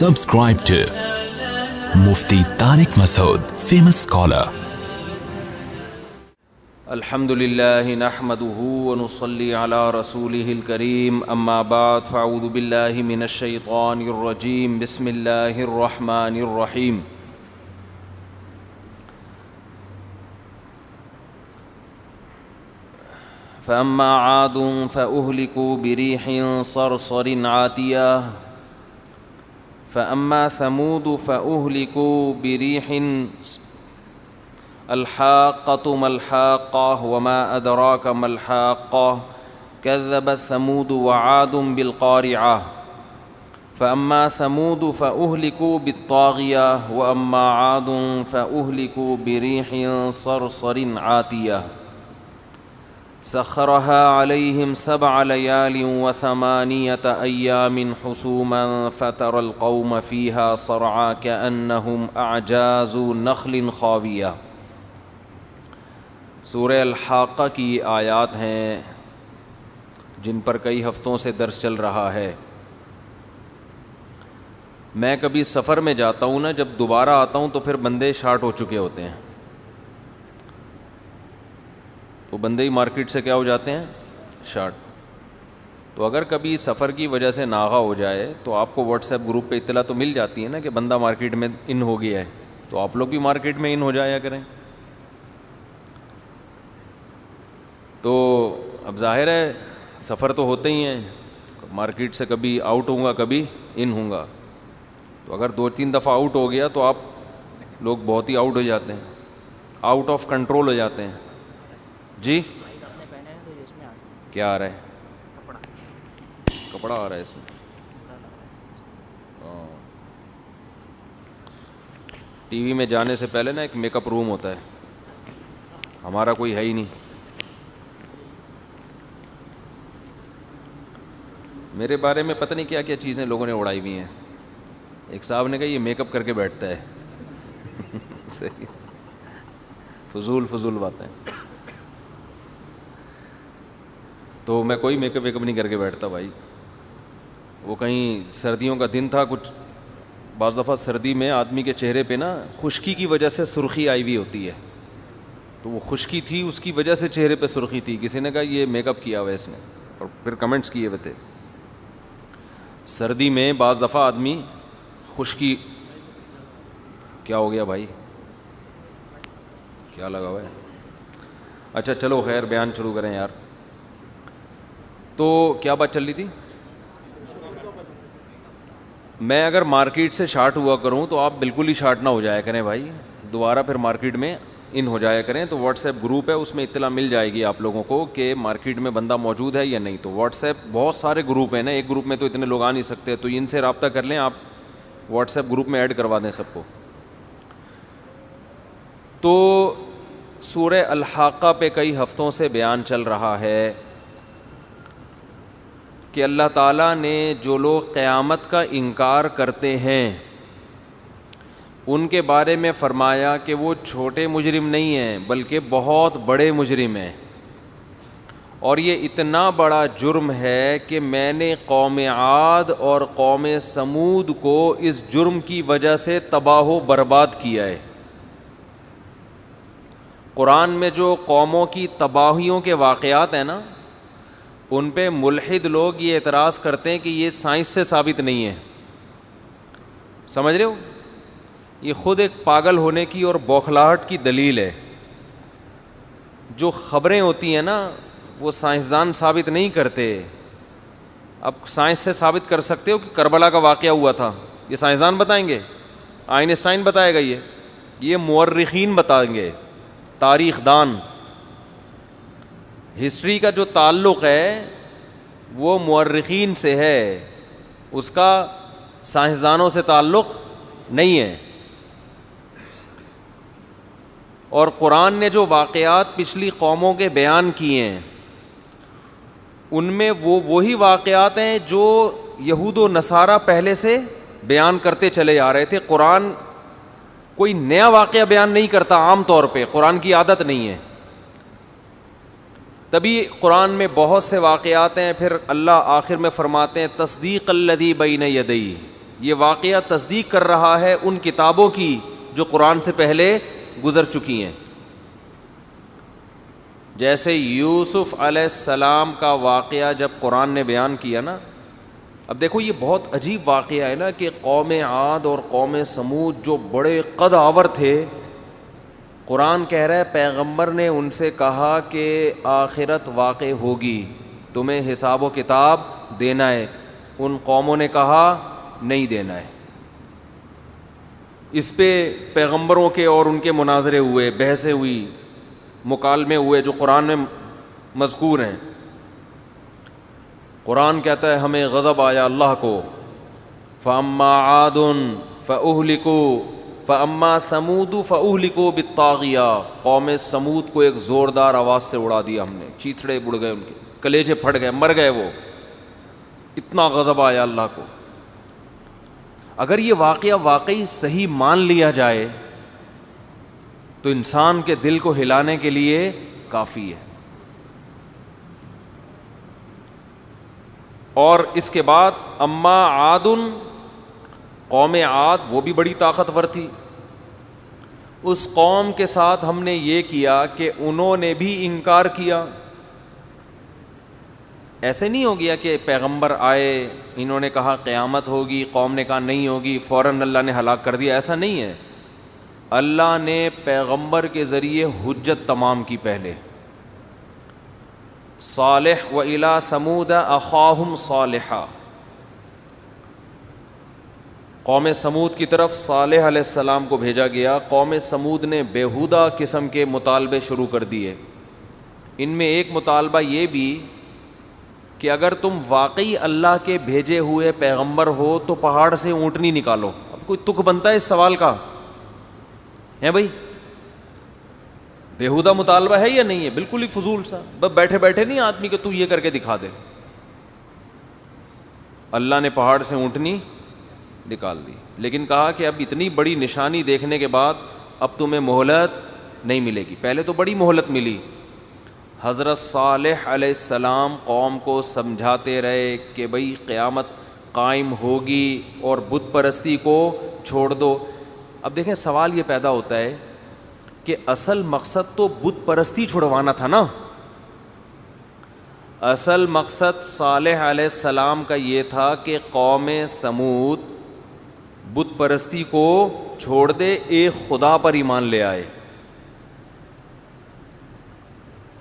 Subscribe to Mufti Tariq Masood, famous scholar. الحمدللہ نحمدہ ونصلی علی رسولہ الکریم اما بعد فاعوذ باللہ من الشیطان الرجیم بسم اللہ الرحمن الرحیم فاما عاد فاہلکوا بریح صرصر عاتیہ فاما ثمود فاہلکوا بریح الحاقة ما الحاقة وما أدراك ما الحاقة كذبت ثمود وعاد بالقارعة فأما ثمود فأهلكوا بالطاغية وأما عاد فأهلكوا بريح صرصر عاتية سخرها عليهم 7 ليال و8 أيام حسوما فترى القوم فيها صرعى كأنهم أعجاز نخل خاوية. سورہ الحاقہ کی آیات ہیں جن پر کئی ہفتوں سے درس چل رہا ہے. میں کبھی سفر میں جاتا ہوں نا، جب دوبارہ آتا ہوں تو پھر بندے شارٹ ہو چکے ہوتے ہیں، تو بندے ہی مارکیٹ سے کیا ہو جاتے ہیں، شارٹ. تو اگر کبھی سفر کی وجہ سے ناغہ ہو جائے تو آپ کو واٹس ایپ گروپ پہ اطلاع تو مل جاتی ہے نا کہ بندہ مارکیٹ میں ان ہو گیا ہے، تو آپ لوگ بھی مارکیٹ میں ان ہو جایا کریں. تو اب ظاہر ہے سفر تو ہوتے ہی ہیں، مارکیٹ سے کبھی آؤٹ ہوں گا کبھی ان ہوں گا، تو اگر 2-3 دفعہ آؤٹ ہو گیا تو آپ لوگ بہت ہی آؤٹ ہو جاتے ہیں، آؤٹ آف کنٹرول ہو جاتے ہیں. جی کیا آ رہا ہے؟ کپڑا آ رہا ہے اس میں. ٹی وی میں جانے سے پہلے نا ایک میک اپ روم ہوتا ہے، ہمارا کوئی ہے ہی نہیں. میرے بارے میں پتہ نہیں کیا کیا چیزیں لوگوں نے اڑائی ہوئی ہیں. ایک صاحب نے کہا یہ میک اپ کر کے بیٹھتا ہے. صحیح، فضول باتیں. تو میں کوئی میک اپ نہیں کر کے بیٹھتا بھائی. وہ کہیں سردیوں کا دن تھا، کچھ بعض دفعہ سردی میں آدمی کے چہرے پہ نا خشکی کی وجہ سے سرخی آئی ہوئی ہوتی ہے، تو وہ خشکی تھی، اس کی وجہ سے چہرے پہ سرخی تھی. کسی نے کہا یہ میک اپ کیا ہوا ہے اس نے، اور پھر کمنٹس کیے ہوئے تھے. سردی میں بعض دفعہ آدمی خشکی. کیا ہو گیا بھائی، کیا لگا ہوا ہے؟ اچھا چلو خیر، بیان شروع کریں یار. تو کیا بات چل رہی تھی؟ میں اگر مارکیٹ سے شارٹ ہوا کروں تو آپ بالکل ہی شارٹ نہ ہو جایا کریں بھائی، دوبارہ پھر مارکیٹ میں ان ہو جایا کریں. تو واٹس ایپ گروپ ہے، اس میں اطلاع مل جائے گی آپ لوگوں کو کہ مارکیٹ میں بندہ موجود ہے یا نہیں. تو واٹس ایپ بہت سارے گروپ ہیں نا، ایک گروپ میں تو اتنے لوگ آ نہیں سکتے، تو ان سے رابطہ کر لیں، آپ واٹس ایپ گروپ میں ایڈ کروا دیں سب کو. تو سورہ الحاقہ پہ کئی ہفتوں سے بیان چل رہا ہے کہ اللہ تعالیٰ نے جو لوگ قیامت کا انکار کرتے ہیں ان کے بارے میں فرمایا کہ وہ چھوٹے مجرم نہیں ہیں بلکہ بہت بڑے مجرم ہیں، اور یہ اتنا بڑا جرم ہے کہ میں نے قوم عاد اور قوم سمود کو اس جرم کی وجہ سے تباہ و برباد کیا ہے. قرآن میں جو قوموں کی تباہیوں کے واقعات ہیں نا، ان پہ ملحد لوگ یہ اعتراض کرتے ہیں کہ یہ سائنس سے ثابت نہیں ہے. سمجھ رہے ہو؟ یہ خود ایک پاگل ہونے کی اور بوکھلاہٹ کی دلیل ہے. جو خبریں ہوتی ہیں نا وہ سائنسدان ثابت نہیں کرتے. اب سائنس سے ثابت کر سکتے ہو کہ کربلا کا واقعہ ہوا تھا، یہ سائنسدان بتائیں گے؟ آئنسٹائن بتائے گا؟ یہ مورخین بتائیں گے، تاریخ دان. ہسٹری کا جو تعلق ہے وہ مورخین سے ہے، اس کا سائنسدانوں سے تعلق نہیں ہے. اور قرآن نے جو واقعات پچھلی قوموں کے بیان کیے ہیں ان میں وہی واقعات ہیں جو یہود و نصارہ پہلے سے بیان کرتے چلے آ رہے تھے. قرآن کوئی نیا واقعہ بیان نہیں کرتا، عام طور پہ قرآن کی عادت نہیں ہے. تبھی قرآن میں بہت سے واقعات ہیں. پھر اللہ آخر میں فرماتے ہیں تصدیق الذی بین یدیہ، یہ واقعہ تصدیق کر رہا ہے ان کتابوں کی جو قرآن سے پہلے گزر چکی ہیں. جیسے یوسف علیہ السلام کا واقعہ جب قرآن نے بیان کیا نا, اب دیکھو یہ بہت عجیب واقعہ ہے نا کہ قوم عاد اور قوم سمود جو بڑے قد آور تھے, قرآن کہہ رہا ہے پیغمبر نے ان سے کہا کہ آخرت واقع ہوگی, تمہیں حساب و کتاب دینا ہے. ان قوموں نے کہا نہیں دینا ہے. اس پہ پیغمبروں کے اور ان کے مناظرے ہوئے, بحثیں ہوئی, مکالمے ہوئے جو قرآن میں مذکور ہیں. قرآن کہتا ہے ہمیں غضب آیا اللہ کو, فَأَمَّا عَادٌ فَأُهْلِكُوا فَأَمَّا ثَمُودُ فَأُهْلِكُوا بِالطَّاغِيَةِ. قوم سمود کو ایک زوردار آواز سے اڑا دیا ہم نے, چیتھڑے بڑ گئے, ان کے کلیجے پھٹ گئے, مر گئے وہ, اتنا غضب آیا اللہ کو. اگر یہ واقعہ واقعی صحیح مان لیا جائے تو انسان کے دل کو ہلانے کے لیے کافی ہے. اور اس کے بعد اما عاد, قوم عاد وہ بھی بڑی طاقتور تھی. اس قوم کے ساتھ ہم نے یہ کیا کہ انہوں نے بھی انکار کیا. ایسے نہیں ہو گیا کہ پیغمبر آئے, انہوں نے کہا قیامت ہوگی, قوم نے کہا نہیں ہوگی, فوراً اللہ نے ہلاک کر دیا. ایسا نہیں ہے. اللہ نے پیغمبر کے ذریعے حجت تمام کی. پہلے صالح وَإِلَىٰ ثَمُودَ أَخَاهُمْ صَالِحًا, قوم سمود کی طرف صالح علیہ السلام کو بھیجا گیا. قوم سمود نے بیہودہ قسم کے مطالبے شروع کر دیے. ان میں ایک مطالبہ یہ بھی کہ اگر تم واقعی اللہ کے بھیجے ہوئے پیغمبر ہو تو پہاڑ سے اونٹنی نکالو. اب کوئی تک بنتا ہے اس سوال کا ہے بھائی؟ بیہودہ مطالبہ ہے یا نہیں ہے؟ بالکل ہی فضول سا, بس بیٹھے بیٹھے نہیں آدمی کہ تو یہ کر کے دکھا دے. اللہ نے پہاڑ سے اونٹنی نکال دی, لیکن کہا کہ اب اتنی بڑی نشانی دیکھنے کے بعد اب تمہیں مہلت نہیں ملے گی. پہلے تو بڑی مہلت ملی. حضرت صالح علیہ السلام قوم کو سمجھاتے رہے کہ بھئی قیامت قائم ہوگی اور بت پرستی کو چھوڑ دو. اب دیکھیں سوال یہ پیدا ہوتا ہے کہ اصل مقصد تو بت پرستی چھڑوانا تھا نا. اصل مقصد صالح علیہ السلام کا یہ تھا کہ قوم سمود بت پرستی کو چھوڑ دے, ایک خدا پر ایمان لے آئے.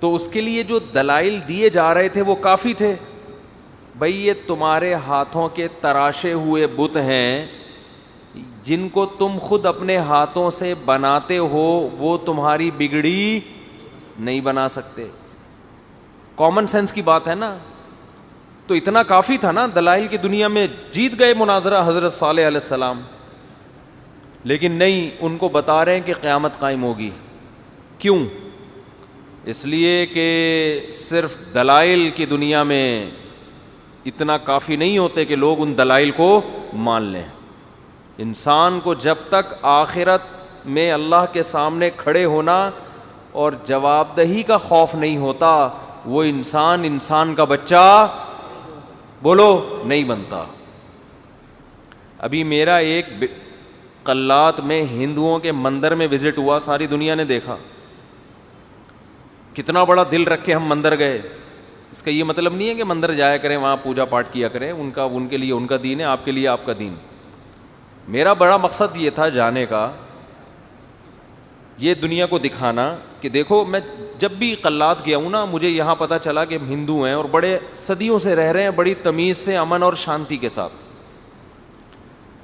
تو اس کے لیے جو دلائل دیے جا رہے تھے وہ کافی تھے. بھئی یہ تمہارے ہاتھوں کے تراشے ہوئے بت ہیں, جن کو تم خود اپنے ہاتھوں سے بناتے ہو, وہ تمہاری بگڑی نہیں بنا سکتے. کامن سینس کی بات ہے نا. تو اتنا کافی تھا نا, دلائل کی دنیا میں جیت گئے مناظرہ حضرت صالح علیہ السلام. لیکن نہیں, ان کو بتا رہے ہیں کہ قیامت قائم ہوگی. کیوں؟ اس لیے کہ صرف دلائل کی دنیا میں اتنا کافی نہیں ہوتے کہ لوگ ان دلائل کو مان لیں. انسان کو جب تک آخرت میں اللہ کے سامنے کھڑے ہونا اور جواب دہی کا خوف نہیں ہوتا, وہ انسان کا بچہ بولو نہیں بنتا. ابھی میرا ایک قلات میں ہندوؤں کے مندر میں وزٹ ہوا, ساری دنیا نے دیکھا. کتنا بڑا دل رکھ کے ہم مندر گئے. اس کا یہ مطلب نہیں ہے کہ مندر جایا کریں, وہاں پوجا پاٹ کیا کریں, ان کے لیے ان کا دین ہے, آپ کے لیے آپ کا دین. میرا بڑا مقصد یہ تھا جانے کا, یہ دنیا کو دکھانا کہ دیکھو میں جب بھی قلات گیا ہوں نا, مجھے یہاں پتہ چلا کہ ہندو ہیں اور بڑے صدیوں سے رہ رہے ہیں بڑی تمیز سے, امن اور شانتی کے ساتھ.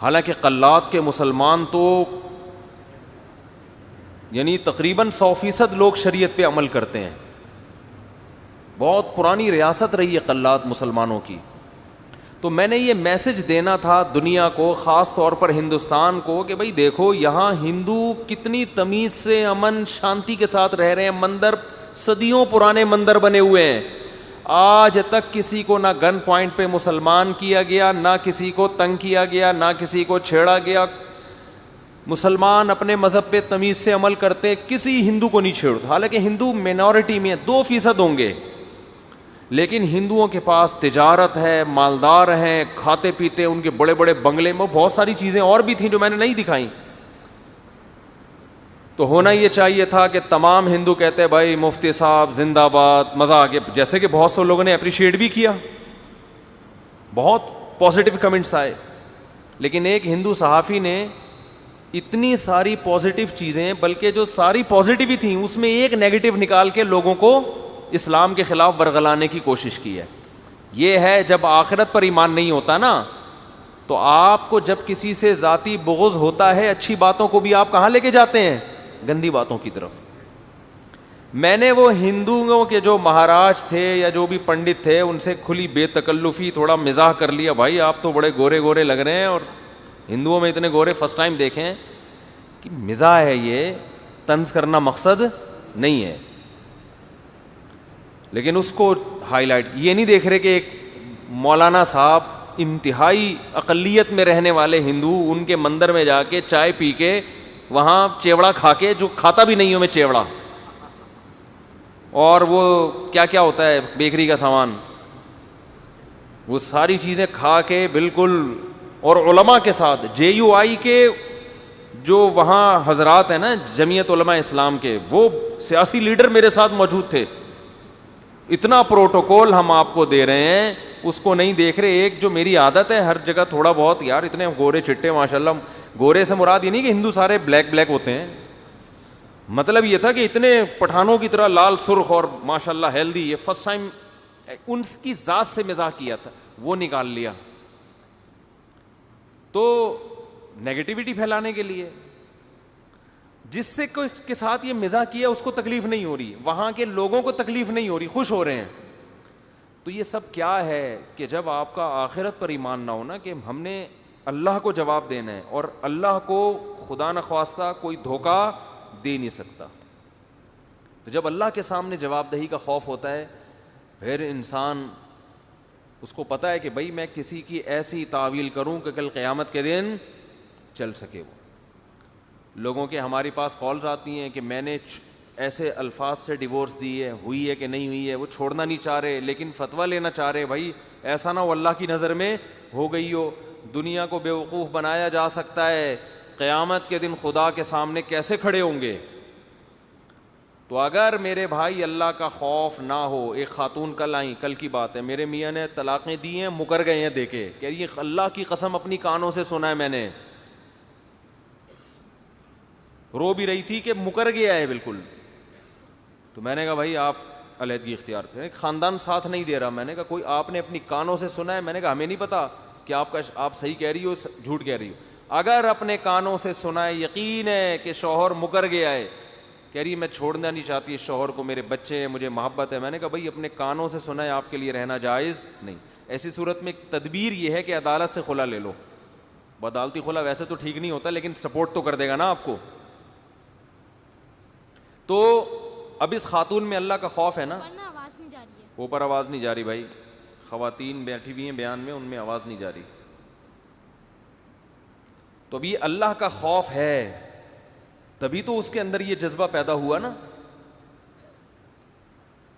حالانکہ قلات کے مسلمان تو یعنی تقریباً 100% لوگ شریعت پہ عمل کرتے ہیں. بہت پرانی ریاست رہی ہے قلات مسلمانوں کی. تو میں نے یہ میسج دینا تھا دنیا کو, خاص طور پر ہندوستان کو, کہ بھئی دیکھو یہاں ہندو کتنی تمیز سے امن شانتی کے ساتھ رہ رہے ہیں. مندر صدیوں پرانے مندر بنے ہوئے ہیں, آج تک کسی کو نہ گن پوائنٹ پہ مسلمان کیا گیا, نہ کسی کو تنگ کیا گیا, نہ کسی کو چھیڑا گیا. مسلمان اپنے مذہب پہ تمیز سے عمل کرتے, کسی ہندو کو نہیں چھیڑتا. حالانکہ ہندو مینورٹی میں 2% ہوں گے, لیکن ہندوؤں کے پاس تجارت ہے, مالدار ہیں, کھاتے پیتے, ان کے بڑے بڑے بنگلے میں بہت ساری چیزیں اور بھی تھیں جو میں نے نہیں دکھائیں. تو ہونا یہ چاہیے تھا کہ تمام ہندو کہتے بھائی مفتی صاحب زندہ باد, مزہ آ گیا, جیسے کہ بہت سے لوگوں نے اپریشیٹ بھی کیا, بہت پازیٹیو کمنٹس آئے. لیکن ایک ہندو صحافی نے اتنی ساری پازیٹیو چیزیں, بلکہ جو ساری پازیٹیو ہی تھیں اس میں ایک نیگیٹو نکال کے لوگوں کو اسلام کے خلاف ورغلانے کی کوشش کی ہے. یہ ہے جب آخرت پر ایمان نہیں ہوتا نا, تو آپ کو جب کسی سے ذاتی بغض ہوتا ہے, اچھی باتوں کو بھی آپ کہاں لے کے جاتے ہیں, گندی باتوں کی طرف. میں نے وہ ہندوؤں کے جو مہاراج تھے یا جو بھی پنڈت تھے ان سے کھلی بے تکلفی تھوڑا مزاح کر لیا, بھائی آپ تو بڑے گورے گورے لگ رہے ہیں اور ہندوؤں میں اتنے گورے فرسٹ ٹائم دیکھیں. کہ مزاح ہے, یہ طنز کرنا مقصد نہیں ہے. لیکن اس کو ہائی لائٹ یہ نہیں دیکھ رہے کہ ایک مولانا صاحب انتہائی اقلیت میں رہنے والے ہندو, ان کے مندر میں جا کے چائے پی کے وہاں چیوڑا کھا کے, جو کھاتا بھی نہیں ہوں میں چیوڑا, اور وہ کیا کیا ہوتا ہے بیکری کا سامان, وہ ساری چیزیں کھا کے بالکل, اور علماء کے ساتھ JUI کے جو وہاں حضرات ہیں نا جمعیت علماء اسلام کے, وہ سیاسی لیڈر میرے ساتھ موجود تھے. اتنا پروٹوکول ہم آپ کو دے رہے ہیں, اس کو نہیں دیکھ رہے. ایک جو میری عادت ہے ہر جگہ تھوڑا بہت, یار اتنے گورے چٹے ماشاءاللہ, گورے سے مراد یہ نہیں کہ ہندو سارے بلیک بلیک ہوتے ہیں, مطلب یہ تھا کہ اتنے پٹھانوں کی طرح لال سرخ اور ماشاءاللہ ہیلدی. یہ فرسٹ ٹائم ان کی ذات سے مزاح کیا تھا, وہ نکال لیا. تو نیگیٹیوٹی پھیلانے کے لیے, جس سے کے ساتھ یہ مزاح کیا اس کو تکلیف نہیں ہو رہی, وہاں کے لوگوں کو تکلیف نہیں ہو رہی, خوش ہو رہے ہیں. تو یہ سب کیا ہے کہ جب آپ کا آخرت پر ایمان نہ ہونا کہ ہم نے اللہ کو جواب دینا ہے, اور اللہ کو خدا نخواستہ کوئی دھوکہ دے نہیں سکتا. تو جب اللہ کے سامنے جواب دہی کا خوف ہوتا ہے, پھر انسان اس کو پتہ ہے کہ بھائی میں کسی کی ایسی تعویل کروں کہ کل قیامت کے دن چل سکے. وہ لوگوں کے ہمارے پاس کالز آتی ہیں کہ میں نے ایسے الفاظ سے ڈیورس دی ہے, ہوئی ہے کہ نہیں ہوئی ہے, وہ چھوڑنا نہیں چاہ رہے لیکن فتویٰ لینا چاہ رہے. بھائی ایسا نہ ہو اللہ کی نظر میں ہو گئی ہو, دنیا کو بیوقوف بنایا جا سکتا ہے, قیامت کے دن خدا کے سامنے کیسے کھڑے ہوں گے. تو اگر میرے بھائی اللہ کا خوف نہ ہو, ایک خاتون کل آئیں, کل کی بات ہے, میرے میاں نے طلاقیں دی ہیں, مکر گئے ہیں دے کے, کہ یہ اللہ کی قسم اپنی کانوں سے سنا ہے میں نے, رو بھی رہی تھی کہ مکر گیا ہے بالکل. تو میں نے کہا بھائی آپ علیحدگی اختیار کریں, خاندان ساتھ نہیں دے رہا. میں نے کہا کوئی آپ نے اپنی کانوں سے سنا ہے؟ میں نے کہا ہمیں نہیں پتا کہ آپ صحیح کہہ رہی ہو جھوٹ کہہ رہی ہو. اگر اپنے کانوں سے سنا ہے, یقین ہے کہ شوہر مکر گیا ہے, کہہ رہی میں چھوڑنا نہیں چاہتی اس شوہر کو, میرے بچے ہیں, مجھے محبت ہے. میں نے کہا بھائی اپنے کانوں سے سنا ہے, آپ کے لیے رہنا جائز نہیں. ایسی صورت میں تدبیر یہ ہے کہ عدالت سے خلا لے لو. عدالتی خلا ویسے تو ٹھیک نہیں ہوتا لیکن سپورٹ تو کر دے گا نا آپ کو. تو اب اس خاتون میں اللہ کا خوف ہے نا, آواز نہیں جا رہی ہے, اوپر آواز نہیں جا رہی بھائی, خواتین بیٹھی ہوئی ہیں بیان میں, ان میں آواز نہیں جا رہی. تو ابھی اللہ کا خوف ہے, تبھی تو اس کے اندر یہ جذبہ پیدا ہوا نا.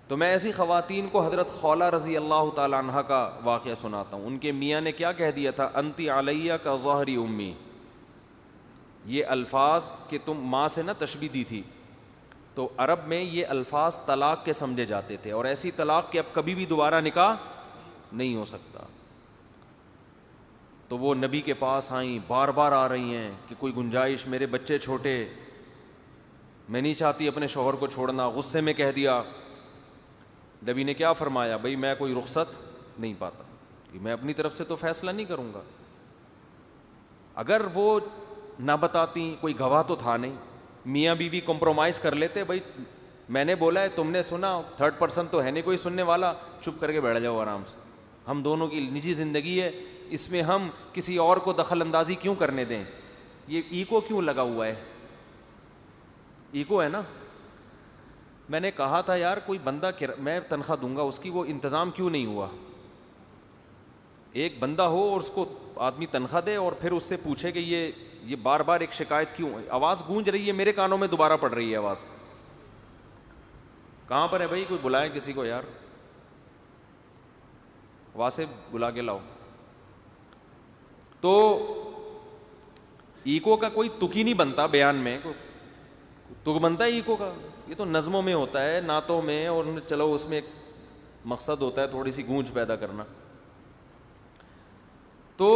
تو میں ایسی خواتین کو حضرت خولہ رضی اللہ تعالی عنہ کا واقعہ سناتا ہوں. ان کے میاں نے کیا کہہ دیا تھا, انتی علیہ کا ظہری امی. یہ الفاظ کہ تم ماں سے نہ تشبیہ دی تھی, تو عرب میں یہ الفاظ طلاق کے سمجھے جاتے تھے, اور ایسی طلاق کہ اب کبھی بھی دوبارہ نکاح نہیں ہو سکتا. تو وہ نبی کے پاس آئیں, بار بار آ رہی ہیں کہ کوئی گنجائش, میرے بچے چھوٹے, میں نہیں چاہتی اپنے شوہر کو چھوڑنا. غصے میں کہہ دیا. نبی نے کیا فرمایا, بھائی میں کوئی رخصت نہیں پاتا, میں اپنی طرف سے تو فیصلہ نہیں کروں گا. اگر وہ نہ بتاتی, کوئی گواہ تو تھا نہیں, میاں بیوی کمپرومائز کر لیتے, بھائی میں نے بولا ہے, تم نے سنا, تھرڈ پرسن تو ہے نہیں کوئی سننے والا, چپ کر کے بیٹھ جاؤ آرام سے, ہم دونوں کی نجی زندگی ہے, اس میں ہم کسی اور کو دخل اندازی کیوں کرنے دیں. یہ ایگو کیوں لگا ہوا ہے, ایگو ہے نا. میں نے کہا تھا یار کوئی بندہ میں تنخواہ دوں گا اس کی, وہ انتظام کیوں نہیں ہوا. ایک بندہ ہو اور اس کو آدمی تنخواہ دے اور پھر اس سے پوچھے کہ یہ بار بار ایک شکایت کیوں, آواز گونج رہی ہے میرے کانوں میں, دوبارہ پڑ رہی ہے آواز, کہاں پر ہے بھائی, کوئی بلائیں کسی کو یار. واسف بلا کے لاؤ. تو ایکو کا کوئی تک ہی نہیں بنتا بیان میں, تک بنتا ہے ایکو کا؟ یہ تو نظموں میں ہوتا ہے, نعتوں میں, اور چلو اس میں ایک مقصد ہوتا ہے تھوڑی سی گونج پیدا کرنا. تو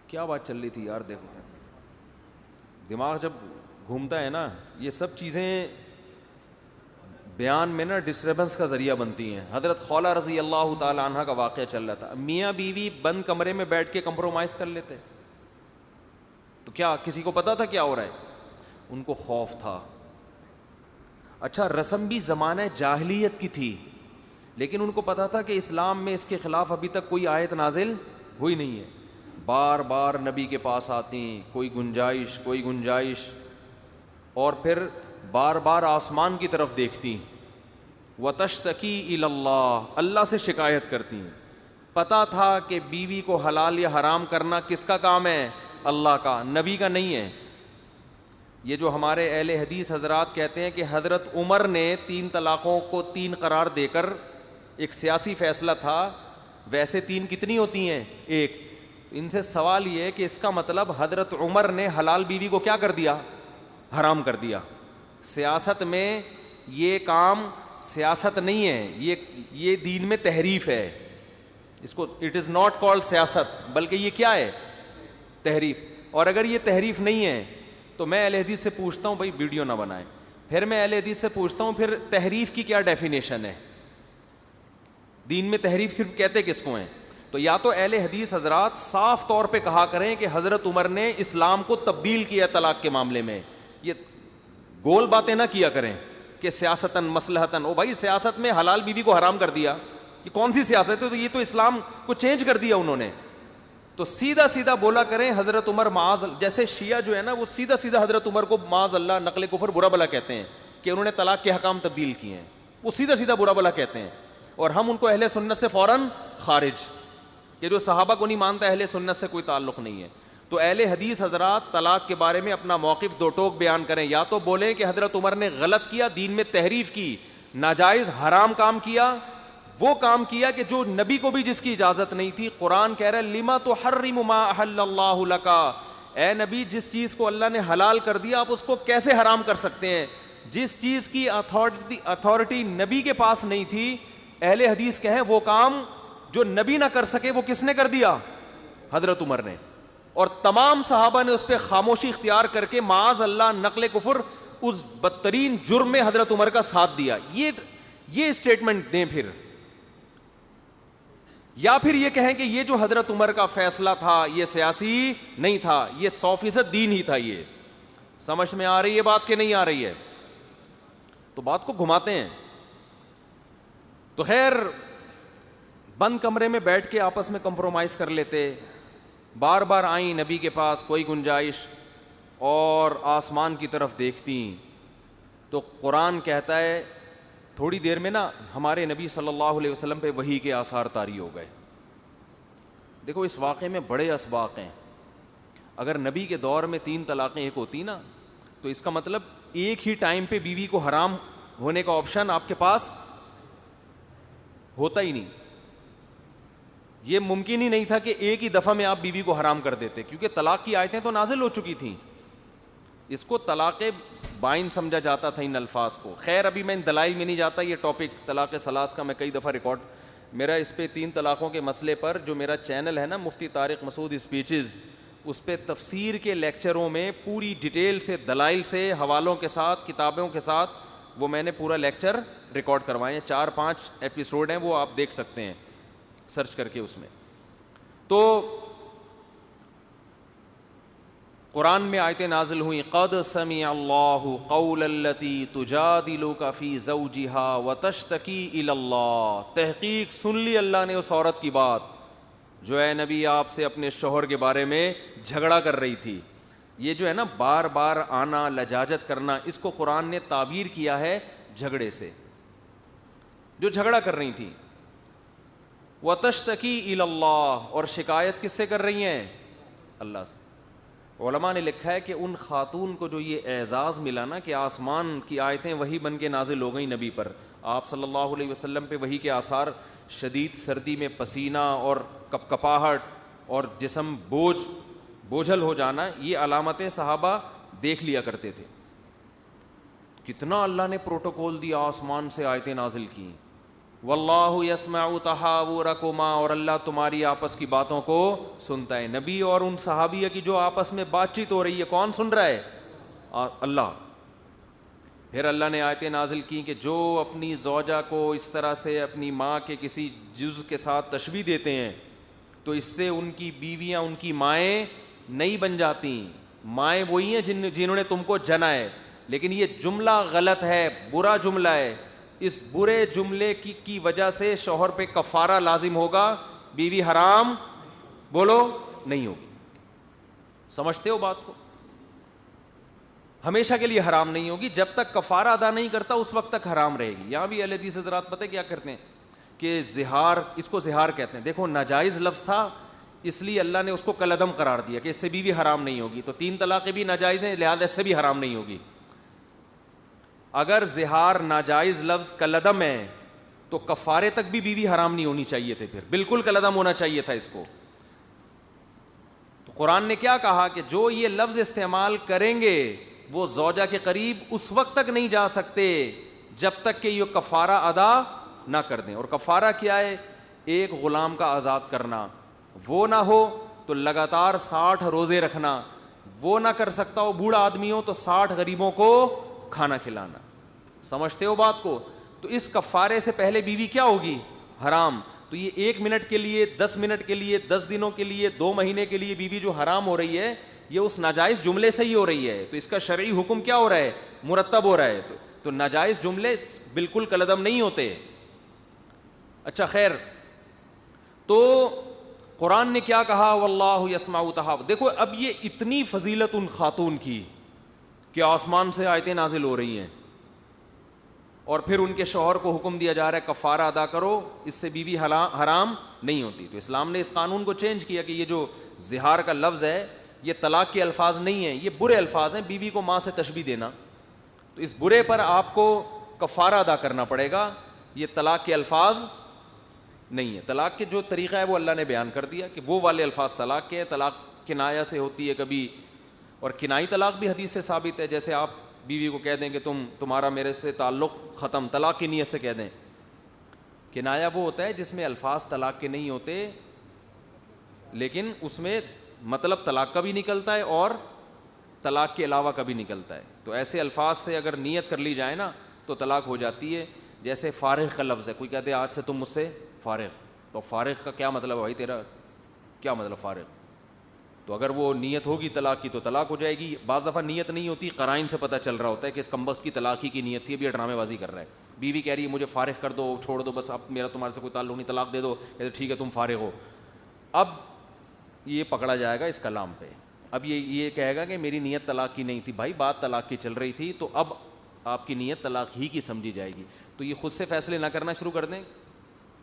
کیا بات چل رہی تھی یار, دیکھو دماغ جب گھومتا ہے نا, یہ سب چیزیں بیان میں نا ڈسٹربنس کا ذریعہ بنتی ہیں. حضرت خولہ رضی اللہ تعالی عنہ کا واقعہ چل رہا تھا. میاں بیوی بند کمرے میں بیٹھ کے کمپرومائز کر لیتے, تو کیا کسی کو پتا تھا کیا ہو رہا ہے؟ ان کو خوف تھا. اچھا رسم بھی زمانہ جاہلیت کی تھی, لیکن ان کو پتا تھا کہ اسلام میں اس کے خلاف ابھی تک کوئی آیت نازل ہوئی نہیں ہے. بار بار نبی کے پاس آتی, کوئی گنجائش, اور پھر بار بار آسمان کی طرف دیکھتی, وتشتکی الی اللہ, اللہ سے شکایت کرتی. پتا تھا کہ بیوی کو حلال یا حرام کرنا کس کا کام ہے؟ اللہ کا, نبی کا نہیں ہے. یہ جو ہمارے اہل حدیث حضرات کہتے ہیں کہ حضرت عمر نے 3 طلاقوں کو 3 قرار دے کر ایک سیاسی فیصلہ تھا, ویسے 3 کتنی ہوتی ہیں؟ 1. ان سے سوال یہ ہے کہ اس کا مطلب حضرت عمر نے حلال بیوی کو کیا کر دیا؟ حرام کر دیا. سیاست میں یہ کام سیاست نہیں ہے, یہ دین میں تحریف ہے. اس کو اٹ از ناٹ کالڈ سیاست, بلکہ یہ کیا ہے؟ تحریف. اور اگر یہ تحریف نہیں ہے تو میں اہل حدیث سے پوچھتا ہوں بھائی ویڈیو نہ بنائیں. پھر میں اہل حدیث سے پوچھتا ہوں پھر تحریف کی کیا ڈیفینیشن ہے؟ دین میں تحریف کہتے کس کو ہیں؟ تو یا تو اہل حدیث حضرات صاف طور پہ کہا کریں کہ حضرت عمر نے اسلام کو تبدیل کیا طلاق کے معاملے میں. یہ گول باتیں نہ کیا کریں کہ سیاستاً مصلحتاً, او بھائی سیاست میں حلال بیوی کو حرام کر دیا, یہ کون سی سیاست ہے؟ تو یہ تو اسلام کو چینج کر دیا انہوں نے. تو سیدھا سیدھا بولا کریں حضرت عمر معاذ, جیسے شیعہ جو ہے نا وہ سیدھا سیدھا حضرت عمر کو معاذ اللہ نقل کفر برا بلا کہتے ہیں کہ انہوں نے طلاق کے حکام تبدیل کیے ہیں, وہ سیدھا سیدھا برا بلا کہتے ہیں. اور ہم ان کو اہل سنت سے فوراً خارج, کہ جو صحابہ کو نہیں مانتا اہل سنت سے کوئی تعلق نہیں ہے. تو اہل حدیث حضرات طلاق کے بارے میں اپنا موقف دو ٹوک بیان کریں, یا تو بولیں کہ حضرت عمر نے غلط کیا, دین میں تحریف کی, ناجائز حرام کام کیا, وہ کام کیا کہ جو نبی کو بھی جس کی اجازت نہیں تھی. قرآن کہہ رہا ہے لما تحرم ما احل اللہ لک, اے نبی جس چیز کو اللہ نے حلال کر دیا آپ اس کو کیسے حرام کر سکتے ہیں؟ جس چیز کی اتھارٹی نبی کے پاس نہیں تھی, اہل حدیث کہیں وہ کام جو نبی نہ کر سکے وہ کس نے کر دیا؟ حضرت عمر نے. اور تمام صحابہ نے اس پہ خاموشی اختیار کر کے معاذ اللہ نقل کفر اس بدترین جرم میں حضرت عمر کا ساتھ دیا. یہ اسٹیٹمنٹ دیں پھر, یا پھر یہ کہیں کہ یہ جو حضرت عمر کا فیصلہ تھا یہ سیاسی نہیں تھا, یہ 100% دین ہی تھا. یہ سمجھ میں آ رہی ہے بات کہ نہیں آ رہی ہے؟ تو بات کو گھماتے ہیں. تو خیر بند کمرے میں بیٹھ کے آپس میں کمپرومائز کر لیتے, بار بار آئیں نبی کے پاس, کوئی گنجائش, اور آسمان کی طرف دیکھتی. تو قرآن کہتا ہے تھوڑی دیر میں نا ہمارے نبی صلی اللہ علیہ وسلم پہ وحی کے آثار طاری ہو گئے. دیکھو اس واقعے میں بڑے اسباق ہیں. اگر نبی کے دور میں 3 طلاقیں ایک ہوتی نا تو اس کا مطلب ایک ہی ٹائم پہ بیوی کو حرام ہونے کا آپشن آپ کے پاس ہوتا ہی نہیں. یہ ممکن ہی نہیں تھا کہ ایک ہی دفعہ میں آپ بیوی کو حرام کر دیتے, کیونکہ طلاق کی آیتیں تو نازل ہو چکی تھیں. اس کو طلاق بائن سمجھا جاتا تھا ان الفاظ کو. خیر ابھی میں ان دلائل میں نہیں جاتا, یہ ٹاپک طلاق ثلاث کا میں کئی دفعہ ریکارڈ, میرا اس پہ 3 طلاقوں کے مسئلے پر جو میرا چینل ہے نا مفتی طارق مسعود اسپیچز, اس پہ تفسیر کے لیکچروں میں پوری ڈیٹیل سے دلائل سے حوالوں کے ساتھ کتابوں کے ساتھ وہ میں نے پورا لیکچر ریکارڈ کروائے ہیں. 4-5 ایپیسوڈ ہیں, وہ آپ دیکھ سکتے ہیں سرچ کر کے اس میں. تو قرآن میں آیتیں نازل ہوئیں, قد سمع اللہ قول التی تجادلک فی زوجہا وتشتکی الی اللہ, تحقیق سن لی اللہ نے اس عورت کی بات جو اے نبی آپ سے اپنے شوہر کے بارے میں جھگڑا کر رہی تھی. یہ جو ہے نا بار بار آنا, لجاجت کرنا, اس کو قرآن نے تعبیر کیا ہے جھگڑے سے, جو جھگڑا کر رہی تھی. وتشتکی الی اللہ, اور شکایت کس سے کر رہی ہیں؟ اللہ سے. علماء نے لکھا ہے کہ ان خاتون کو جو یہ اعزاز ملا نا کہ آسمان کی آیتیں وہی بن کے نازل ہو گئیں نبی پر, آپ صلی اللہ علیہ وسلم پہ وہی کے آثار, شدید سردی میں پسینہ اور کپکپاہٹ اور جسم بوجھل ہو جانا, یہ علامتیں صحابہ دیکھ لیا کرتے تھے. کتنا اللہ نے پروٹوکول دیا, آسمان سے آیتیں نازل کی. واللہ یسمع تحاورکما, اور اللہ تمہاری آپس کی باتوں کو سنتا ہے. نبی اور ان صحابیہ کی جو آپس میں بات چیت ہو رہی ہے, کون سن رہا ہے؟ اللہ. پھر اللہ نے آیتیں نازل کی کہ جو اپنی زوجہ کو اس طرح سے اپنی ماں کے کسی جز کے ساتھ تشبیہ دیتے ہیں تو اس سے ان کی بیویاں ان کی مائیں نہیں بن جاتی. مائیں وہی ہیں جنہوں نے تم کو جنا ہے, لیکن یہ جملہ غلط ہے, برا جملہ ہے. اس برے جملے کی وجہ سے شوہر پہ کفارہ لازم ہوگا, بیوی حرام بولو نہیں ہوگی. سمجھتے ہو بات کو؟ ہمیشہ کے لیے حرام نہیں ہوگی, جب تک کفارہ ادا نہیں کرتا اس وقت تک حرام رہے گی. یہاں بھی اہل حدیث حضرات پتہ کیا کرتے ہیں کہ زہار, اس کو زہار کہتے ہیں. دیکھو ناجائز لفظ تھا اس لیے اللہ نے اس کو کالعدم قرار دیا کہ اس سے بیوی حرام نہیں ہوگی. تو 3 طلاقیں بھی ناجائز ہیں, لہذا اس سے بھی حرام نہیں ہوگی. اگر زہار ناجائز لفظ کالعدم ہے تو کفارے تک بھی بیوی حرام نہیں ہونی چاہیے تھے, پھر بالکل کالعدم ہونا چاہیے تھا اس کو. تو قرآن نے کیا کہا کہ جو یہ لفظ استعمال کریں گے وہ زوجہ کے قریب اس وقت تک نہیں جا سکتے جب تک کہ یہ کفارہ ادا نہ کر دیں. اور کفارہ کیا ہے؟ ایک غلام کا آزاد کرنا. وہ نہ ہو تو لگاتار 60 روزے رکھنا. وہ نہ کر سکتا ہو, بوڑھا آدمی ہو, تو 60 غریبوں کو کھانا کھلانا. سمجھتے ہو بات کو؟ تو اس کفارے سے پہلے بیوی کیا ہوگی؟ حرام. تو یہ 1 منٹ کے لیے, 10 منٹ کے لیے, 10 دنوں کے لیے, 2 مہینے کے لیے بیوی جو حرام ہو رہی ہے یہ اس ناجائز جملے سے ہی ہو رہی ہے. تو اس کا شرعی حکم کیا ہو رہا ہے؟ مرتب ہو رہا ہے. تو ناجائز جملے بالکل کالعدم نہیں ہوتے. اچھا خیر, تو قرآن نے کیا کہا؟ واللہ یسمع تحاور. دیکھو اب یہ اتنی فضیلت ان خاتون کی کہ آسمان سے آیتیں نازل ہو رہی ہیں اور پھر ان کے شوہر کو حکم دیا جا رہا ہے کفارہ ادا کرو, اس سے بیوی حرام نہیں ہوتی. تو اسلام نے اس قانون کو چینج کیا کہ یہ جو زہار کا لفظ ہے یہ طلاق کے الفاظ نہیں ہیں, یہ برے الفاظ ہیں. بیوی کو ماں سے تشبیہ دینا, تو اس برے پر آپ کو کفارہ ادا کرنا پڑے گا. یہ طلاق کے الفاظ نہیں ہے. طلاق کے جو طریقہ ہے وہ اللہ نے بیان کر دیا کہ وہ والے الفاظ طلاق کے. طلاق کنایہ سے ہوتی ہے کبھی, اور کنائی طلاق بھی حدیث سے ثابت ہے. جیسے آپ بیوی کو کہہ دیں کہ تمہارا میرے سے تعلق ختم, طلاق کی نیت سے کہہ دیں. کنایا وہ ہوتا ہے جس میں الفاظ طلاق کے نہیں ہوتے لیکن اس میں مطلب طلاق کا بھی نکلتا ہے اور طلاق کے علاوہ کا بھی نکلتا ہے. تو ایسے الفاظ سے اگر نیت کر لی جائے نا تو طلاق ہو جاتی ہے. جیسے فارغ کا لفظ ہے, کوئی کہتے ہیں آج سے تم مجھ سے فارغ, تو فارغ کا کیا مطلب ہے بھائی تیرا, کیا مطلب فارغ؟ تو اگر وہ نیت ہوگی طلاق کی تو طلاق ہو جائے گی. بعض دفعہ نیت نہیں ہوتی, قرائن سے پتہ چل رہا ہوتا ہے کہ اس کمبخت کی طلاق ہی کی نیت تھی, اب یہ ڈرامے بازی کر رہا ہے. بیوی کہہ رہی ہے مجھے فارغ کر دو, چھوڑ دو, بس اب میرا تمہارے سے کوئی تعلق نہیں, طلاق دے دو. کہتے ٹھیک ہے تم فارغ ہو. اب یہ پکڑا جائے گا اس کلام پہ. اب یہ کہے گا کہ میری نیت طلاق کی نہیں تھی. بھائی بات طلاق کی چل رہی تھی تو اب آپ کی نیت طلاق ہی کی سمجھی جائے گی. تو یہ خود سے فیصلے نہ کرنا شروع کر دیں.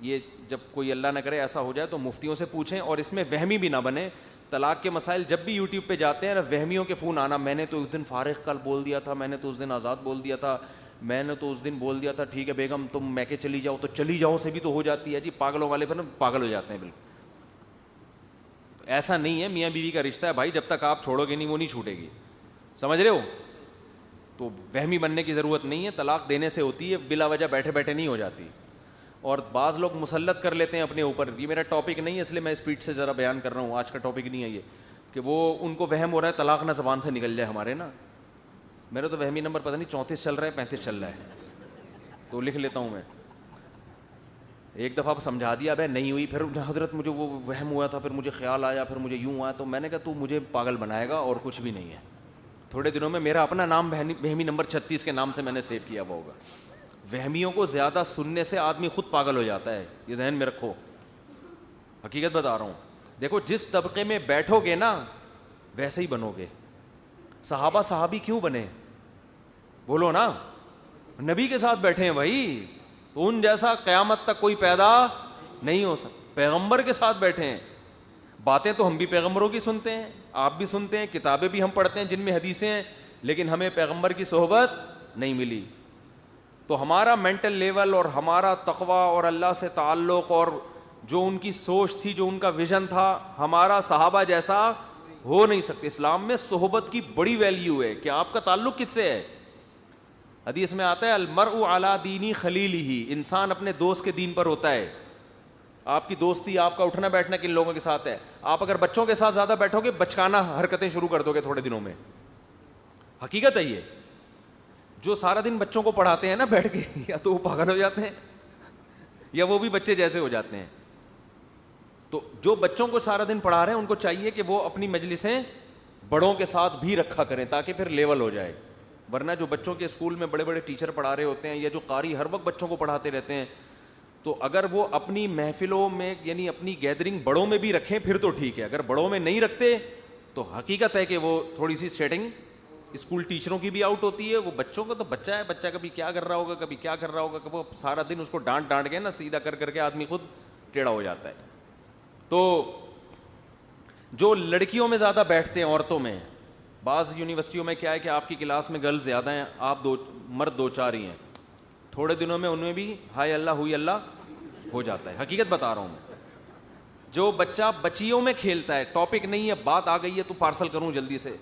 یہ جب کوئی اللہ نہ کرے ایسا ہو جائے تو مفتیوں سے پوچھیں, اور اس میں وہمی بھی نہ بنے. طلاق کے مسائل جب بھی یوٹیوب پہ جاتے ہیں وہمیوں کے فون آنا, میں نے تو اس دن فارغ کل بول دیا تھا, میں نے تو اس دن آزاد بول دیا تھا, میں نے تو اس دن بول دیا تھا ٹھیک ہے بیگم تم میکے چلی جاؤ, تو چلی جاؤ سے بھی تو ہو جاتی ہے جی. پاگلوں والے پر نا پاگل ہو جاتے ہیں بالکل. ایسا نہیں ہے, میاں بیوی کا رشتہ ہے بھائی, جب تک آپ چھوڑو گے نہیں وہ نہیں چھوٹے گی. سمجھ رہے ہو؟ تو وہمی بننے کی ضرورت نہیں ہے. طلاق دینے سے ہوتی ہے, بلا وجہ بیٹھے بیٹھے نہیں ہو جاتی. اور بعض لوگ مسلط کر لیتے ہیں اپنے اوپر. یہ میرا ٹاپک نہیں ہے اس لیے میں اسپیڈ سے ذرا بیان کر رہا ہوں, آج کا ٹاپک نہیں ہے یہ, کہ وہ ان کو وہم ہو رہا ہے طلاق نہ زبان سے نکل جائے ہمارے نا. میرا تو وہمی نمبر پتہ نہیں 34 چل رہا ہے 35 چل رہا ہے, تو لکھ لیتا ہوں میں. ایک دفعہ سمجھا دیا بھائی نہیں ہوئی, پھر حضرت مجھے وہ وہم ہوا تھا, پھر مجھے خیال آیا, پھر مجھے یوں آیا, تو میں نے کہا تو مجھے پاگل بنائے گا اور کچھ بھی نہیں ہے. تھوڑے دنوں میں میرا اپنا نام وہمی نمبر 36 کے نام سے میں نے سیو کیا ہوا ہوگا. وہمیوں کو زیادہ سننے سے آدمی خود پاگل ہو جاتا ہے, یہ ذہن میں رکھو, حقیقت بتا رہا ہوں. دیکھو جس طبقے میں بیٹھو گے نا ویسے ہی بنو گے. صحابہ صحابی کیوں بنے؟ بولو نا, نبی کے ساتھ بیٹھے ہیں بھائی, تو ان جیسا قیامت تک کوئی پیدا نہیں ہو سکتا. پیغمبر کے ساتھ بیٹھے ہیں. باتیں تو ہم بھی پیغمبروں کی سنتے ہیں, آپ بھی سنتے ہیں, کتابیں بھی ہم پڑھتے ہیں جن میں حدیثیں ہیں, لیکن ہمیں پیغمبر کی صحبت نہیں ملی. تو ہمارا مینٹل لیول اور ہمارا تقوی اور اللہ سے تعلق اور جو ان کی سوچ تھی, جو ان کا ویژن تھا, ہمارا صحابہ جیسا ہو نہیں سکتے. اسلام میں صحبت کی بڑی ویلیو ہے کہ آپ کا تعلق کس سے ہے. حدیث میں آتا ہے المرء علی دین خلیلہ, انسان اپنے دوست کے دین پر ہوتا ہے. آپ کی دوستی, آپ کا اٹھنا بیٹھنا کن لوگوں کے ساتھ ہے. آپ اگر بچوں کے ساتھ زیادہ بیٹھو گے, بچکانہ حرکتیں شروع کر دو گے تھوڑے دنوں میں. حقیقت ہے یہ. جو سارا دن بچوں کو پڑھاتے ہیں نا بیٹھ کے, یا تو وہ پاگل ہو جاتے ہیں یا وہ بھی بچے جیسے ہو جاتے ہیں. تو جو بچوں کو سارا دن پڑھا رہے ہیں ان کو چاہیے کہ وہ اپنی مجلسیں بڑوں کے ساتھ بھی رکھا کریں تاکہ پھر لیول ہو جائے. ورنہ جو بچوں کے اسکول میں بڑے بڑے ٹیچر پڑھا رہے ہوتے ہیں یا جو قاری ہر وقت بچوں کو پڑھاتے رہتے ہیں, تو اگر وہ اپنی محفلوں میں یعنی اپنی گیدرنگ بڑوں میں بھی رکھیں پھر تو ٹھیک ہے. اگر بڑوں میں نہیں رکھتے تو حقیقت ہے کہ وہ تھوڑی سی سیٹنگ اسکول ٹیچروں کی بھی آؤٹ ہوتی ہے. وہ بچوں کا تو بچہ ہے, بچہ کبھی کیا کر رہا ہوگا, کبھی کیا کر رہا ہوگا, کبھی سارا دن اس کو ڈانٹ ڈانٹ کے نا سیدھا کر کر کے آدمی خود ٹیڑھا ہو جاتا ہے. تو جو لڑکیوں میں زیادہ بیٹھتے ہیں عورتوں میں, بعض یونیورسٹیوں میں کیا ہے کہ آپ کی کلاس میں گرلز زیادہ ہیں, آپ مرد 2-4 ہی ہیں, تھوڑے دنوں میں ان میں بھی ہائے اللہ ہوئی اللہ ہو جاتا ہے. حقیقت بتا رہا ہوں میں. جو بچہ بچیوں میں کھیلتا ہے, ٹاپک نہیں ہے, بات آ گئی ہے تو پارسل کروں جلدی سے,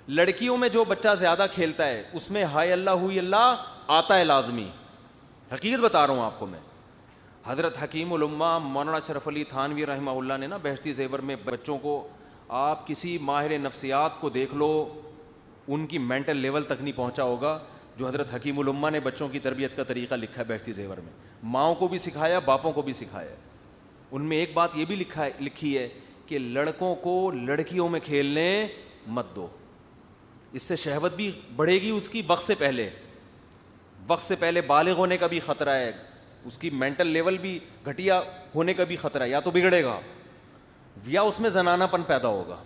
لڑکیوں میں جو بچہ زیادہ کھیلتا ہے اس میں ہائے اللہ ہوئی اللہ آتا ہے لازمی. حقیقت بتا رہا ہوں آپ کو میں. حضرت حکیم الامہ مولانا اشرف علی تھانوی رحمہ اللہ نے نا بہشتی زیور میں بچوں کو, آپ کسی ماہر نفسیات کو دیکھ لو, ان کی مینٹل لیول تک نہیں پہنچا ہوگا جو حضرت حکیم الامہ نے بچوں کی تربیت کا طریقہ لکھا ہے بہشتی زیور میں. ماؤں کو بھی سکھایا, باپوں کو بھی سکھایا. ان میں ایک بات یہ بھی لکھی ہے کہ لڑکوں کو لڑکیوں میں کھیلنے مت دو, اس سے شہوت بھی بڑھے گی اس کی, وقت سے پہلے بالغ ہونے کا بھی خطرہ ہے, اس کی مینٹل لیول بھی گھٹیا ہونے کا بھی خطرہ ہے, یا تو بگڑے گا یا اس میں زنانہ پن پیدا ہوگا.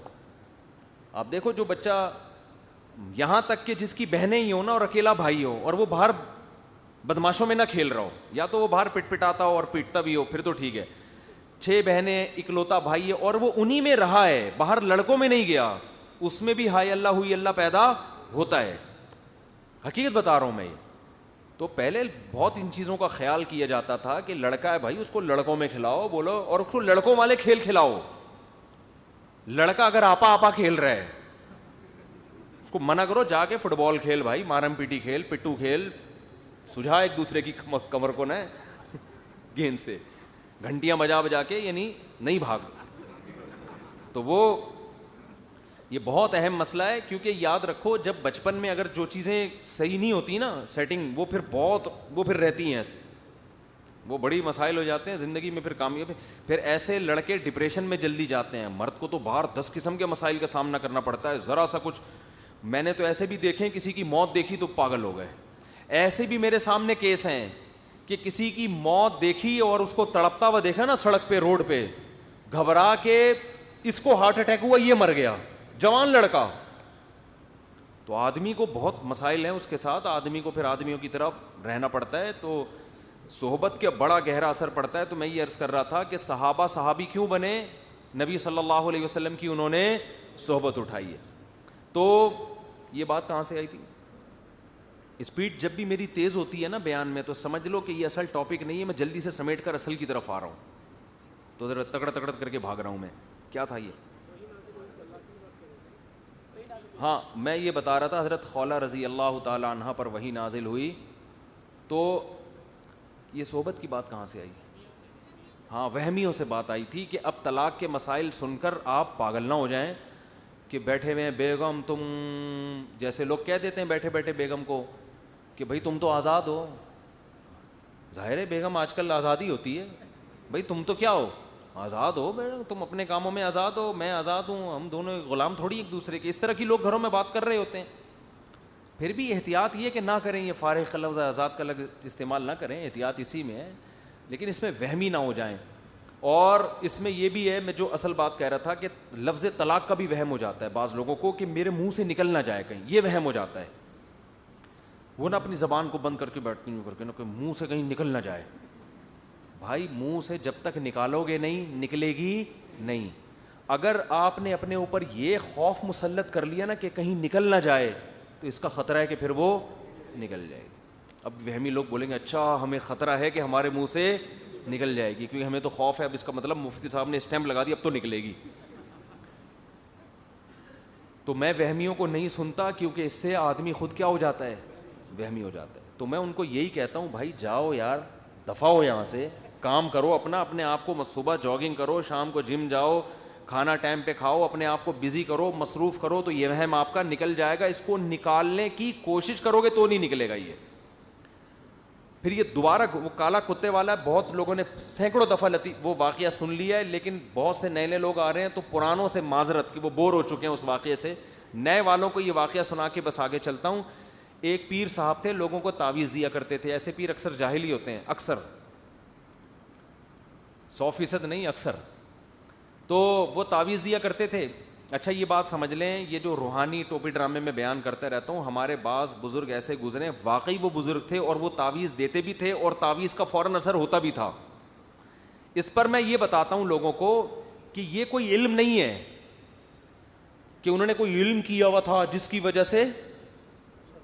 آپ دیکھو جو بچہ یہاں تک کہ جس کی بہنیں ہی ہوں نا اور اکیلا بھائی ہو اور وہ باہر بدماشوں میں نہ کھیل رہا ہو, یا تو وہ باہر پٹ پٹاتا ہو اور پیٹتا بھی ہو پھر تو ٹھیک ہے. 6 بہنیں, اکلوتا بھائی ہے اور وہ انہی میں رہا ہے, باہر لڑکوں میں نہیں گیا, اس میں بھی ہائے اللہ ہوئی اللہ پیدا ہوتا ہے. حقیقت بتا رہا ہوں میں یہ. تو پہلے بہت ان چیزوں کا خیال کیا جاتا تھا کہ لڑکا ہے بھائی اس کو لڑکوں میں کھلاؤ بولو, اور اس کو لڑکوں والے کھیل کھلاؤ. لڑکا اگر آپا کھیل رہا ہے اس کو منع کرو, جا کے فٹ بال کھیل بھائی, مارم پیٹی کھیل, پٹو کھیل, سجھا ایک دوسرے کی کمر کو نا گیند سے, گھنٹیاں بجا کے, یعنی نہیں بھاگ. تو وہ یہ بہت اہم مسئلہ ہے, کیونکہ یاد رکھو جب بچپن میں اگر جو چیزیں صحیح نہیں ہوتی نا سیٹنگ, وہ پھر رہتی ہیں ایسے, وہ بڑی مسائل ہو جاتے ہیں زندگی میں. پھر ایسے لڑکے ڈپریشن میں جلدی جاتے ہیں. مرد کو تو باہر 10 قسم کے مسائل کا سامنا کرنا پڑتا ہے, ذرا سا کچھ. میں نے تو ایسے بھی دیکھے, کسی کی موت دیکھی تو پاگل ہو گئے. ایسے بھی میرے سامنے کیس ہیں کہ کسی کی موت دیکھی اور اس کو تڑپتا ہوا دیکھا نا سڑک پہ, روڈ پہ, گھبرا کے اس کو ہارٹ اٹیک ہوا, یہ مر گیا, جوان لڑکا. تو آدمی کو بہت مسائل ہیں اس کے ساتھ, آدمی کو پھر آدمیوں کی طرف رہنا پڑتا ہے. تو صحبت کا بڑا گہرا اثر پڑتا ہے. تو میں یہ عرض کر رہا تھا کہ صحابی کیوں بنے, نبی صلی اللہ علیہ وسلم کی انہوں نے صحبت اٹھائی ہے. تو یہ بات کہاں سے آئی تھی؟ اسپیڈ جب بھی میری تیز ہوتی ہے نا بیان میں تو سمجھ لو کہ یہ اصل ٹاپک نہیں ہے, میں جلدی سے سمیٹ کر اصل کی طرف آ رہا ہوں. تو ذرا تکڑ کر کے بھاگ رہا ہوں میں. کیا تھا یہ؟ ہاں میں یہ بتا رہا تھا حضرت خولہ رضی اللہ تعالی عنہ پر وحی نازل ہوئی. تو یہ صحبت کی بات کہاں سے آئی؟ ہاں وہمیوں سے بات آئی تھی کہ اب طلاق کے مسائل سن کر آپ پاگل نہ ہو جائیں کہ بیٹھے ہوئے بیگم تم, جیسے لوگ کہہ دیتے ہیں بیٹھے بیٹھے بیگم کو کہ بھائی تم تو آزاد ہو. ظاہر ہے بیگم آج کل آزادی ہوتی ہے, بھائی تم تو کیا ہو, آزاد ہو, تم اپنے کاموں میں آزاد ہو, میں آزاد ہوں, ہم دونوں غلام تھوڑی ایک دوسرے کے. اس طرح کی لوگ گھروں میں بات کر رہے ہوتے ہیں. پھر بھی احتیاط یہ کہ نہ کریں, یہ فارغ کا لفظ آزاد کا لفظ استعمال نہ کریں, احتیاط اسی میں ہے, لیکن اس میں وہمی نہ ہو جائیں. اور اس میں یہ بھی ہے, میں جو اصل بات کہہ رہا تھا کہ لفظ طلاق کا بھی وہم ہو جاتا ہے بعض لوگوں کو کہ میرے منہ سے نکل نہ جائے کہیں, یہ وہم ہو جاتا ہے. وہ نہ اپنی زبان کو بند کر کے بیٹھتی ہیں کر کے نا کہ منہ سے کہیں نکل نہ جائے. بھائی منہ سے جب تک نکالو گے نہیں نکلے گی نہیں. اگر آپ نے اپنے اوپر یہ خوف مسلط کر لیا نا کہ کہیں نکل نہ جائے, تو اس کا خطرہ ہے کہ پھر وہ نکل جائے گی. اب وہمی لوگ بولیں گے اچھا ہمیں خطرہ ہے کہ ہمارے منہ سے نکل جائے گی, کیونکہ ہمیں تو خوف ہے. اب اس کا مطلب مفتی صاحب نے اسٹیمپ لگا دی, اب تو نکلے گی. تو میں وہمیوں کو نہیں سنتا, کیونکہ اس سے آدمی خود کیا ہو جاتا ہے, وہمی ہو جاتا ہے. تو میں ان کو یہی کہتا ہوں, بھائی جاؤ یار, دفع ہو یہاں سے, کام کرو اپنا, اپنے آپ کو صبح جاگنگ کرو, شام کو جم جاؤ, کھانا ٹائم پہ کھاؤ, اپنے آپ کو بزی کرو, مصروف کرو, تو یہ وہم آپ کا نکل جائے گا. اس کو نکالنے کی کوشش کرو گے تو نہیں نکلے گا یہ. پھر یہ دوبارہ وہ کالا کتے والا, بہت لوگوں نے سینکڑوں دفعہ وہ واقعہ سن لیا ہے, لیکن بہت سے نئے لوگ آ رہے ہیں تو پرانوں سے معذرت کی, وہ بور ہو چکے ہیں اس واقعے سے. نئے والوں کو یہ واقعہ سنا کے بس آگے چلتا ہوں. ایک پیر صاحب تھے, لوگوں کو تعویذ دیا کرتے تھے. ایسے پیر اکثر جاہلی ہوتے ہیں, اکثر 100% نہیں, اکثر. تو وہ تعویذ دیا کرتے تھے. اچھا یہ بات سمجھ لیں, یہ جو روحانی ٹوپی ڈرامے میں بیان کرتا رہتا ہوں, ہمارے بعض بزرگ ایسے گزرے, واقعی وہ بزرگ تھے اور وہ تعویذ دیتے بھی تھے اور تعویذ کا فوراً اثر ہوتا بھی تھا. اس پر میں یہ بتاتا ہوں لوگوں کو کہ یہ کوئی علم نہیں ہے کہ انہوں نے کوئی علم کیا ہوا تھا جس کی وجہ سے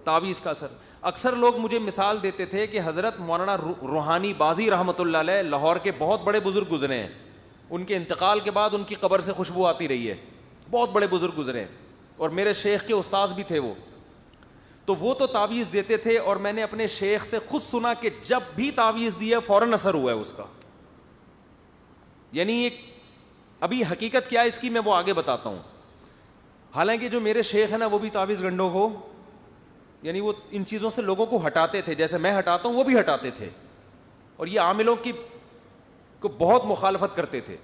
تعویذ کا اثر. اکثر لوگ مجھے مثال دیتے تھے کہ حضرت مولانا روحانی بازی رحمۃ اللہ علیہ لاہور کے بہت بڑے بزرگ گزرے ہیں, ان کے انتقال کے بعد ان کی قبر سے خوشبو آتی رہی ہے, بہت بڑے بزرگ گزرے ہیں, اور میرے شیخ کے استاذ بھی تھے وہ. تو وہ تو تعویذ دیتے تھے, اور میں نے اپنے شیخ سے خود سنا کہ جب بھی تعویذ دیا فوراً اثر ہوا ہے اس کا. یعنی ایک ابھی حقیقت کیا ہے اس کی میں وہ آگے بتاتا ہوں. حالانکہ جو میرے شیخ ہیں نا وہ بھی تعویذ گنڈوں کو, یعنی وہ ان چیزوں سے لوگوں کو ہٹاتے تھے, جیسے میں ہٹاتا ہوں وہ بھی ہٹاتے تھے, اور یہ عاملوں کی کو بہت مخالفت کرتے تھے.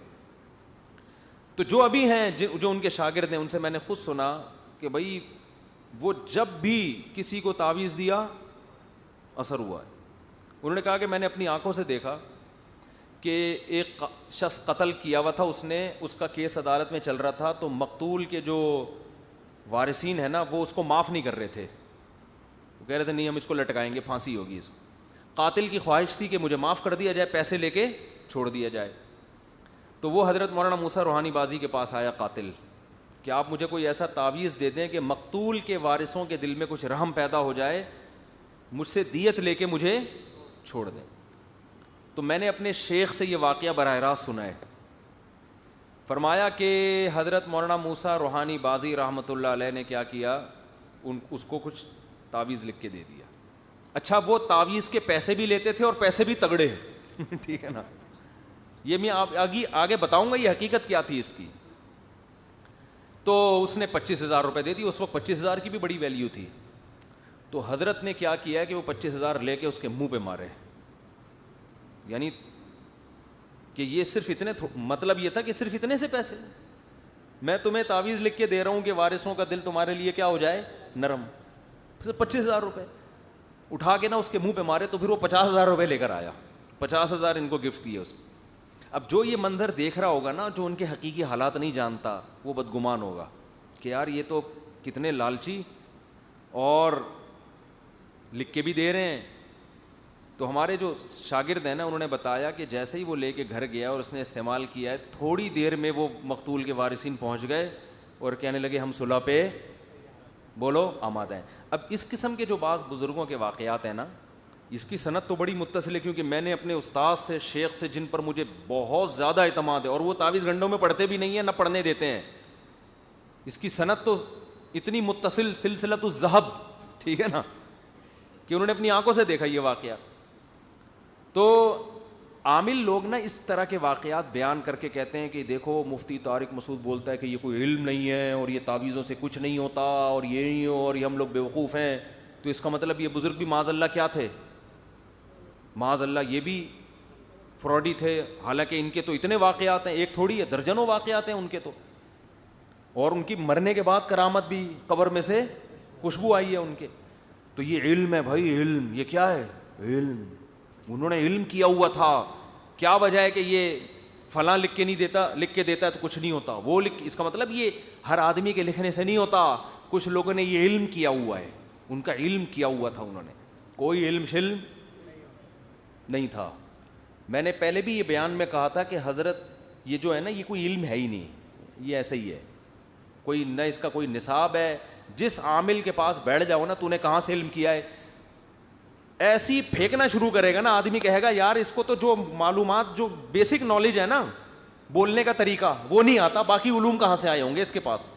تو جو ابھی ہیں جو ان کے شاگرد ہیں, ان سے میں نے خود سنا کہ بھائی وہ جب بھی کسی کو تعویذ دیا اثر ہوا ہے. انہوں نے کہا کہ میں نے اپنی آنکھوں سے دیکھا کہ ایک شخص قتل کیا ہوا تھا, اس نے اس کا کیس عدالت میں چل رہا تھا, تو مقتول کے جو وارثین ہیں نا وہ اس کو معاف نہیں کر رہے تھے. وہ کہہ رہے تھے نہیں ہم اس کو لٹکائیں گے, پھانسی ہوگی اس کو. قاتل کی خواہش تھی کہ مجھے معاف کر دیا جائے, پیسے لے کے چھوڑ دیا جائے. تو وہ حضرت مولانا موسیٰ روحانی بازی کے پاس آیا قاتل, کہ آپ مجھے کوئی ایسا تعویذ دے دیں کہ مقتول کے وارثوں کے دل میں کچھ رحم پیدا ہو جائے, مجھ سے دیت لے کے مجھے چھوڑ دیں. تو میں نے اپنے شیخ سے یہ واقعہ براہ راست سنا ہے. فرمایا کہ حضرت مولانا موسیٰ روحانی بازی رحمۃ اللہ علیہ نے کیا کیا, اس کو کچھ تعویذ لکھ کے دے دیا. اچھا وہ تعویذ کے پیسے بھی لیتے تھے اور پیسے بھی تگڑے ٹھیک ہے نا, یہ میں آگے بتاؤں گا یہ حقیقت کیا تھی اس کی. تو اس نے 25,000 روپے دے دی. اس وقت 25,000 کی بھی بڑی ویلیو تھی. تو حضرت نے کیا کیا کہ وہ 25,000 لے کے اس کے منہ پہ مارے, یعنی کہ یہ صرف اتنے, مطلب یہ تھا کہ صرف اتنے سے پیسے, میں تمہیں تعویذ لکھ کے دے رہا ہوں کہ وارثوں کا دل تمہارے لیے کیا ہو جائے, نرم. 25,000 روپے اٹھا کے نا اس کے منہ پہ مارے. تو پھر وہ 50,000 روپے لے کر آیا, 50,000 ان کو گفٹ دیے اس کو. اب جو یہ منظر دیکھ رہا ہوگا نا, جو ان کے حقیقی حالات نہیں جانتا, وہ بدگمان ہوگا کہ یار یہ تو کتنے لالچی اور لکھ کے بھی دے رہے ہیں. تو ہمارے جو شاگرد ہیں نا انہوں نے بتایا کہ جیسے ہی وہ لے کے گھر گیا اور اس نے استعمال کیا ہے, تھوڑی دیر میں وہ مقتول کے وارثین پہنچ گئے اور کہنے لگے ہم صلح پہ بولو آمادہ ہیں. اب اس قسم کے جو بعض بزرگوں کے واقعات ہیں نا, اس کی سند تو بڑی متصل ہے, کیونکہ میں نے اپنے استاد سے, شیخ سے, جن پر مجھے بہت زیادہ اعتماد ہے, اور وہ تعویذ گنڈوں میں پڑھتے بھی نہیں ہیں نہ پڑھنے دیتے ہیں, اس کی سند تو اتنی متصل سلسلۃ الذہب, ٹھیک ہے نا, کہ انہوں نے اپنی آنکھوں سے دیکھا یہ واقعہ. تو عامل لوگ نا اس طرح کے واقعات بیان کر کے کہتے ہیں کہ دیکھو مفتی طارق مسعود بولتا ہے کہ یہ کوئی علم نہیں ہے اور یہ تعویذوں سے کچھ نہیں ہوتا اور یہ نہیں ہو اور یہ ہم لوگ بیوقوف ہیں. تو اس کا مطلب یہ بزرگ بھی معاذ اللہ کیا تھے, معاذ اللہ یہ بھی فراڈی تھے. حالانکہ ان کے تو اتنے واقعات ہیں, ایک تھوڑی ہے, درجنوں واقعات ہیں ان کے تو, اور ان کی مرنے کے بعد کرامت بھی, قبر میں سے خوشبو آئی ہے ان کے. تو یہ علم ہے بھائی, علم. یہ کیا ہے, علم. انہوں نے علم کیا ہوا تھا. کیا وجہ ہے کہ یہ فلاں لکھ کے نہیں دیتا, لکھ کے دیتا ہے تو کچھ نہیں ہوتا, وہ لکھ, اس کا مطلب یہ ہر آدمی کے لکھنے سے نہیں ہوتا. کچھ لوگوں نے یہ علم کیا ہوا ہے, ان کا علم کیا ہوا تھا انہوں نے, کوئی علم شلم نہیں تھا. میں نے پہلے بھی یہ بیان میں کہا تھا کہ حضرت یہ جو ہے نا یہ کوئی علم ہے ہی نہیں, یہ ایسا ہی ہے, کوئی نہ اس کا کوئی نصاب ہے. جس عامل کے پاس بیٹھ جاؤ نا, تو نے کہاں سے علم کیا ہے, ایسی پھینکنا شروع کرے گا نا, آدمی کہے گا یار اس کو تو جو معلومات, جو بیسک نالج ہے نا, بولنے کا طریقہ وہ نہیں آتا, باقی علوم کہاں سے آئے ہوں گے اس کے پاس.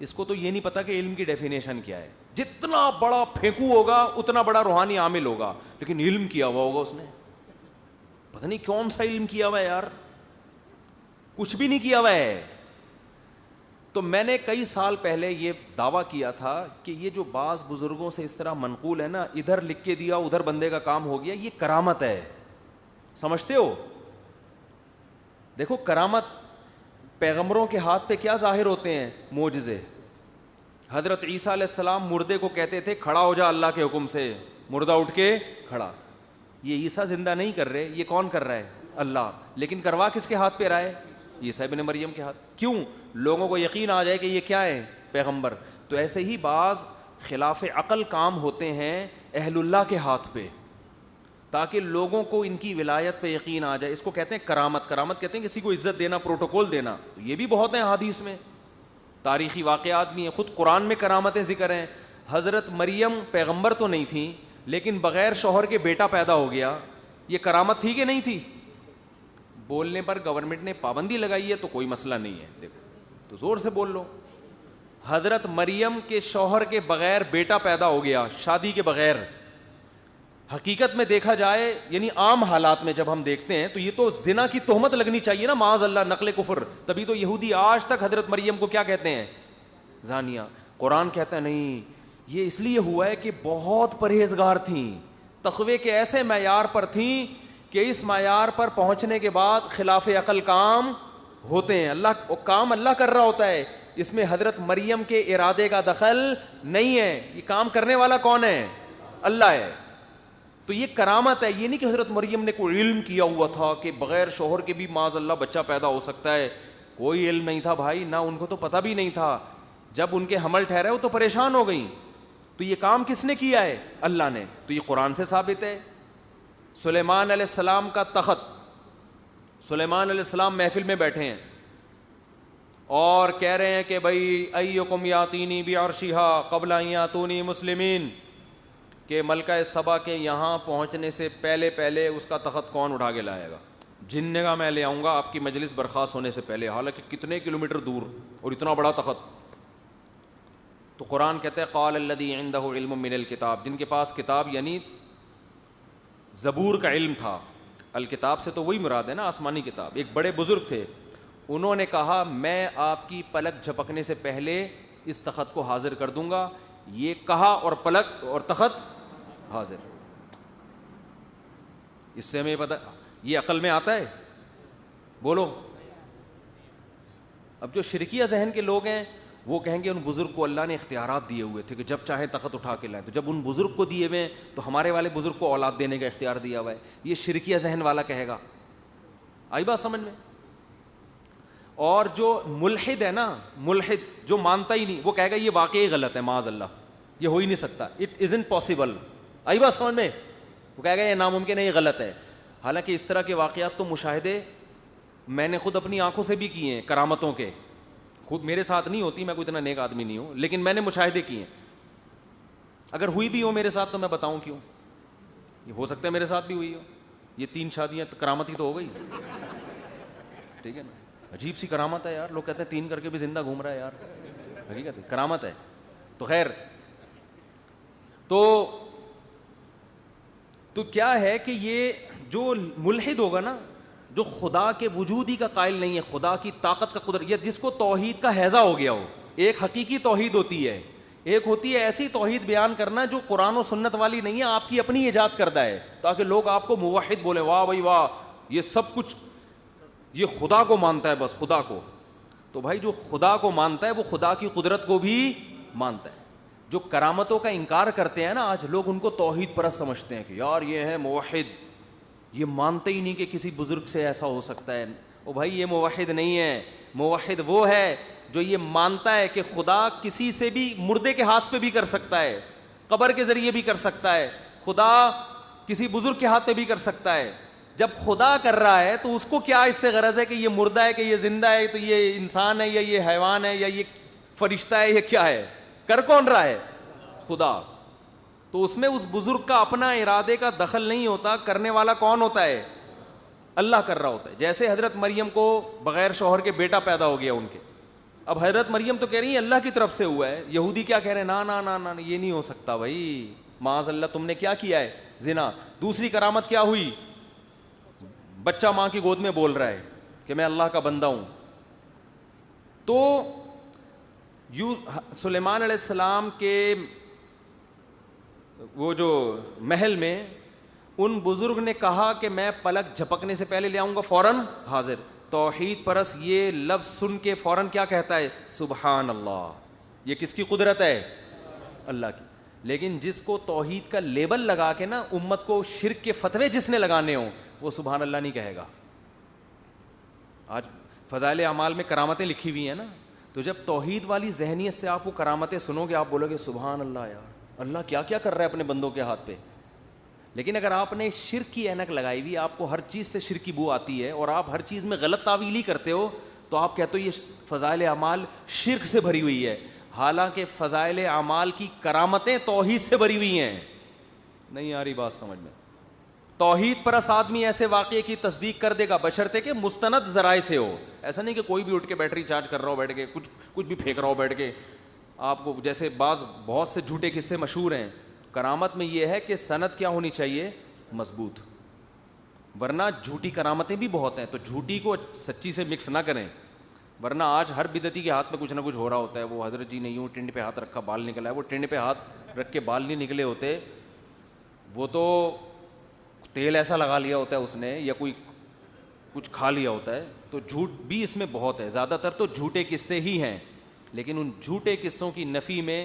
اس کو تو یہ نہیں پتا کہ علم کی ڈیفینیشن کیا ہے. جتنا بڑا پھینکو ہوگا اتنا بڑا روحانی عامل ہوگا, لیکن علم کیا ہوا ہوگا اس نے, پتہ نہیں کون سا علم کیا ہوا ہے یار, کچھ بھی نہیں کیا ہوا ہے. تو میں نے کئی سال پہلے یہ دعویٰ کیا تھا کہ یہ جو بعض بزرگوں سے اس طرح منقول ہے نا, ادھر لکھ کے دیا ادھر بندے کا کام ہو گیا, یہ کرامت ہے. سمجھتے ہو؟ دیکھو کرامت, پیغمبروں کے ہاتھ پہ کیا ظاہر ہوتے ہیں؟ معجزے. حضرت عیسیٰ علیہ السلام مردے کو کہتے تھے کھڑا ہو جا اللہ کے حکم سے, مردہ اٹھ کے کھڑا. یہ عیسیٰ زندہ نہیں کر رہے, یہ کون کر رہا ہے؟ اللہ. لیکن کروا کس کے ہاتھ پہ رہا ہے؟ عیسیٰ ابن مریم کے ہاتھ. کیوں؟ لوگوں کو یقین آ جائے کہ یہ کیا ہے؟ پیغمبر. تو ایسے ہی بعض خلاف عقل کام ہوتے ہیں اہل اللہ کے ہاتھ پہ, تاکہ لوگوں کو ان کی ولایت پہ یقین آ جائے. اس کو کہتے ہیں کرامت. کرامت کہتے ہیں کسی کو عزت دینا, پروٹوکول دینا. یہ بھی بہت ہیں حدیث میں, تاریخی واقعات بھی ہیں, خود قرآن میں کرامتیں ذکر ہیں. حضرت مریم پیغمبر تو نہیں تھیں, لیکن بغیر شوہر کے بیٹا پیدا ہو گیا, یہ کرامت تھی کہ نہیں تھی؟ بولنے پر گورنمنٹ نے پابندی لگائی ہے تو کوئی مسئلہ نہیں ہے, دیکھو تو زور سے بول لو. حضرت مریم کے شوہر کے بغیر بیٹا پیدا ہو گیا, شادی کے بغیر. حقیقت میں دیکھا جائے, یعنی عام حالات میں جب ہم دیکھتے ہیں تو یہ تو زنا کی تہمت لگنی چاہیے نا, معاذ اللہ, نقل کفر. تبھی تو یہودی آج تک حضرت مریم کو کیا کہتے ہیں؟ زانیہ. قرآن کہتا ہے نہیں, یہ اس لیے ہوا ہے کہ بہت پرہیزگار تھیں, تقوی کے ایسے معیار پر تھیں کہ اس معیار پر پہنچنے کے بعد خلاف عقل کام ہوتے ہیں. اللہ کام اللہ کر رہا ہوتا ہے, اس میں حضرت مریم کے ارادے کا دخل نہیں ہے. یہ کام کرنے والا کون ہے؟ اللہ ہے. تو یہ کرامت ہے. یہ نہیں کہ حضرت مریم نے کوئی علم کیا ہوا تھا کہ بغیر شوہر کے بھی معاذ اللہ بچہ پیدا ہو سکتا ہے. کوئی علم نہیں تھا بھائی, نہ ان کو تو پتہ بھی نہیں تھا. جب ان کے حمل ٹھہرے وہ تو پریشان ہو گئیں. تو یہ کام کس نے کیا ہے؟ اللہ نے. تو یہ قرآن سے ثابت ہے. سلیمان علیہ السلام کا تخت, سلیمان علیہ السلام محفل میں بیٹھے ہیں اور کہہ رہے ہیں کہ بھائی ایکم یاتینی بعرشھا قبل ان یاتونی مسلمین, کہ ملکہ سبا کے یہاں پہنچنے سے پہلے اس کا تخت کون اٹھا کے لائے گا؟ جن نے کہا میں لے آؤں گا آپ کی مجلس برخاست ہونے سے پہلے, حالانکہ کتنے کلومیٹر دور اور اتنا بڑا تخت. تو قرآن کہتا ہے قال الذی عندہ علم من الکتاب, جن کے پاس کتاب یعنی زبور کا علم تھا. الکتاب سے تو وہی مراد ہے نا, آسمانی کتاب. ایک بڑے بزرگ تھے, انہوں نے کہا میں آپ کی پلک جھپکنے سے پہلے اس تخت کو حاضر کر دوں گا. یہ کہا اور پلک اور تخت حاضر. اس سے ہمیں پتہ, یہ عقل میں آتا ہے؟ بولو. اب جو شرکیہ ذہن کے لوگ ہیں وہ کہیں گے ان بزرگ کو اللہ نے اختیارات دیے ہوئے تھے کہ جب چاہے تخت اٹھا کے لائیں. تو جب ان بزرگ کو دیے ہوئے ہیں تو ہمارے والے بزرگ کو اولاد دینے کا اختیار دیا ہوا ہے. یہ شرکیہ ذہن والا کہے گا. آئی بات سمجھ میں؟ اور جو ملحد ہے نا, ملحد جو مانتا ہی نہیں, وہ کہے گا یہ واقعی غلط ہے, معاذ اللہ, یہ ہو ہی نہیں سکتا, اٹ ازنٹ پاسبل. آئی بات سمجھ میں؟ وہ کہے گا یہ ناممکن ہے, یہ غلط ہے. حالانکہ اس طرح کے واقعات تو مشاہدے میں نے خود اپنی آنکھوں سے بھی کیے ہیں, کرامتوں کے. خود میرے ساتھ نہیں ہوتی, میں کوئی اتنا نیک آدمی نہیں ہوں, لیکن میں نے مشاہدے کیے ہیں. اگر ہوئی بھی ہو میرے ساتھ تو میں بتاؤں کیوں, یہ ہو سکتا ہے میرے ساتھ بھی ہوئی ہو. یہ 3 شادیاں کرامتی تو ہو گئی, ٹھیک ہے نا. عجیب سی کرامت ہے یار, لوگ کہتے ہیں 3 کر کے بھی زندہ گھوم رہا ہے یار, حقیقت ہے کرامت ہے. تو خیر, تو کیا ہے کہ یہ جو ملحد ہوگا نا, جو خدا کے وجود ہی کا قائل نہیں ہے, خدا کی طاقت کا قدرت, یا جس کو توحید کا ہیضہ ہو گیا ہو. ایک حقیقی توحید ہوتی ہے, ایک ہوتی ہے ایسی توحید بیان کرنا جو قرآن و سنت والی نہیں ہے, آپ کی اپنی ایجاد کردہ ہے, تاکہ لوگ آپ کو موحد بولیں, واہ بھائی واہ, یہ سب کچھ یہ خدا کو مانتا ہے, بس خدا کو. تو بھائی جو خدا کو مانتا ہے وہ خدا کی قدرت کو بھی مانتا ہے. جو کرامتوں کا انکار کرتے ہیں نا آج لوگ, ان کو توحید پرست سمجھتے ہیں کہ یار یہ ہے موحد, یہ مانتے ہی نہیں کہ کسی بزرگ سے ایسا ہو سکتا ہے. او بھائی یہ موحد نہیں ہے. موحد وہ ہے جو یہ مانتا ہے کہ خدا کسی سے بھی, مردے کے ہاتھ پہ بھی کر سکتا ہے, قبر کے ذریعے بھی کر سکتا ہے, خدا کسی بزرگ کے ہاتھ پہ بھی کر سکتا ہے. جب خدا کر رہا ہے تو اس کو کیا اس سے غرض ہے کہ یہ مردہ ہے کہ یہ زندہ ہے, تو یہ انسان ہے یا یہ حیوان ہے یا یہ فرشتہ ہے یا کیا ہے, کر کون رہا ہے؟ خدا. تو اس میں اس بزرگ کا اپنا ارادے کا دخل نہیں ہوتا, کرنے والا کون ہوتا ہے؟ اللہ کر رہا ہوتا ہے. جیسے حضرت مریم کو بغیر شوہر کے بیٹا پیدا ہو گیا ان کے, اب حضرت مریم تو کہہ رہی ہیں اللہ کی طرف سے ہوا ہے, یہودی کیا کہہ رہے ہیں, نا نا نا نا یہ نہیں ہو سکتا بھائی, معاذ اللہ تم نے کیا کیا ہے, زنا. دوسری کرامت کیا ہوئی, بچہ ماں کی گود میں بول رہا ہے کہ میں اللہ کا بندہ ہوں. تو سلیمان علیہ السلام کے وہ جو محل میں ان بزرگ نے کہا کہ میں پلک جھپکنے سے پہلے لے آؤں گا, فوراً حاضر. توحید پرس یہ لفظ سن کے فوراً کیا کہتا ہے, سبحان اللہ. یہ کس کی قدرت ہے؟ اللہ کی. لیکن جس کو توحید کا لیبل لگا کے نا امت کو شرک کے فتوے جس نے لگانے ہوں, وہ سبحان اللہ نہیں کہے گا. آج فضائل اعمال میں کرامتیں لکھی ہوئی ہیں نا, تو جب توحید والی ذہنیت سے آپ وہ کرامتیں سنو گے, آپ بولو گے سبحان اللہ یار, اللہ کیا کیا کر رہا ہے اپنے بندوں کے ہاتھ پہ. لیکن اگر آپ نے شرک کی اینک لگائی ہوئی, آپ کو ہر چیز سے شرک کی بو آتی ہے اور آپ ہر چیز میں غلط تعویل ہی کرتے ہو, تو آپ کہتے ہو یہ فضائل اعمال شرک سے بھری ہوئی ہے. حالانکہ فضائل اعمال کی کرامتیں توحید سے بھری ہوئی ہیں. نہیں آ رہی بات سمجھ میں؟ توحید پرست آدمی ایسے واقعے کی تصدیق کر دے گا بشرطے کہ مستند ذرائع سے ہو. ایسا نہیں کہ کوئی بھی اٹھ کے بیٹری چارج کر رہا ہو بیٹھ کے, کچھ بھی پھینک رہا ہو بیٹھ کے. آپ کو جیسے بہت سے جھوٹے قصے مشہور ہیں. کرامت میں یہ ہے کہ سند کیا ہونی چاہیے, مضبوط, ورنہ جھوٹی کرامتیں بھی بہت ہیں, تو جھوٹی کو سچی سے مکس نہ کریں. ورنہ آج ہر بدعتی کے ہاتھ میں کچھ نہ کچھ ہو رہا ہوتا ہے. وہ حضرت جی نے یوں ٹنڈ پہ ہاتھ رکھا بال نکلا ہے, وہ ٹنڈ پہ ہاتھ رکھ کے بال نہیں نکلے ہوتے, وہ تو تیل ایسا لگا لیا ہوتا ہے اس نے, یا کوئی کچھ کھا لیا ہوتا ہے. تو جھوٹ بھی اس میں بہت ہے, زیادہ تر تو جھوٹے قصے ہی ہیں. لیکن ان جھوٹے قصوں کی نفی میں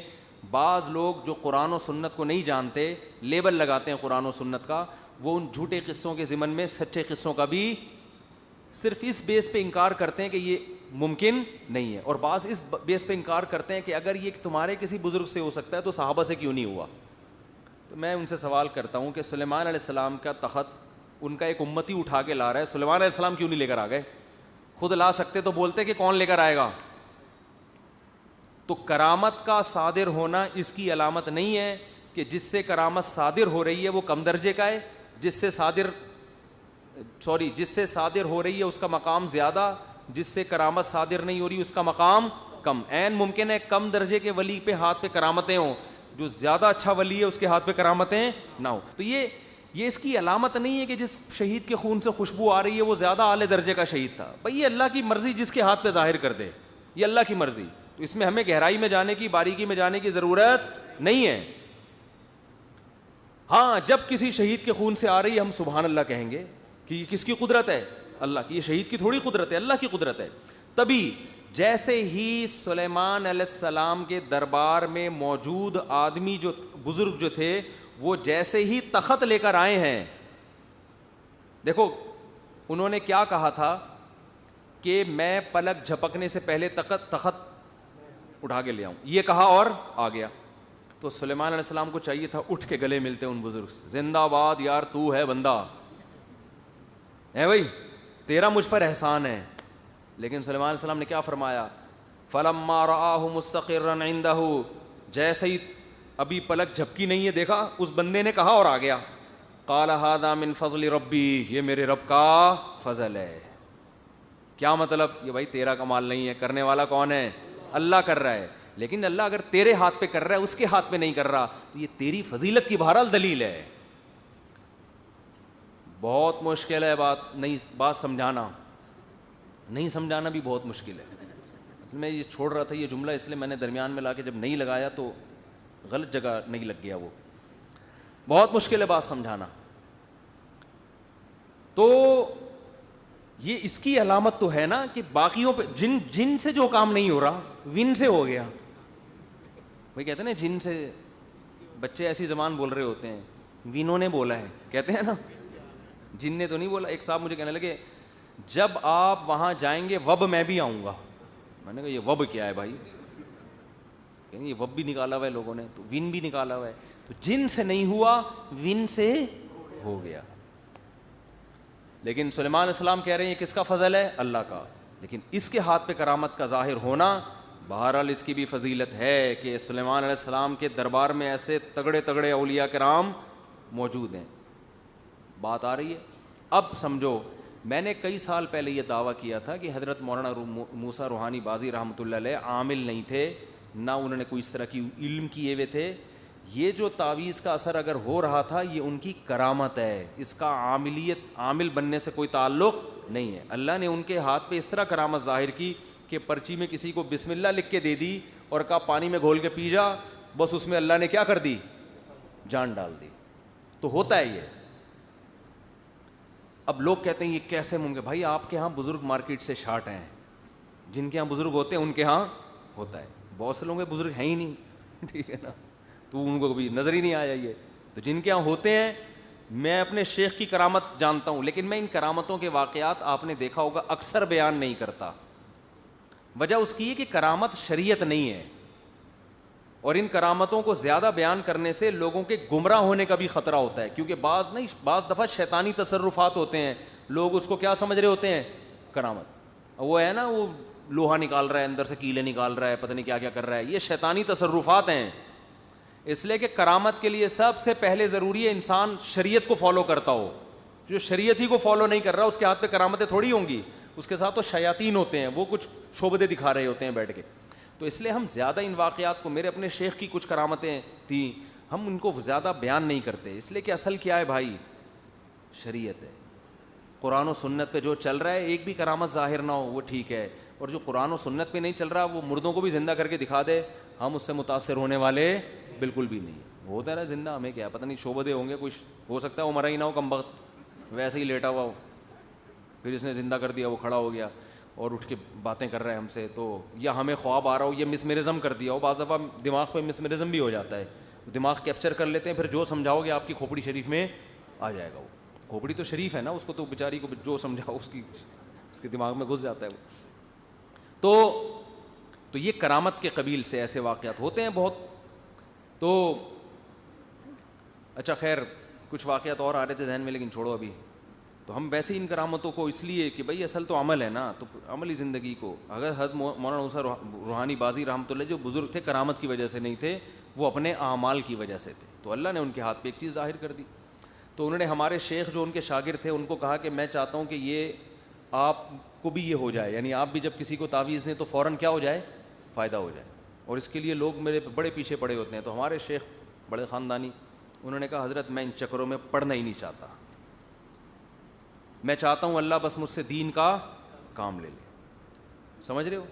بعض لوگ جو قرآن و سنت کو نہیں جانتے, لیبل لگاتے ہیں قرآن و سنت کا, وہ ان جھوٹے قصوں کے ضمن میں سچے قصوں کا بھی صرف اس بیس پہ انکار کرتے ہیں کہ یہ ممکن نہیں ہے, اور بعض اس بیس پہ انکار کرتے ہیں کہ اگر یہ تمہارے کسی بزرگ سے ہو سکتا ہے تو صحابہ سے کیوں نہیں ہوا. تو میں ان سے سوال کرتا ہوں کہ سلیمان علیہ السلام کا تخت ان کا ایک امتی اٹھا کے لا رہا ہے, سلیمان علیہ السلام کیوں نہیں لے کر آ گئے؟ خود لا سکتے تو بولتے کہ کون لے کر آئے گا. تو کرامت کا صادر ہونا اس کی علامت نہیں ہے کہ جس سے کرامت صادر ہو رہی ہے وہ کم درجے کا ہے, جس سے صادر ہو رہی ہے اس کا مقام زیادہ, جس سے کرامت صادر نہیں ہو رہی اس کا مقام کم. عین ممکن ہے کم درجے کے ولی پہ ہاتھ پہ کرامتیں ہوں, جو زیادہ اچھا ولی ہے اس کے ہاتھ پہ کرامتیں نہ ہو. تو یہ اس کی علامت نہیں ہے کہ جس شہید کے خون سے خوشبو آ رہی ہے وہ زیادہ اعلی درجے کا شہید تھا. بھئی یہ اللہ کی مرضی جس کے ہاتھ پہ ظاہر کر دے, یہ اللہ کی مرضی. تو اس میں ہمیں گہرائی میں جانے کی, باریکی میں جانے کی ضرورت نہیں ہے. ہاں جب کسی شہید کے خون سے آ رہی ہے ہم سبحان اللہ کہیں گے کہ یہ کس کی قدرت ہے, اللہ کی. یہ شہید کی تھوڑی قدرت ہے, اللہ کی قدرت ہے. تبھی جیسے ہی سلیمان علیہ السلام کے دربار میں موجود آدمی جو بزرگ جو تھے, وہ جیسے ہی تخت لے کر آئے ہیں, دیکھو انہوں نے کیا کہا تھا کہ میں پلک جھپکنے سے پہلے تخت اٹھا کے لے آؤں, یہ کہا اور آ گیا. تو سلیمان علیہ السلام کو چاہیے تھا اٹھ کے گلے ملتے ان بزرگ سے, زندہ باد یار, تو ہے بندہ ہے بھائی, تیرا مجھ پر احسان ہے. لیکن سلیمان علیہ السلام نے کیا فرمایا, فلما رآہ مستقرا عندہ, جیسے ہی ابھی پلک جھپکی نہیں ہے دیکھا, اس بندے نے کہا اور آ گیا, قال ھذا من فضل ربی, یہ میرے رب کا فضل ہے. کیا مطلب, یہ بھائی تیرا کمال نہیں ہے, کرنے والا کون ہے؟ اللہ کر رہا ہے. لیکن اللہ اگر تیرے ہاتھ پہ کر رہا ہے, اس کے ہاتھ پہ نہیں کر رہا, تو یہ تیری فضیلت کی بہرحال دلیل ہے. بہت مشکل ہے بات سمجھانا, نہیں سمجھانا بھی بہت مشکل ہے. میں یہ چھوڑ رہا تھا یہ جملہ, اس لیے میں نے درمیان میں لا کے جب نہیں لگایا تو غلط جگہ نہیں لگ گیا. وہ بہت مشکل ہے بات سمجھانا. تو یہ اس کی علامت تو ہے نا کہ باقیوں پہ جن سے جو کام نہیں ہو رہا ون سے ہو گیا. وہی کہتے ہیں نا, جن سے بچے ایسی زبان بول رہے ہوتے ہیں, ونوں نے بولا ہے, کہتے ہیں نا, جن نے تو نہیں بولا. ایک صاحب مجھے کہنے لگے جب آپ وہاں جائیں گے وب میں بھی آؤں گا. میں نے کہا یہ وب کیا ہے بھائی؟ کہ یہ وب بھی نکالا ہوا ہے لوگوں نے, تو ون بھی نکالا ہوا ہے. تو جن سے نہیں ہوا ون سے ہو گیا. لیکن سلیمان علیہ السلام کہہ رہے ہیں یہ کس کا فضل ہے؟ اللہ کا. لیکن اس کے ہاتھ پہ کرامت کا ظاہر ہونا بہرحال اس کی بھی فضیلت ہے کہ سلیمان علیہ السلام کے دربار میں ایسے تگڑے تگڑے اولیاء کرام موجود ہیں. بات آ رہی ہے؟ اب سمجھو میں نے کئی سال پہلے یہ دعویٰ کیا تھا کہ حضرت مولانا موسیٰ روحانی بازی رحمۃ اللہ علیہ عامل نہیں تھے, نہ انہوں نے کوئی اس طرح کی علم کیے ہوئے تھے. یہ جو تعویذ کا اثر اگر ہو رہا تھا یہ ان کی کرامت ہے, اس کا عامل بننے سے کوئی تعلق نہیں ہے. اللہ نے ان کے ہاتھ پہ اس طرح کرامت ظاہر کی کہ پرچی میں کسی کو بسم اللہ لکھ کے دے دی اور کہا پانی میں گھول کے پی جا, بس اس میں اللہ نے کیا کر دی؟ جان ڈال دی. تو ہوتا ہے یہ. اب لوگ کہتے ہیں یہ کیسے ممکن؟ بھائی آپ کے ہاں بزرگ مارکیٹ سے شارٹ ہیں, جن کے ہاں بزرگ ہوتے ہیں ان کے ہاں ہوتا ہے. بہت سے لوگوں کے بزرگ ہیں ہی نہیں, ٹھیک ہے نا, تو ان کو کبھی نظر ہی نہیں آیا یہ. تو جن کے ہاں ہوتے ہیں, میں اپنے شیخ کی کرامت جانتا ہوں, لیکن میں ان کرامتوں کے واقعات آپ نے دیکھا ہوگا اکثر بیان نہیں کرتا. وجہ اس کی ہے کہ کرامت شریعت نہیں ہے, اور ان کرامتوں کو زیادہ بیان کرنے سے لوگوں کے گمراہ ہونے کا بھی خطرہ ہوتا ہے, کیونکہ بعض دفعہ شیطانی تصرفات ہوتے ہیں, لوگ اس کو کیا سمجھ رہے ہوتے ہیں؟ کرامت. وہ ہے نا, وہ لوہا نکال رہا ہے, اندر سے کیلے نکال رہا ہے, پتہ نہیں کیا کیا کر رہا ہے, یہ شیطانی تصرفات ہیں. اس لیے کہ کرامت کے لیے سب سے پہلے ضروری ہے انسان شریعت کو فالو کرتا ہو. جو شریعت ہی کو فالو نہیں کر رہا اس کے ہاتھ پہ کرامتیں تھوڑی ہوں گی, اس کے ساتھ تو شیاطین ہوتے ہیں, وہ کچھ شعبدے دکھا رہے ہوتے ہیں بیٹھ کے. تو اس لیے ہم زیادہ ان واقعات کو, میرے اپنے شیخ کی کچھ کرامتیں تھیں, ہم ان کو زیادہ بیان نہیں کرتے, اس لیے کہ اصل کیا ہے بھائی؟ شریعت ہے. قرآن و سنت پہ جو چل رہا ہے, ایک بھی کرامت ظاہر نہ ہو وہ ٹھیک ہے, اور جو قرآن و سنت پہ نہیں چل رہا وہ مردوں کو بھی زندہ کر کے دکھا دے, ہم اس سے متاثر ہونے والے بالکل بھی نہیں. وہ ہوتا ہے نا زندہ, ہمیں کیا پتہ نہیں شعبدے ہوں گے, کچھ ہو سکتا ہے وہ مرا ہی نہ ہو, کم وقت ویسے ہی لیٹا ہوا ہو, پھر اس نے زندہ کر دیا, وہ کھڑا ہو گیا اور اٹھ کے باتیں کر رہا ہے ہم سے. تو یا ہمیں خواب آ رہا ہو, یہ مسمرزم کر دیا ہو. بعض دفعہ دماغ پہ مسمرزم بھی ہو جاتا ہے, دماغ کیپچر کر لیتے ہیں, پھر جو سمجھاؤ گے آپ کی کھوپڑی شریف میں آ جائے گا. وہ کھوپڑی تو شریف ہے نا, اس کو تو بیچاری کو جو سمجھاؤ اس کے دماغ میں گھس جاتا ہے وہ. تو یہ کرامت کے قبیل سے ایسے واقعات ہوتے ہیں بہت. تو اچھا خیر, کچھ واقعات اور آ رہے تھے ذہن میں, لیکن چھوڑو ابھی. تو ہم ویسے ہی ان کرامتوں کو اس لیے کہ بھائی اصل تو عمل ہے نا, تو عملی زندگی کو اگر حضرت مولانا موسیٰ روحانی بازی رحمۃ اللہ جو بزرگ تھے کرامت کی وجہ سے نہیں تھے, وہ اپنے اعمال کی وجہ سے تھے, تو اللہ نے ان کے ہاتھ پہ ایک چیز ظاہر کر دی. تو انہوں نے ہمارے شیخ جو ان کے شاگرد تھے ان کو کہا کہ میں چاہتا ہوں کہ یہ آپ کو بھی یہ ہو جائے, یعنی آپ بھی جب کسی کو تعویذ دیں تو فوراً کیا ہو جائے؟ فائدہ ہو جائے. اور اس کے لیے لوگ میرے بڑے پیچھے پڑے ہوتے ہیں. تو ہمارے شیخ بڑے خاندانی, انہوں نے کہا حضرت میں ان چکروں میں پڑھنا ہی نہیں چاہتا, میں چاہتا ہوں اللہ بس مجھ سے دین کا کام لے لے. سمجھ رہے ہو؟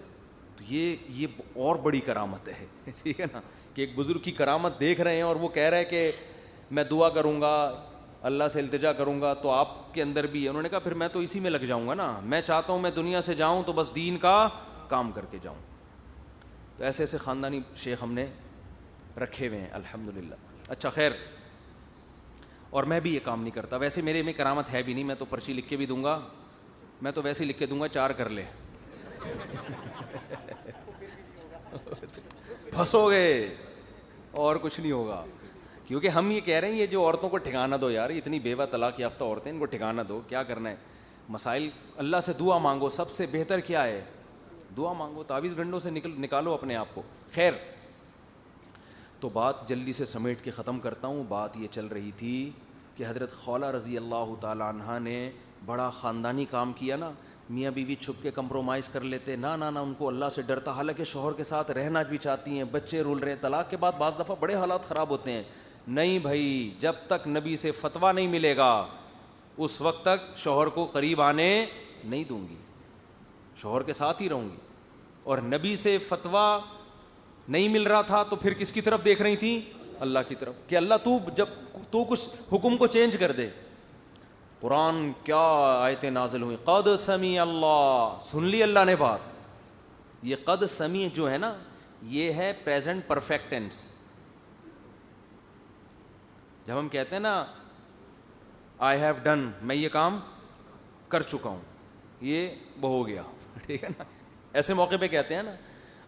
تو یہ اور بڑی کرامت ہے, ٹھیک ہے نا, کہ ایک بزرگ کی کرامت دیکھ رہے ہیں اور وہ کہہ رہے ہیں کہ میں دعا کروں گا, اللہ سے التجا کروں گا, تو آپ کے اندر بھی ہے. انہوں نے کہا پھر میں تو اسی میں لگ جاؤں گا نا, میں چاہتا ہوں میں دنیا سے جاؤں تو بس دین کا کام کر کے جاؤں. تو ایسے ایسے خاندانی شیخ ہم نے رکھے ہوئے ہیں الحمدللہ. اچھا خیر, اور میں بھی یہ کام نہیں کرتا. ویسے میرے میں کرامت ہے بھی نہیں, میں تو پرچی لکھ کے بھی دوں گا, میں تو ویسے ہی لکھ کے دوں گا 4 کر لے, پھنسو گے اور کچھ نہیں ہوگا. کیونکہ ہم یہ کہہ رہے ہیں یہ جو عورتوں کو ٹھکانہ دو یار, اتنی بیوہ طلاق یافتہ عورتیں, ان کو ٹھکانہ دو, کیا کرنا ہے؟ مسائل اللہ سے دعا مانگو, سب سے بہتر کیا ہے؟ دعا مانگو, تعویذ گنڈوں سے نکالو اپنے آپ کو. خیر, تو بات جلدی سے سمیٹ کے ختم کرتا ہوں. بات یہ چل رہی تھی کہ حضرت خولہ رضی اللہ تعالیٰ عنہ نے بڑا خاندانی کام کیا نا, میاں بیوی چھپ کے کمپرومائز کر لیتے, نہ ان کو اللہ سے ڈرتا, حالانکہ شوہر کے ساتھ رہنا بھی چاہتی ہیں, بچے رول رہے ہیں, طلاق کے بعد بعض دفعہ بڑے حالات خراب ہوتے ہیں. نہیں بھائی, جب تک نبی سے فتویٰ نہیں ملے گا اس وقت تک شوہر کو قریب آنے نہیں دوں گی, شوہر کے ساتھ ہی رہوں گی. اور نبی سے فتویٰ نہیں مل رہا تھا تو پھر کس کی طرف دیکھ رہی تھیں؟ اللہ کی طرف, کہ اللہ تو کچھ حکم کو چینج کر دے. قرآن کیا آیتیں نازل ہوئی, قد سمیع اللہ, سن لی اللہ نے بات. یہ قد سمیع جو ہے نا, یہ ہے پریزنٹ پرفیکٹ ٹینس. جب ہم کہتے ہیں نا آئی ہیو ڈن, میں یہ کام کر چکا ہوں, یہ وہ ہو گیا, ٹھیک ہے نا, ایسے موقع پہ کہتے ہیں نا.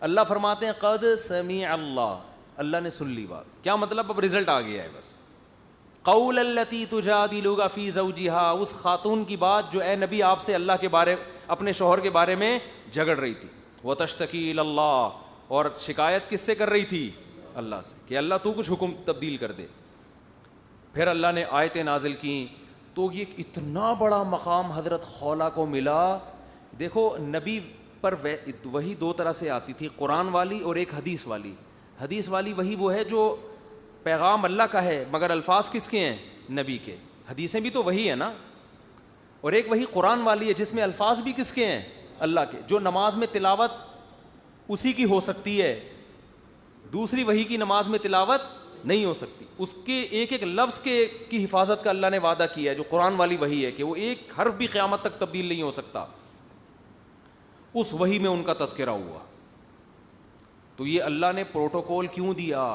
اللہ فرماتے ہیں قد سمیع اللہ, اللہ نے سن لی بات. کیا مطلب؟ اب رزلٹ آ گیا ہے بس. قول التی تجادلک فی زوجہا، اس خاتون کی بات جو اے نبی آپ سے اللہ کے بارے، اپنے شوہر کے بارے میں جھگڑ رہی تھی. وتشتکی الی اللہ، اور شکایت کس سے کر رہی تھی؟ اللہ سے، کہ اللہ تو کچھ حکم تبدیل کر دے. پھر اللہ نے آیتیں نازل کیں. تو یہ اتنا بڑا مقام حضرت خولا کو ملا. دیکھو نبی پر وہی دو طرح سے آتی تھی، قرآن والی اور ایک حدیث والی. حدیث والی وہی وہ ہے جو پیغام اللہ کا ہے مگر الفاظ کس کے ہیں؟ نبی کے. حدیثیں بھی تو وہی ہیں نا. اور ایک وہی قرآن والی ہے جس میں الفاظ بھی کس کے ہیں؟ اللہ کے. جو نماز میں تلاوت اسی کی ہو سکتی ہے، دوسری وہی کی نماز میں تلاوت نہیں ہو سکتی. اس کے ایک ایک لفظ کی حفاظت کا اللہ نے وعدہ کیا ہے. جو قرآن والی وہی ہے کہ وہ ایک حرف بھی قیامت تک تبدیل نہیں ہو سکتا. اس وحی میں ان کا تذکرہ ہوا. تو یہ اللہ نے پروٹوکول کیوں دیا؟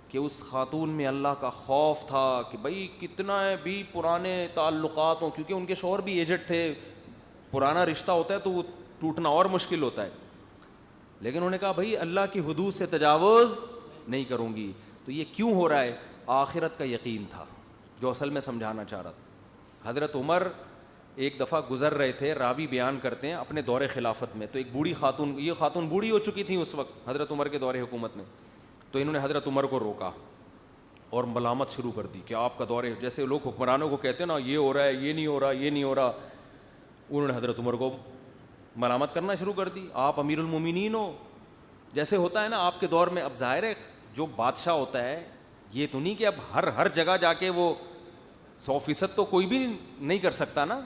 کہ اس خاتون میں اللہ کا خوف تھا کہ بھائی کتنا ہے بھی پرانے تعلقات ہوں، کیونکہ ان کے شوہر بھی ایجڈ تھے، پرانا رشتہ ہوتا ہے تو وہ ٹوٹنا اور مشکل ہوتا ہے. لیکن انہوں نے کہا بھائی اللہ کی حدود سے تجاوز نہیں کروں گی. تو یہ کیوں ہو رہا ہے؟ آخرت کا یقین تھا جو اصل میں سمجھانا چاہ رہا تھا. حضرت عمر ایک دفعہ گزر رہے تھے، راوی بیان کرتے ہیں اپنے دور خلافت میں. تو ایک بوڑھی خاتون، یہ خاتون بوڑھی ہو چکی تھیں اس وقت حضرت عمر کے دور حکومت میں. تو انہوں نے حضرت عمر کو روکا اور ملامت شروع کر دی کہ آپ کا دور، جیسے لوگ حکمرانوں کو کہتے ہیں نا یہ ہو رہا ہے، یہ نہیں ہو رہا، یہ نہیں ہو رہا. انہوں نے حضرت عمر کو ملامت کرنا شروع کر دی. آپ امیر المومنین ہو. جیسے ہوتا ہے نا آپ کے دور میں. اب ظاہر ہے جو بادشاہ ہوتا ہے یہ تو نہیں کہ اب ہر جگہ جا کے وہ 100% تو کوئی بھی نہیں کر سکتا نا.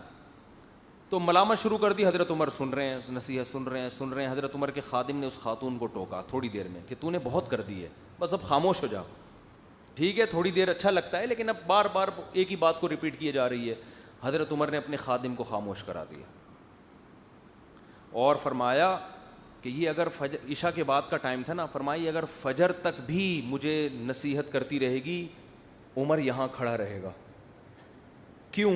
تو ملامت شروع کر دی. حضرت عمر سن رہے ہیں، نصیحت سن رہے ہیں. حضرت عمر کے خادم نے اس خاتون کو ٹوکا تھوڑی دیر میں کہ تو نے بہت کر دی ہے، بس اب خاموش ہو جا. ٹھیک ہے تھوڑی دیر اچھا لگتا ہے لیکن اب بار بار ایک ہی بات کو ریپیٹ کیے جا رہی ہے. حضرت عمر نے اپنے خادم کو خاموش کرا دیا اور فرمایا کہ یہ اگر فجر عشاء کے بعد کا ٹائم تھا نا، فرمائی اگر فجر تک بھی مجھے نصیحت کرتی رہے گی عمر یہاں کھڑا رہے گا. کیوں؟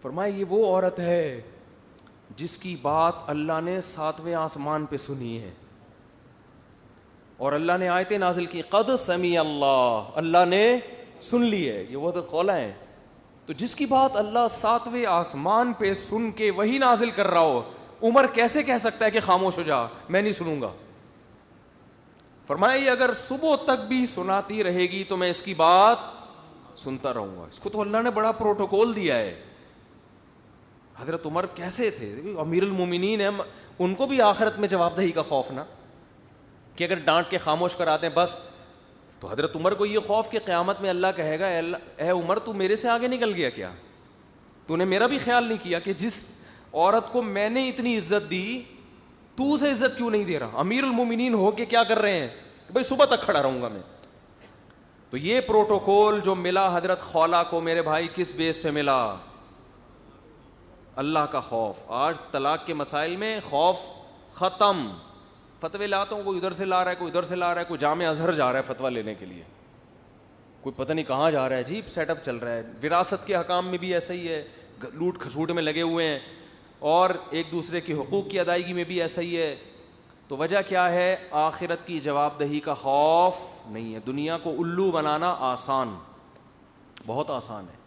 فرمایا یہ وہ عورت ہے جس کی بات اللہ نے 7ویں آسمان پہ سنی ہے اور اللہ نے آیتیں نازل کی. قد سمیع اللہ، اللہ نے سن لی ہے. یہ وہ حضرت خولا ہے تو جس کی بات اللہ 7ویں آسمان پہ سن کے وہی نازل کر رہا ہو، عمر کیسے کہہ سکتا ہے کہ خاموش ہو جا میں نہیں سنوں گا؟ فرمایا یہ اگر صبح تک بھی سناتی رہے گی تو میں اس کی بات سنتا رہوں گا. اس کو تو اللہ نے بڑا پروٹوکول دیا ہے. حضرت عمر کیسے تھے؟ امیر المومنین ہیں، ان کو بھی آخرت میں جواب دہی کا خوف نا، کہ اگر ڈانٹ کے خاموش کرا دیں بس. تو حضرت عمر کو یہ خوف کہ قیامت میں اللہ کہے گا اے عمر تو میرے سے آگے نکل گیا کیا؟ تو نے میرا بھی خیال نہیں کیا کہ جس عورت کو میں نے اتنی عزت دی تو اسے عزت کیوں نہیں دے رہا؟ امیر المومنین ہو کے کیا کر رہے ہیں کہ بھائی صبح تک کھڑا رہوں گا میں. تو یہ پروٹوکول جو ملا حضرت خولا کو میرے بھائی کس بیس پہ ملا؟ اللہ کا خوف. آج طلاق کے مسائل میں خوف ختم. فتوے لاتا ہوں، کوئی ادھر سے لا رہا ہے، کوئی ادھر سے لا رہا ہے، کوئی جامع ازہر جا رہا ہے فتویٰ لینے کے لیے، کوئی پتہ نہیں کہاں جا رہا ہے. عجیب سیٹ اپ چل رہا ہے. وراثت کے حکام میں بھی ایسا ہی ہے، لوٹ کھسوٹ میں لگے ہوئے ہیں، اور ایک دوسرے کے حقوق کی ادائیگی میں بھی ایسا ہی ہے. تو وجہ کیا ہے؟ آخرت کی جواب دہی کا خوف نہیں ہے. دنیا کو الو بنانا آسان، بہت آسان ہے.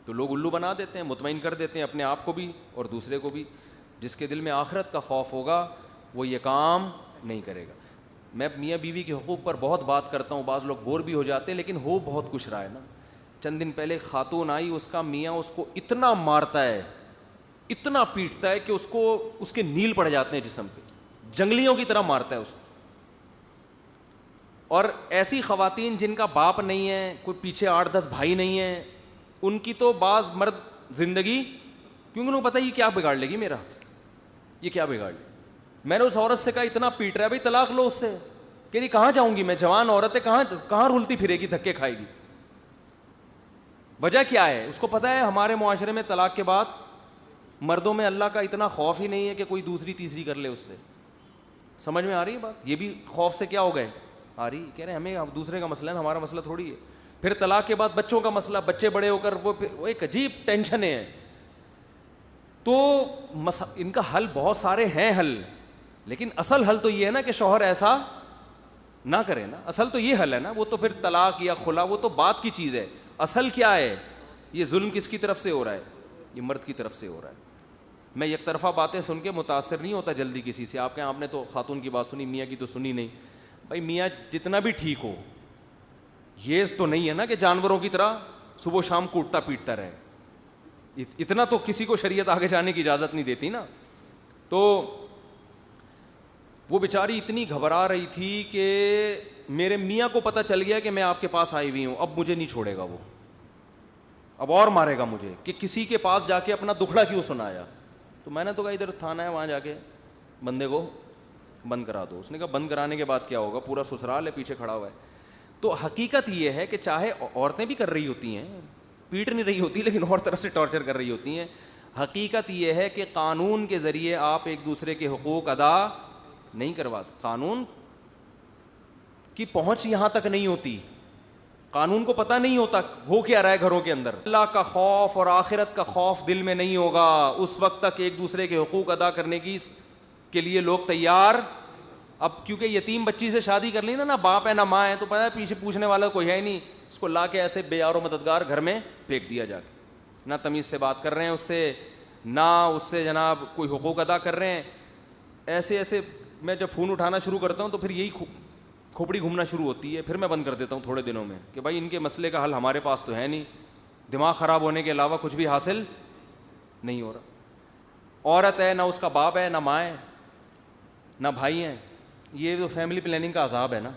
تو لوگ الو بنا دیتے ہیں، مطمئن کر دیتے ہیں اپنے آپ کو بھی اور دوسرے کو بھی. جس کے دل میں آخرت کا خوف ہوگا وہ یہ کام نہیں کرے گا. میں میاں بیوی کے حقوق پر بہت بات کرتا ہوں، بعض لوگ بور بھی ہو جاتے ہیں، لیکن ہو بہت کچھ رہا ہے نا. چند دن پہلے خاتون آئی، اس کا میاں اس کو اتنا مارتا ہے، اتنا پیٹتا ہے کہ اس کو اس کے نیل پڑ جاتے ہیں جسم پہ، جنگلیوں کی طرح مارتا ہے اس کو. اور ایسی خواتین جن کا باپ نہیں ہے، کوئی پیچھے 8-10 بھائی نہیں ہیں، ان کی تو بعض مرد زندگی، کیونکہ انہوں پتہ یہ کیا بگاڑ لے گی میرا، یہ کیا بگاڑ لے. میں نے اس عورت سے کہا اتنا پیٹ رہا ہے بھائی طلاق لو اس سے. کہ نہیں کہاں جاؤں گی میں، جوان عورت ہے، کہاں رولتی پھرے گی، دھکے کھائے گی. وجہ کیا ہے؟ اس کو پتہ ہے ہمارے معاشرے میں طلاق کے بعد مردوں میں اللہ کا اتنا خوف ہی نہیں ہے کہ کوئی دوسری تیسری کر لے اس سے. سمجھ میں آ رہی ہے بات؟ یہ بھی خوف سے کیا ہو گئے آ رہی. کہہ رہے ہیں ہمیں دوسرے کا مسئلہ ہے، ہمارا مسئلہ تھوڑی ہے. پھر طلاق کے بعد بچوں کا مسئلہ، بچے بڑے ہو کر وہ ایک عجیب ٹینشن ہے. تو ان کا حل بہت سارے ہیں حل، لیکن اصل حل تو یہ ہے نا کہ شوہر ایسا نہ کرے نا. اصل تو یہ حل ہے نا. وہ تو پھر طلاق یا خلا وہ تو بات کی چیز ہے. اصل کیا ہے؟ یہ ظلم کس کی طرف سے ہو رہا ہے؟ یہ مرد کی طرف سے ہو رہا ہے. میں یک طرفہ باتیں سن کے متاثر نہیں ہوتا جلدی کسی سے. آپ کہیں آپ نے تو خاتون کی بات سنی, میاں کی تو سنی نہیں. بھائی میاں جتنا بھی ٹھیک ہو, یہ تو نہیں ہے نا کہ جانوروں کی طرح صبح شام کوٹتا پیٹتا رہے. اتنا تو کسی کو شریعت آگے جانے کی اجازت نہیں دیتی نا. تو وہ بیچاری اتنی گھبرا رہی تھی کہ میرے میاں کو پتہ چل گیا کہ میں آپ کے پاس آئی ہوئی ہوں, اب مجھے نہیں چھوڑے گا وہ, اب اور مارے گا مجھے کہ کسی کے پاس جا کے اپنا دکھڑا کیوں سنایا. تو میں نے تو کہا ادھر تھانہ ہے, وہاں جا کے بندے کو بند کرا دو. اس نے کہا بند کرانے کے بعد کیا ہوگا, پورا سسرال ہے پیچھے کھڑا ہوا ہے. تو حقیقت یہ ہے کہ چاہے عورتیں بھی کر رہی ہوتی ہیں, پیٹ نہیں رہی ہوتی لیکن اور طرف سے ٹارچر کر رہی ہوتی ہیں. حقیقت یہ ہے کہ قانون کے ذریعے آپ ایک دوسرے کے حقوق ادا نہیں کروا سکتے. قانون کی پہنچ یہاں تک نہیں ہوتی, قانون کو پتہ نہیں ہوتا ہو کیا رہا ہے گھروں کے اندر. اللہ کا خوف اور آخرت کا خوف دل میں نہیں ہوگا اس وقت تک ایک دوسرے کے حقوق ادا کرنے کے لیے لوگ تیار. اب کیونکہ یتیم بچی سے شادی کر لی نا, نہ باپ ہے نہ ماں ہے, تو پتہ ہے پیچھے پوچھنے والا کوئی ہے نہیں, اس کو لا کے ایسے بے یار و مددگار گھر میں پھینک دیا جا کے. نہ تمیز سے بات کر رہے ہیں اس سے, نہ اس سے جناب کوئی حقوق ادا کر رہے ہیں. ایسے میں جب فون اٹھانا شروع کرتا ہوں تو پھر یہی کھوپڑی گھومنا شروع ہوتی ہے. پھر میں بند کر دیتا ہوں تھوڑے دنوں میں کہ بھائی ان کے مسئلے کا حل ہمارے پاس تو ہے نہیں, دماغ خراب ہونے کے علاوہ کچھ بھی حاصل نہیں ہو رہا. عورت ہے, نہ اس کا باپ ہے, نہ ماں ہے, نہ بھائی ہیں. یہ تو فیملی پلاننگ کا عذاب ہے نا.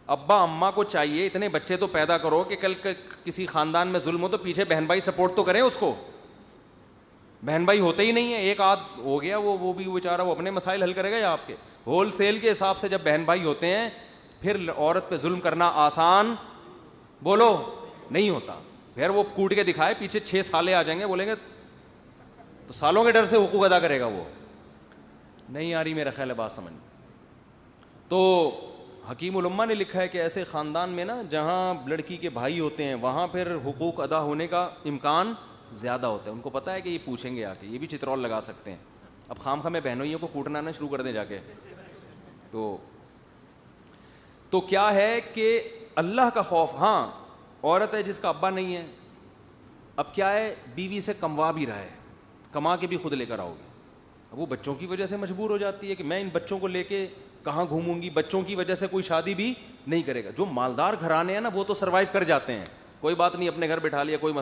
ابا اماں کو چاہیے اتنے بچے تو پیدا کرو کہ کل کسی خاندان میں ظلم ہو تو پیچھے بہن بھائی سپورٹ تو کریں اس کو. بہن بھائی ہوتے ہی نہیں ہیں, ایک آدھ ہو گیا وہ بھی بیچارہ وہ اپنے مسائل حل کرے گا یا آپ کے. ہول سیل کے حساب سے جب بہن بھائی ہوتے ہیں پھر عورت پہ ظلم کرنا آسان بولو نہیں ہوتا. پھر وہ کوٹ کے دکھائے, پیچھے 6 سالے آ جائیں گے, بولیں گے تو سالوں کے ڈر سے حقوق ادا کرے گا. وہ نہیں آ رہی میرا خیال ہے بات سمجھ. تو حکیم الامہ نے لکھا ہے کہ ایسے خاندان میں نا جہاں لڑکی کے بھائی ہوتے ہیں وہاں پھر حقوق ادا ہونے کا امکان زیادہ ہوتا ہے. ان کو پتہ ہے کہ یہ پوچھیں گے آ کے, یہ بھی چترول لگا سکتے ہیں. اب خام خامے بہنوئیوں کو کوٹنا نہ شروع کر دیں جا کے. تو کیا ہے کہ اللہ کا خوف. ہاں عورت ہے جس کا ابا نہیں ہے, اب کیا ہے بیوی سے کموا بھی رہا ہے, کما کے بھی خود لے کر آؤ گے. اب وہ بچوں کی وجہ سے مجبور ہو جاتی ہے کہ میں ان بچوں کو لے کے کہاں گھوموں گی. بچوں کی وجہ سے کوئی شادی بھی نہیں کرے گا. جو مالدار گھرانے ہیں نا وہ تو سروائیو کر جاتے ہیں, کوئی بات نہیں, اپنے گھر بٹھا لیا, کوئی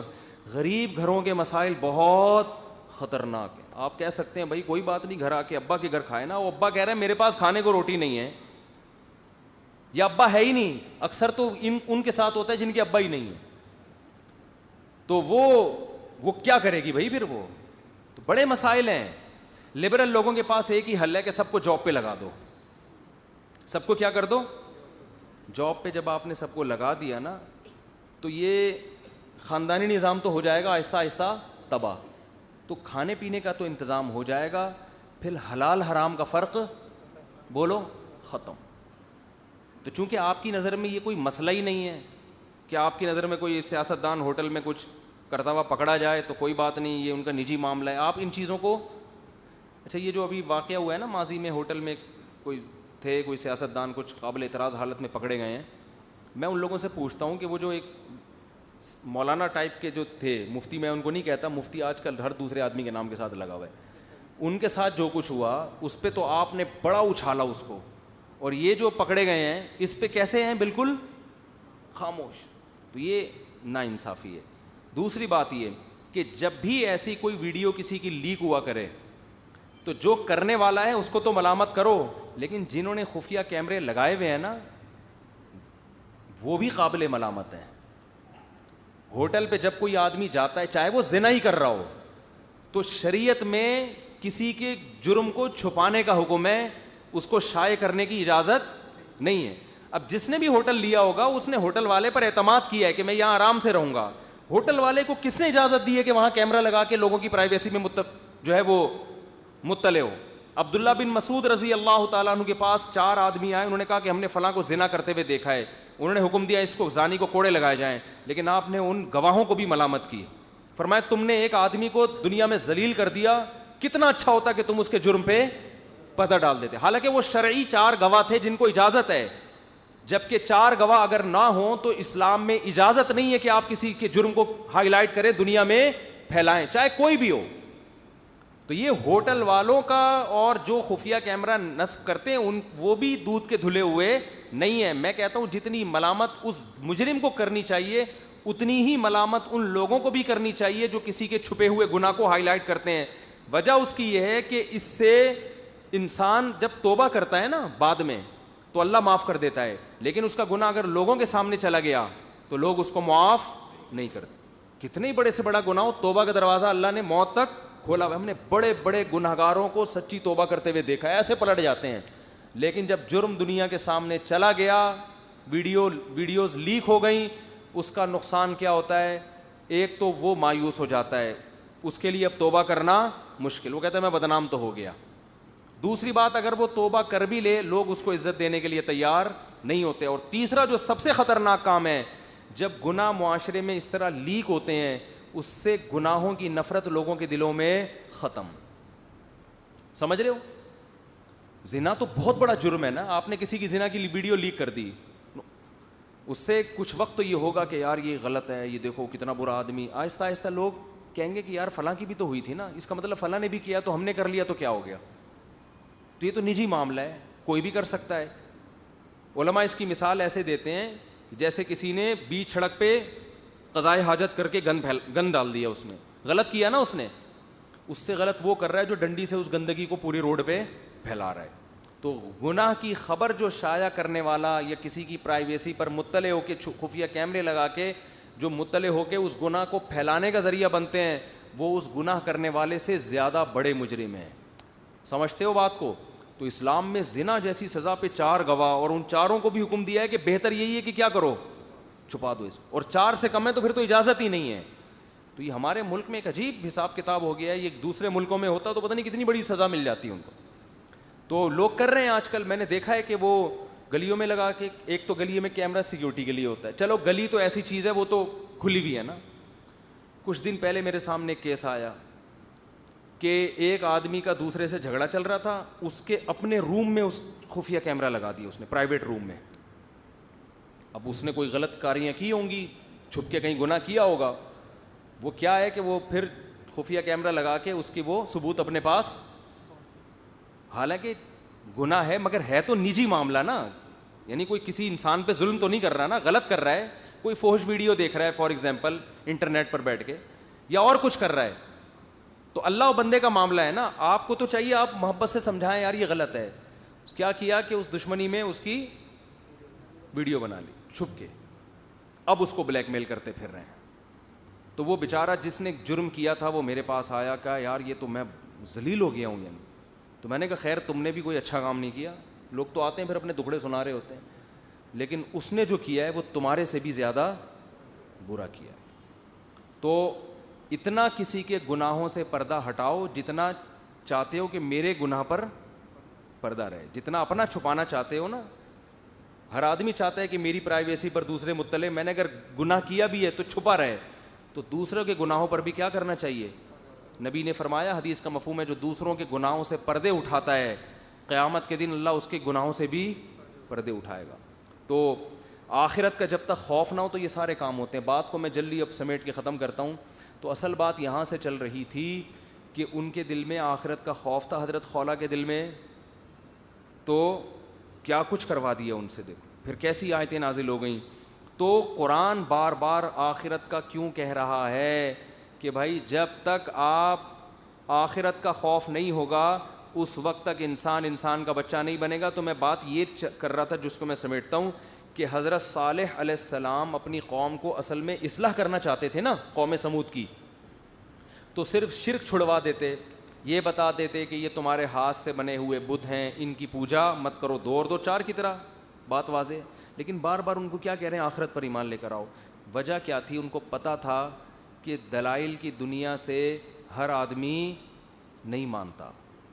غریب گھروں کے مسائل بہت خطرناک ہیں. آپ کہہ سکتے ہیں بھائی کوئی بات نہیں, گھر آ کے ابا کے گھر کھائے نا. وہ ابا کہہ رہے ہیں میرے پاس کھانے کو روٹی نہیں ہے, یا ابا ہے ہی نہیں. اکثر تو ان کے ساتھ ہوتا ہے جن کے ابا ہی نہیں ہے. تو وہ کیا کرے گی بھائی, پھر وہ تو بڑے مسائل ہیں. لبرل لوگوں کے پاس ایک ہی حل ہے کہ سب کو جاب پہ لگا دو. سب کو کیا کر دو, جاب پہ. جب آپ نے سب کو لگا دیا نا تو یہ خاندانی نظام تو ہو جائے گا آہستہ آہستہ تباہ. تو کھانے پینے کا تو انتظام ہو جائے گا, پھر حلال حرام کا فرق بولو ختم. تو چونکہ آپ کی نظر میں یہ کوئی مسئلہ ہی نہیں ہے کہ آپ کی نظر میں کوئی سیاستدان ہوٹل میں کچھ کرتا ہوا پکڑا جائے تو کوئی بات نہیں, یہ ان کا نجی معاملہ ہے. آپ ان چیزوں کو اچھا یہ جو ابھی واقعہ ہوا ہے نا ماضی میں, ہوٹل میں کوئی سیاستدان کچھ قابل اعتراض حالت میں پکڑے گئے ہیں. میں ان لوگوں سے پوچھتا ہوں کہ وہ جو ایک مولانا ٹائپ کے جو تھے, مفتی میں ان کو نہیں کہتا, مفتی آج کل ہر دوسرے آدمی کے نام کے ساتھ لگا ہوا ہے, ان کے ساتھ جو کچھ ہوا اس پہ تو آپ نے بڑا اچھالا اس کو, اور یہ جو پکڑے گئے ہیں اس پہ کیسے ہیں بالکل خاموش. تو یہ ناانصافی ہے. دوسری بات یہ کہ جب بھی ایسی کوئی ویڈیو کسی کی لیک ہوا کرے تو جو کرنے والا ہے اس کو تو ملامت کرو, لیکن جنہوں نے خفیہ کیمرے لگائے ہوئے ہیں نا وہ بھی قابل ملامت ہیں. ہوٹل پہ جب کوئی آدمی جاتا ہے چاہے وہ زنا ہی کر رہا ہو تو شریعت میں کسی کے جرم کو چھپانے کا حکم ہے, اس کو شائع کرنے کی اجازت نہیں ہے. اب جس نے بھی ہوٹل لیا ہوگا اس نے ہوٹل والے پر اعتماد کیا ہے کہ میں یہاں آرام سے رہوں گا. ہوٹل والے کو کس نے اجازت دی ہے کہ وہاں کیمرہ لگا کے لوگوں کی پرائیویسی میں جو ہے وہ مطلع ہو. عبداللہ بن مسعود رضی اللہ تعالیٰ عنہ کے پاس 4 آدمی آئے, انہوں نے کہا کہ ہم نے فلاں کو زنا کرتے ہوئے دیکھا ہے. انہوں نے حکم دیا اس کو زانی کو کوڑے لگائے جائیں, لیکن آپ نے ان گواہوں کو بھی ملامت کی. فرمایا تم نے ایک آدمی کو دنیا میں ذلیل کر دیا, کتنا اچھا ہوتا کہ تم اس کے جرم پہ پردہ ڈال دیتے. حالانکہ وہ شرعی 4 گواہ تھے جن کو اجازت ہے, جبکہ 4 گواہ اگر نہ ہوں تو اسلام میں اجازت نہیں ہے کہ آپ کسی کے جرم کو ہائی لائٹ کریں, دنیا میں پھیلائیں, چاہے کوئی بھی ہو. تو یہ ہوٹل والوں کا اور جو خفیہ کیمرہ نصب کرتے ہیں وہ بھی دودھ کے دھلے ہوئے نہیں ہیں. میں کہتا ہوں جتنی ملامت اس مجرم کو کرنی چاہیے اتنی ہی ملامت ان لوگوں کو بھی کرنی چاہیے جو کسی کے چھپے ہوئے گناہ کو ہائی لائٹ کرتے ہیں. وجہ اس کی یہ ہے کہ اس سے انسان جب توبہ کرتا ہے نا بعد میں تو اللہ معاف کر دیتا ہے, لیکن اس کا گناہ اگر لوگوں کے سامنے چلا گیا تو لوگ اس کو معاف نہیں کرتے. کتنے بڑے سے بڑا گناہ ہو, توبہ کا دروازہ اللہ نے موت تک کھولا ہوا. ہم نے بڑے بڑے گنہگاروں کو سچی توبہ کرتے ہوئے دیکھا ہے, ایسے پلٹ جاتے ہیں. لیکن جب جرم دنیا کے سامنے چلا گیا, ویڈیوز لیک ہو گئیں, اس کا نقصان کیا ہوتا ہے؟ ایک تو وہ مایوس ہو جاتا ہے, اس کے لیے اب توبہ کرنا مشکل, وہ کہتا ہے میں بدنام تو ہو گیا. دوسری بات, اگر وہ توبہ کر بھی لے لوگ اس کو عزت دینے کے لیے تیار نہیں ہوتے. اور تیسرا جو سب سے خطرناک کام ہے, جب گناہ معاشرے میں اس طرح لیک ہوتے ہیں اس سے گناہوں کی نفرت لوگوں کے دلوں میں ختم. سمجھ رہے ہو؟ زنا تو بہت بڑا جرم ہے نا, آپ نے کسی کی زنا کی ویڈیو لیک کر دی, اس سے کچھ وقت تو یہ ہوگا کہ یار یہ غلط ہے, یہ دیکھو کتنا برا آدمی. آہستہ آہستہ لوگ کہیں گے کہ یار فلاں کی بھی تو ہوئی تھی نا, اس کا مطلب فلاں نے بھی کیا تو ہم نے کر لیا تو کیا ہو گیا. تو یہ تو نجی معاملہ ہے, کوئی بھی کر سکتا ہے. علماء اس کی مثال ایسے دیتے ہیں جیسے کسی نے بیچ سڑک پہ قضائے حاجت کر کے گن ڈال دیا, اس میں غلط کیا نا اس نے, اس سے غلط وہ کر رہا ہے جو ڈنڈی سے اس گندگی کو پوری روڈ پہ پھیلا رہا ہے. تو گناہ کی خبر جو شائع کرنے والا یا کسی کی پرائیویسی پر مطلع ہو کے خفیہ کیمرے لگا کے جو مطلع ہو کے اس گناہ کو پھیلانے کا ذریعہ بنتے ہیں, وہ اس گناہ کرنے والے سے زیادہ بڑے مجرم ہیں. سمجھتے ہو بات کو؟ تو اسلام میں زنا جیسی سزا پہ 4 گواہ, اور ان چاروں کو بھی حکم دیا ہے کہ بہتر یہی ہے کہ کیا کرو, چھپا دو اس, اور 4 سے کم ہے تو پھر تو اجازت ہی نہیں ہے. تو یہ ہمارے ملک میں ایک عجیب حساب کتاب ہو گیا ہے, یہ دوسرے ملکوں میں ہوتا تو پتہ نہیں کتنی بڑی سزا مل جاتی ان کو. تو لوگ کر رہے ہیں آج کل, میں نے دیکھا ہے کہ وہ گلیوں میں لگا کے, ایک تو گلی میں کیمرہ سیکیورٹی کے لیے ہوتا ہے, چلو گلی تو ایسی چیز ہے وہ تو کھلی بھی ہے نا. کچھ دن پہلے میرے سامنے ایک کیس آیا کہ ایک آدمی کا دوسرے سے جھگڑا چل رہا تھا, اس کے اپنے روم میں اس خفیہ کیمرہ لگا دیا اس نے, پرائیویٹ روم میں. اب اس نے کوئی غلط کاریاں کی ہوں گی, چھپ کے کہیں گناہ کیا ہوگا, وہ کیا ہے کہ وہ پھر خفیہ کیمرہ لگا کے اس کی وہ ثبوت اپنے پاس, حالانکہ گناہ ہے مگر ہے تو نجی معاملہ نا, یعنی کوئی کسی انسان پہ ظلم تو نہیں کر رہا نا, غلط کر رہا ہے, کوئی فحش ویڈیو دیکھ رہا ہے فار ایگزامپل انٹرنیٹ پر بیٹھ کے, یا اور کچھ کر رہا ہے, تو اللہ و بندے کا معاملہ ہے نا. آپ کو تو چاہیے آپ محبت سے سمجھائیں یار یہ غلط ہے. کیا کیا کہ اس دشمنی میں اس کی ویڈیو بنا لی چھپ کے, اب اس کو بلیک میل کرتے پھر رہے ہیں. تو وہ بیچارہ جس نے جرم کیا تھا وہ میرے پاس آیا, کہا یار یہ تو میں ذلیل ہو گیا ہوں یعنی. تو میں نے کہا خیر تم نے بھی کوئی اچھا کام نہیں کیا, لوگ تو آتے ہیں پھر اپنے دکھڑے سنا رہے ہوتے ہیں, لیکن اس نے جو کیا ہے وہ تمہارے سے بھی زیادہ برا کیا ہے. تو اتنا کسی کے گناہوں سے پردہ ہٹاؤ جتنا چاہتے ہو کہ میرے گناہ پر پردہ رہے, جتنا اپنا چھپانا چاہتے ہو نا. ہر آدمی چاہتا ہے کہ میری پرائیویسی پر دوسرے مطلع, میں نے اگر گناہ کیا بھی ہے تو چھپا رہے. تو دوسروں کے گناہوں پر بھی کیا کرنا چاہیے؟ نبی نے فرمایا, حدیث کا مفہوم ہے, جو دوسروں کے گناہوں سے پردے اٹھاتا ہے قیامت کے دن اللہ اس کے گناہوں سے بھی پردے اٹھائے گا. تو آخرت کا جب تک خوف نہ ہو تو یہ سارے کام ہوتے ہیں. بات کو میں جلدی اب سمیٹ کے ختم کرتا ہوں. تو اصل بات یہاں سے چل رہی تھی کہ ان کے دل میں آخرت کا خوف تھا, حضرت خولہ کے دل میں, تو کیا کچھ کروا دیا ان سے. دیکھو پھر کیسی آیتیں نازل ہو گئیں. تو قرآن بار بار آخرت کا کیوں کہہ رہا ہے کہ بھائی جب تک آپ آخرت کا خوف نہیں ہوگا اس وقت تک انسان کا بچہ نہیں بنے گا. تو میں بات یہ کر رہا تھا جس کو میں سمیٹتا ہوں کہ حضرت صالح علیہ السلام اپنی قوم کو اصل میں اصلاح کرنا چاہتے تھے نا, قوم سمود کی. تو صرف شرک چھڑوا دیتے, یہ بتا دیتے کہ یہ تمہارے ہاتھ سے بنے ہوئے بت ہیں, ان کی پوجا مت کرو, 2 اور 2 4 کی طرح, بات واضح. لیکن بار بار ان کو کیا کہہ رہے ہیں, آخرت پر ایمان لے کر آؤ. وجہ کیا تھی؟ ان کو پتہ تھا کہ دلائل کی دنیا سے ہر آدمی نہیں مانتا.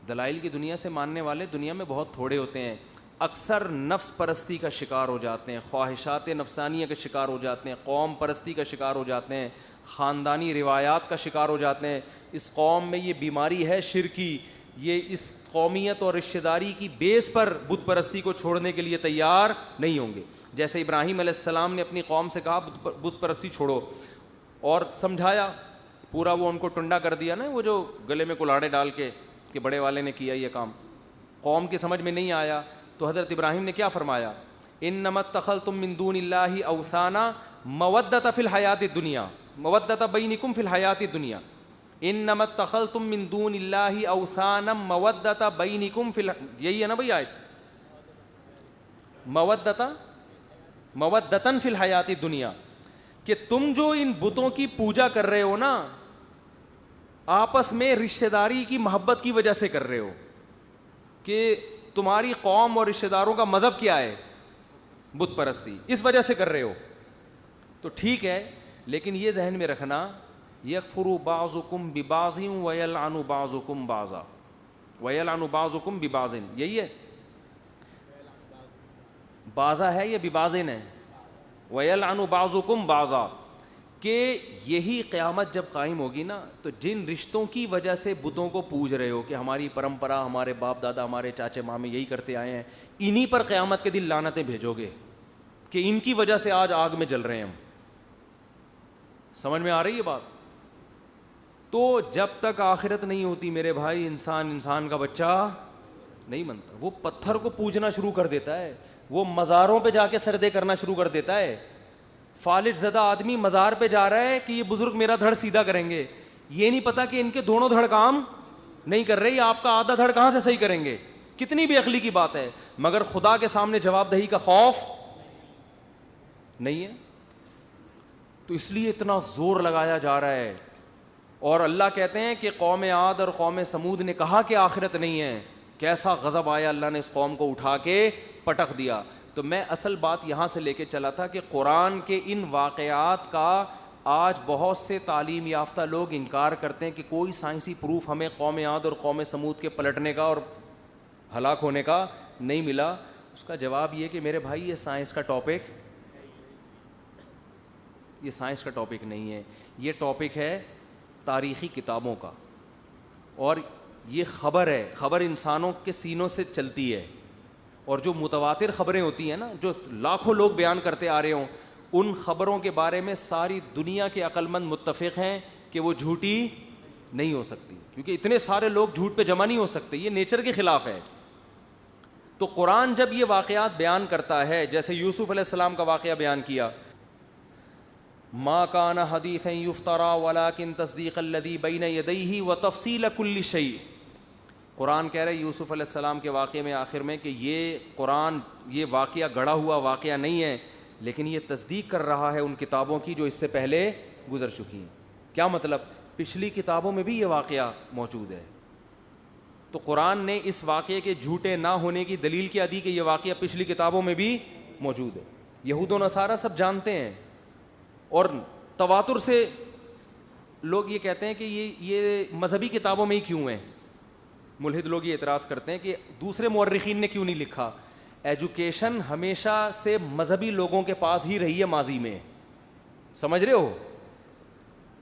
دلائل کی دنیا سے ماننے والے دنیا میں بہت تھوڑے ہوتے ہیں. اکثر نفس پرستی کا شکار ہو جاتے ہیں, خواہشات نفسانیہ کا شکار ہو جاتے ہیں, قوم پرستی کا شکار ہو جاتے ہیں, خاندانی روایات کا شکار ہو جاتے ہیں. اس قوم میں یہ بیماری ہے شرکی یہ اس قومیت اور رشتہ داری کی بیس پر بت پرستی کو چھوڑنے کے لیے تیار نہیں ہوں گے. جیسے ابراہیم علیہ السلام نے اپنی قوم سے کہا بت پرستی چھوڑو, اور سمجھایا پورا, وہ ان کو ٹنڈا کر دیا نا, وہ جو گلے میں کلاڑے ڈال کے کہ بڑے والے نے کیا یہ کام, قوم کی سمجھ میں نہیں آیا. تو حضرت ابراہیم نے کیا فرمایا, انما اتخذتم من دون اللہ اوثانا مودۃ فی الحیات الدنیا مودۃ بینکم فی الحیات الدنیا, انما اتخذتم من دون اللہ اوثانا مودۃ بینکم فی یہی ہے نا بھائی آیت, مودۃ فی الحیات الدنیا, کہ تم جو ان بتوں کی پوجا کر رہے ہو نا آپس میں رشتہ داری کی محبت کی وجہ سے کر رہے ہو, کہ تمہاری قوم اور رشتہ داروں کا مذہب کیا ہے, بت پرستی, اس وجہ سے کر رہے ہو. تو ٹھیک ہے, لیکن یہ ذہن میں رکھنا, یکفر بعضکم ببعض ویلعن بعضکم بعضا, ویلعن بعضکم ببعض, یہی ہے بعضا ہے یا ببعضن ہے, ویلعن بعضکم بعضا, کہ یہی قیامت جب قائم ہوگی نا تو جن رشتوں کی وجہ سے بتوں کو پوج رہے ہو کہ ہماری پرمپرا, ہمارے باپ دادا, ہمارے چاچے مامے یہی کرتے آئے ہیں, انہی پر قیامت کے دن لعنتیں بھیجو گے کہ ان کی وجہ سے آج آگ میں جل رہے ہیں ہم. سمجھ میں آ رہی ہے بات؟ تو جب تک آخرت نہیں ہوتی میرے بھائی, انسان کا بچہ نہیں بنتا. وہ پتھر کو پوجنا شروع کر دیتا ہے, وہ مزاروں پہ جا کے سجدے کرنا شروع کر دیتا ہے. فالج زدہ آدمی مزار پہ جا رہا ہے کہ یہ بزرگ میرا دھڑ سیدھا کریں گے, یہ نہیں پتا کہ ان کے دونوں دھڑ کام نہیں کر رہے, یہ آپ کا آدھا دھڑ کہاں سے صحیح کریں گے. کتنی بے عقلی کی بات ہے, مگر خدا کے سامنے جواب دہی کا خوف نہیں ہے. تو اس لیے اتنا زور لگایا جا رہا ہے. اور اللہ کہتے ہیں کہ قوم عاد اور قوم سمود نے کہا کہ آخرت نہیں ہے, کیسا غضب آیا, اللہ نے اس قوم کو اٹھا کے پٹک دیا. تو میں اصل بات یہاں سے لے کے چلا تھا کہ قرآن کے ان واقعات کا آج بہت سے تعلیم یافتہ لوگ انکار کرتے ہیں کہ کوئی سائنسی پروف ہمیں قوم عاد اور قوم سمود کے پلٹنے کا اور ہلاک ہونے کا نہیں ملا. اس کا جواب یہ کہ میرے بھائی یہ سائنس کا ٹاپک, یہ سائنس کا ٹاپک نہیں ہے, یہ ٹاپک ہے تاریخی کتابوں کا. اور یہ خبر ہے, خبر انسانوں کے سینوں سے چلتی ہے, اور جو متواتر خبریں ہوتی ہیں نا, جو لاکھوں لوگ بیان کرتے آ رہے ہوں, ان خبروں کے بارے میں ساری دنیا کے عقل مند متفق ہیں کہ وہ جھوٹی نہیں ہو سکتی, کیونکہ اتنے سارے لوگ جھوٹ پہ جمع نہیں ہو سکتے, یہ نیچر کے خلاف ہے. تو قرآن جب یہ واقعات بیان کرتا ہے, جیسے یوسف علیہ السلام کا واقعہ بیان کیا, ما کان حدیثا یفترا ولکن تصدیق الذی بین یدیہ وتفصیل کل شیء. قرآن کہہ رہے یوسف علیہ السلام کے واقعے میں آخر میں کہ یہ قرآن, یہ واقعہ گڑھا ہوا واقعہ نہیں ہے, لیکن یہ تصدیق کر رہا ہے ان کتابوں کی جو اس سے پہلے گزر چکی ہیں. کیا مطلب؟ پچھلی کتابوں میں بھی یہ واقعہ موجود ہے. تو قرآن نے اس واقعے کے جھوٹے نہ ہونے کی دلیل کیا دی کہ یہ واقعہ پچھلی کتابوں میں بھی موجود ہے. یہود و نصارہ سب جانتے ہیں, اور تواتر سے لوگ یہ کہتے ہیں کہ یہ مذہبی کتابوں میں ہی کیوں ہیں. ملحد لوگ یہ اعتراض کرتے ہیں کہ دوسرے مورخین نے کیوں نہیں لکھا. ایجوکیشن ہمیشہ سے مذہبی لوگوں کے پاس ہی رہی ہے ماضی میں, سمجھ رہے ہو؟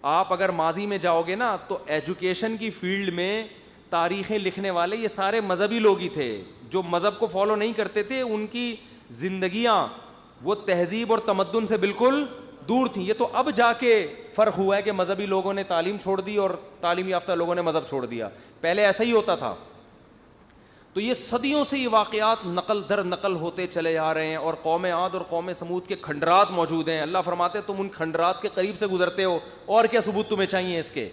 آپ اگر ماضی میں جاؤ گے نا تو ایجوکیشن کی فیلڈ میں تاریخیں لکھنے والے یہ سارے مذہبی لوگ ہی تھے. جو مذہب کو فالو نہیں کرتے تھے ان کی زندگیاں وہ تہذیب اور تمدن سے بالکل دور تھیں. یہ تو اب جا کے فرق ہوا ہے کہ مذہبی لوگوں نے تعلیم چھوڑ دی اور تعلیم یافتہ لوگوں نے مذہب چھوڑ دیا, پہلے ایسا ہی ہوتا تھا. تو یہ صدیوں سے یہ واقعات نقل در نقل ہوتے چلے آ رہے ہیں, اور قوم عاد اور قوم سمود کے کھنڈرات موجود ہیں. اللہ فرماتے تم ان کھنڈرات کے قریب سے گزرتے ہو, اور کیا ثبوت تمہیں چاہیے اس کے.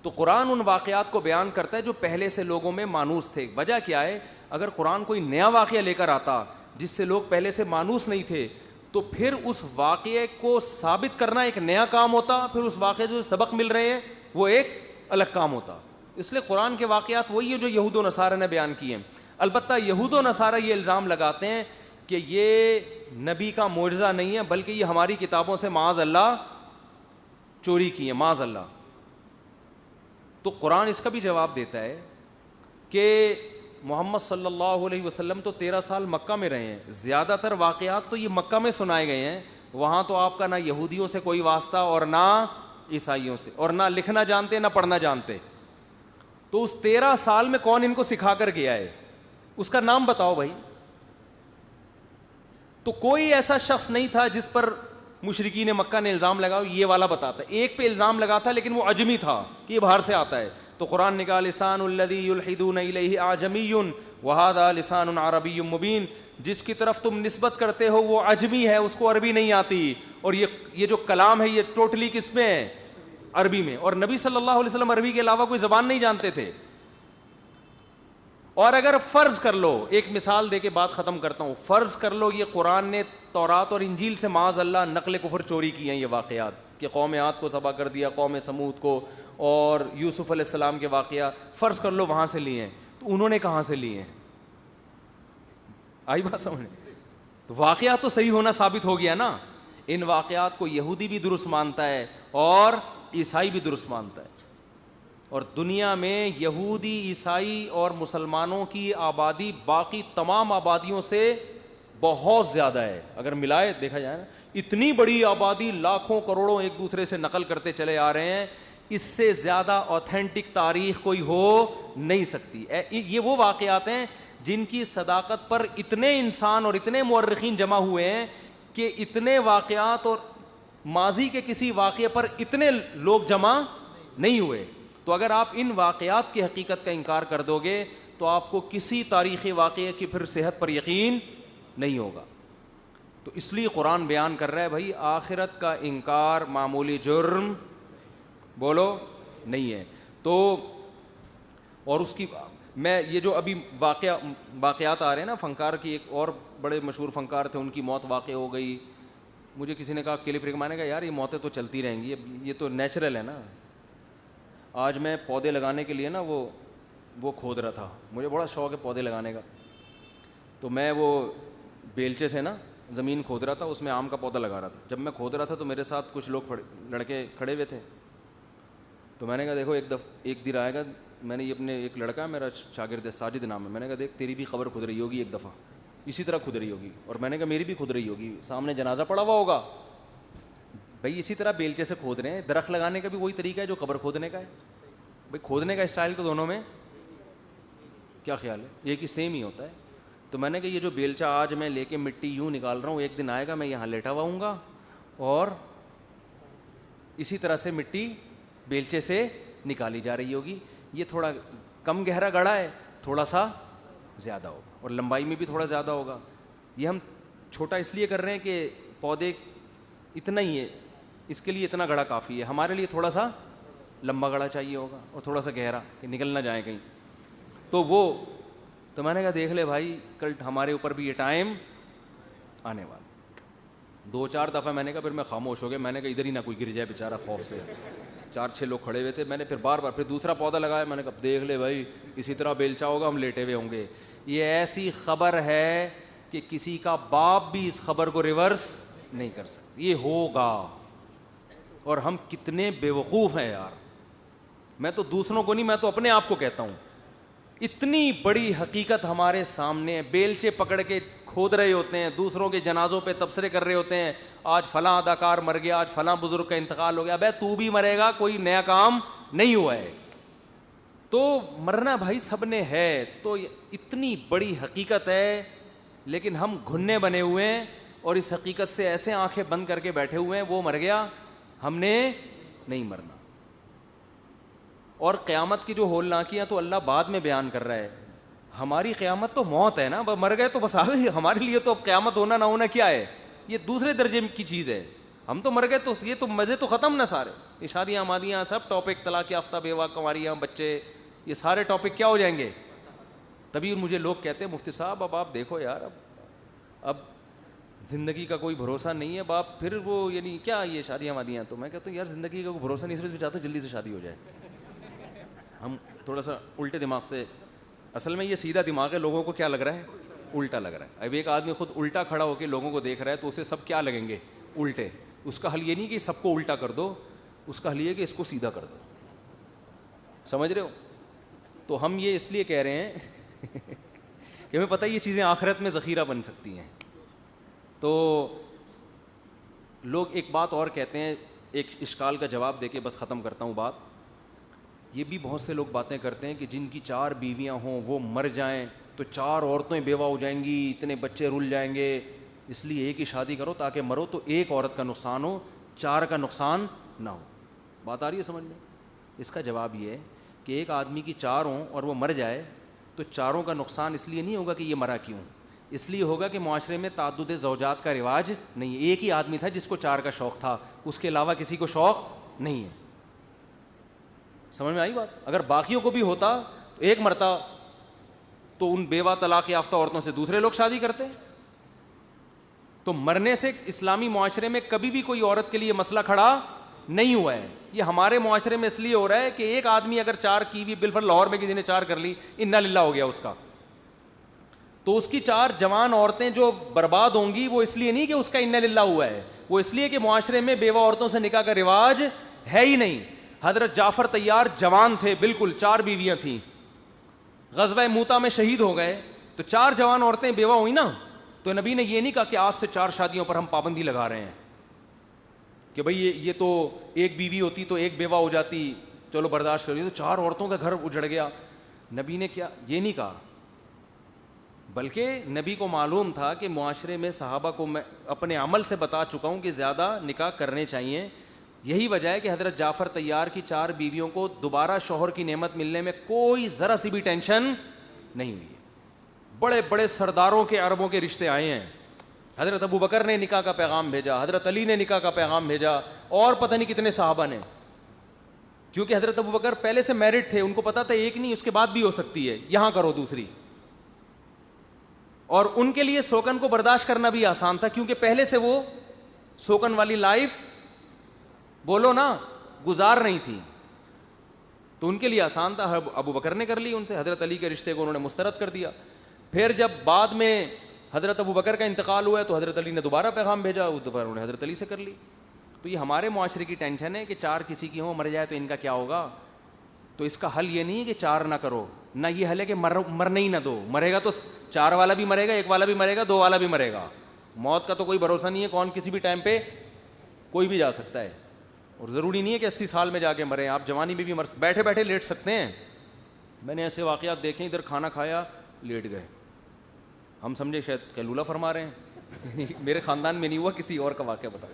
تو قرآن ان واقعات کو بیان کرتا ہے جو پہلے سے لوگوں میں مانوس تھے. وجہ کیا ہے؟ اگر قرآن کوئی نیا واقعہ لے کر آتا جس سے لوگ پہلے سے مانوس نہیں تھے تو پھر اس واقعے کو ثابت کرنا ایک نیا کام ہوتا, پھر اس واقعے سے جو سبق مل رہے ہیں وہ ایک الگ کام ہوتا. اس لیے قرآن کے واقعات وہی ہیں جو یہود و نصارہ نے بیان کیے ہیں. البتہ یہود و نصارہ یہ الزام لگاتے ہیں کہ یہ نبی کا معجزہ نہیں ہے, بلکہ یہ ہماری کتابوں سے معاذ اللہ چوری کی ہے, معاذ اللہ. تو قرآن اس کا بھی جواب دیتا ہے کہ محمد صلی اللہ علیہ وسلم تو 13 سال مکہ میں رہے ہیں, زیادہ تر واقعات تو یہ مکہ میں سنائے گئے ہیں. وہاں تو آپ کا نہ یہودیوں سے کوئی واسطہ اور نہ عیسائیوں سے, اور نہ لکھنا جانتے نہ پڑھنا جانتے. تو اس 13 سال میں کون ان کو سکھا کر گیا ہے؟ اس کا نام بتاؤ بھائی. تو کوئی ایسا شخص نہیں تھا جس پر مشرکین مکہ نے الزام لگاؤ یہ والا بتاتا. ایک پہ الزام لگاتا لیکن وہ عجمی تھا کہ یہ باہر سے آتا ہے. تو قرآن نے کہا لسان الذی یلحدون الیہ اعجمی وہذا لسان عربی مبین. جس کی طرف تم نسبت کرتے ہو وہ عجمی ہے, اس کو عربی نہیں آتی, اور یہ جو کلام ہے یہ ٹوٹلی کس میں ہے؟ عربی میں. اور نبی صلی اللہ علیہ وسلم عربی کے علاوہ کوئی زبان نہیں جانتے تھے. اور اگر فرض کر لو, ایک مثال دے کے بات ختم کرتا ہوں, فرض کر لو یہ قرآن نے تورات اور انجیل سے معاذ اللہ نقل کفر چوری کی ہیں یہ واقعات, کہ قوم عاد کو ذبح کر دیا, قوم سمود کو, اور یوسف علیہ السلام کے واقعہ فرض کر لو وہاں سے لیے ہیں, تو انہوں نے کہاں سے لیے ہیں؟ آئی بات سمجھ؟ تو واقعات تو صحیح ہونا ثابت ہو گیا نا. ان واقعات کو یہودی بھی درست مانتا ہے اور عیسائی بھی درست مانتا ہے. اور دنیا میں یہودی, عیسائی اور مسلمانوں کی آبادی باقی تمام آبادیوں سے بہت زیادہ ہے. اگر ملائے دیکھا جائے نا, اتنی بڑی آبادی, لاکھوں کروڑوں ایک دوسرے سے نقل کرتے چلے آ رہے ہیں, اس سے زیادہ اوتھینٹک تاریخ کوئی ہو نہیں سکتی. یہ وہ واقعات ہیں جن کی صداقت پر اتنے انسان اور اتنے مورخین جمع ہوئے ہیں کہ اتنے واقعات اور ماضی کے کسی واقعے پر اتنے لوگ جمع نہیں ہوئے. تو اگر آپ ان واقعات کی حقیقت کا انکار کر دو گے تو آپ کو کسی تاریخی واقعے کی پھر صحت پر یقین نہیں ہوگا. تو اس لیے قرآن بیان کر رہا ہے بھائی آخرت کا انکار معمولی جرم بولو نہیں ہے. تو اور اس کی میں یہ جو ابھی واقعات آ رہے ہیں نا, فنکار کی ایک اور بڑے مشہور فنکار تھے, ان کی موت واقع ہو گئی. مجھے کسی نے کہا کلپ میں نے کہا یار یہ موتیں تو چلتی رہیں گی, یہ تو نیچرل ہے نا. آج میں پودے لگانے کے لیے نا وہ کھود رہا تھا, مجھے بڑا شوق ہے پودے لگانے کا. تو میں وہ بیلچے سے نا زمین کھود رہا تھا, اس میں آم کا پودا لگا رہا تھا. جب میں کھود رہا تھا تو میرے ساتھ کچھ لوگ لڑکے کھڑے ہوئے تھے. تو میں نے کہا دیکھو ایک دن آئے گا, میں نے یہ اپنے ایک لڑکا میرا شاگرد ساجد نام ہے, میں نے کہا دیکھ تیری بھی قبر کھود رہی ہوگی ایک دفعہ, اسی طرح کھود رہی ہوگی, اور میں نے کہا میری بھی کھود رہی ہوگی, سامنے جنازہ پڑا ہوا ہوگا. بھائی اسی طرح بیلچے سے کھود رہے ہیں, درخت لگانے کا بھی وہی طریقہ ہے جو قبر کھودنے کا ہے. بھائی کھودنے کا اسٹائل تو دونوں میں کیا خیال ہے, ایک ہی سیم ہی ہوتا ہے. تو میں نے کہا یہ جو بیلچہ آج میں لے کے مٹی یوں نکال رہا ہوں, ایک دن آئے گا میں یہاں لیٹا ہوا ہوں گا اور اسی طرح سے مٹی بیلچے سے نکالی جا رہی ہوگی. یہ تھوڑا کم گہرا گڑھا ہے, تھوڑا سا زیادہ ہوگا, اور لمبائی میں بھی تھوڑا زیادہ ہوگا. یہ ہم چھوٹا اس لیے کر رہے ہیں کہ پودے اتنا ہی ہے, اس کے لیے اتنا گڑھا کافی ہے. ہمارے لیے تھوڑا سا لمبا گڑھا چاہیے ہوگا اور تھوڑا سا گہرا کہ نکل نہ جائے کہیں. تو میں نے کہا دیکھ لے بھائی کل ہمارے اوپر بھی یہ ٹائم آنے والا. 2-4 دفعہ میں نے کہا, پھر میں خاموش ہو گیا. میں نے کہا ادھر ہی نہ کوئی گر جائے بیچارہ خوف سے. 4-6 لوگ کھڑے ہوئے تھے. میں نے پھر بار بار پھر دوسرا پودا لگایا. میں نے کہا دیکھ لے بھائی اسی طرح بیلچا ہوگا, ہم لیٹے ہوئے ہوں گے. یہ ایسی خبر ہے کہ کسی کا باپ بھی اس خبر کو ریورس نہیں کر سکتا. یہ ہوگا, اور ہم کتنے بیوقوف ہیں یار. میں تو دوسروں کو نہیں, میں تو اپنے آپ کو کہتا ہوں. اتنی بڑی حقیقت ہمارے سامنے, بیلچے پکڑ کے کھود رہے ہوتے ہیں, دوسروں کے جنازوں پہ تبصرے کر رہے ہوتے ہیں, آج فلاں اداکار مر گیا, آج فلاں بزرگ کا انتقال ہو گیا. بھائی تو بھی مرے گا, کوئی نیا کام نہیں ہوا ہے. تو مرنا بھائی سب نے ہے. تو اتنی بڑی حقیقت ہے, لیکن ہم گھنے بنے ہوئے ہیں اور اس حقیقت سے ایسے آنکھیں بند کر کے بیٹھے ہوئے ہیں, وہ مر گیا ہم نے نہیں مرنا. اور قیامت کی جو ہولناکیاں تو اللہ بعد میں بیان کر رہا ہے. ہماری قیامت تو موت ہے نا, مر گئے تو بس آ گئی. ہمارے لیے تو اب قیامت ہونا نہ ہونا کیا ہے, یہ دوسرے درجے کی چیز ہے. ہم تو مر گئے تو یہ تو مزے تو ختم نہ سارے. یہ شادیاں مادیاں سب ٹاپک, طلاق یافتہ بیوہ, کنواریاں, بچے, یہ سارے ٹاپک کیا ہو جائیں گے. تبھی مجھے لوگ کہتے ہیں مفتی صاحب اب آپ دیکھو یار, اب زندگی کا کوئی بھروسہ نہیں ہے باپ, پھر وہ یعنی کیا یہ شادیاں وادیاں. تو میں کہتا ہوں یار زندگی کا کوئی بھروسہ نہیں, اس میں چاہتا ہوں جلدی سے شادی ہو جائے. ہم تھوڑا سا الٹے دماغ سے, اصل میں یہ سیدھا دماغ ہے, لوگوں کو کیا لگ رہا ہے الٹا لگ رہا ہے. اب ایک آدمی خود الٹا کھڑا ہو کے لوگوں کو دیکھ رہا ہے تو اسے سب کیا لگیں گے الٹے. اس کا حل یہ نہیں کہ سب کو الٹا کر دو, اس کا حل یہ کہ اس کو سیدھا کر دو. سمجھ رہے ہو. تو ہم یہ اس لیے کہہ رہے ہیں کہ ہمیں پتہ ہے یہ چیزیں آخرت میں ذخیرہ بن سکتی ہیں. تو لوگ ایک بات اور کہتے ہیں, ایک اشکال کا جواب دے کے بس ختم کرتا ہوں بات, یہ بھی بہت سے لوگ باتیں کرتے ہیں کہ جن کی 4 بیویاں ہوں وہ مر جائیں تو 4 عورتیں بیوہ ہو جائیں گی, اتنے بچے رل جائیں گے, اس لیے ایک ہی شادی کرو تاکہ مرو تو ایک عورت کا نقصان ہو, 4 کا نقصان نہ ہو. بات آ رہی ہے سمجھ میں؟ اس کا جواب یہ ہے کہ ایک آدمی کی 4 ہوں اور وہ مر جائے تو 4 کا نقصان اس لیے نہیں ہوگا کہ یہ مرا کیوں, اس لیے ہوگا کہ معاشرے میں تعدد زوجات کا رواج نہیں ہے. ایک ہی آدمی تھا جس کو 4 کا شوق تھا, اس کے علاوہ کسی کو شوق نہیں ہے. سمجھ میں آئی بات؟ اگر باقیوں کو بھی ہوتا تو ایک مرتا تو ان بیوہ طلاق یافتہ عورتوں سے دوسرے لوگ شادی کرتے. تو مرنے سے اسلامی معاشرے میں کبھی بھی کوئی عورت کے لیے مسئلہ کھڑا نہیں ہوا ہے. یہ ہمارے معاشرے میں اس لیے ہو رہا ہے کہ ایک آدمی اگر 4 کی بھی بالفرض لاہور میں کسی نے 4 کر لی, انا للہ ہو گیا اس کا, تو اس کی 4 جوان عورتیں جو برباد ہوں گی وہ اس لیے نہیں کہ اس کا انا للہ ہوا ہے, وہ اس لیے کہ معاشرے میں بیوہ عورتوں سے نکاح کا رواج ہے ہی نہیں. حضرت جعفر طیار جوان تھے بالکل, 4 بیویاں تھیں, غزوہ موتا میں شہید ہو گئے تو 4 جوان عورتیں بیوہ ہوئی نا, تو نبی نے یہ نہیں کہا کہ آج سے 4 شادیوں پر ہم پابندی لگا رہے ہیں کہ بھئی یہ تو ایک بیوی ہوتی تو ایک بیوہ ہو جاتی, چلو برداشت کریے, تو 4 عورتوں کا گھر اجڑ گیا. نبی نے کیا یہ نہیں کہا, بلکہ نبی کو معلوم تھا کہ معاشرے میں صحابہ کو میں اپنے عمل سے بتا چکا ہوں کہ زیادہ نکاح کرنے چاہیے. یہی وجہ ہے کہ حضرت جعفر طیار کی 4 بیویوں کو دوبارہ شوہر کی نعمت ملنے میں کوئی ذرا سی بھی ٹینشن نہیں ہوئی ہے. بڑے بڑے سرداروں کے عربوں کے رشتے آئے ہیں. حضرت ابو بکر نے نکاح کا پیغام بھیجا, حضرت علی نے نکاح کا پیغام بھیجا, اور پتہ نہیں کتنے صحابہ نے, کیونکہ حضرت ابو بکر پہلے سے میرڈ تھے, ان کو پتا تھا ایک نہیں اس کے بعد بھی ہو سکتی ہے, یہاں کرو دوسری. اور ان کے لیے سوکن کو برداشت کرنا بھی آسان تھا کیونکہ پہلے سے وہ سوکن والی لائف بولو نا گزار نہیں تھی, تو ان کے لیے آسان تھا. ابو بکر نے کر لی ان سے, حضرت علی کے رشتے کو انہوں نے مسترد کر دیا. پھر جب بعد میں حضرت ابو بکر کا انتقال ہوا ہے تو حضرت علی نے دوبارہ پیغام بھیجا, اس دفعہ انہوں نے حضرت علی سے کر لی. تو یہ ہمارے معاشرے کی ٹینشن ہے کہ 4 کسی کی ہوں, مر جائے تو ان کا کیا ہوگا. تو اس کا حل یہ نہیں ہے کہ 4 نہ کرو, نہ یہ حل ہے کہ مرنے ہی نہ دو. مرے گا تو 4 والا بھی مرے گا, 1 والا بھی مرے گا, 2 والا بھی مرے گا. موت کا تو کوئی بھروسہ نہیں ہے, کون کسی بھی ٹائم پہ کوئی بھی جا سکتا ہے. اور ضروری نہیں ہے کہ 80 سال میں جا کے مریں, آپ جوانی میں بھی بیٹھے بیٹھے لیٹ سکتے ہیں. میں نے ایسے واقعات دیکھے, ادھر کھانا کھایا لیٹ گئے, ہم سمجھے شاید قیلولہ فرما رہے ہیں. میرے خاندان میں نہیں ہوا, کسی اور کا واقعہ بتا.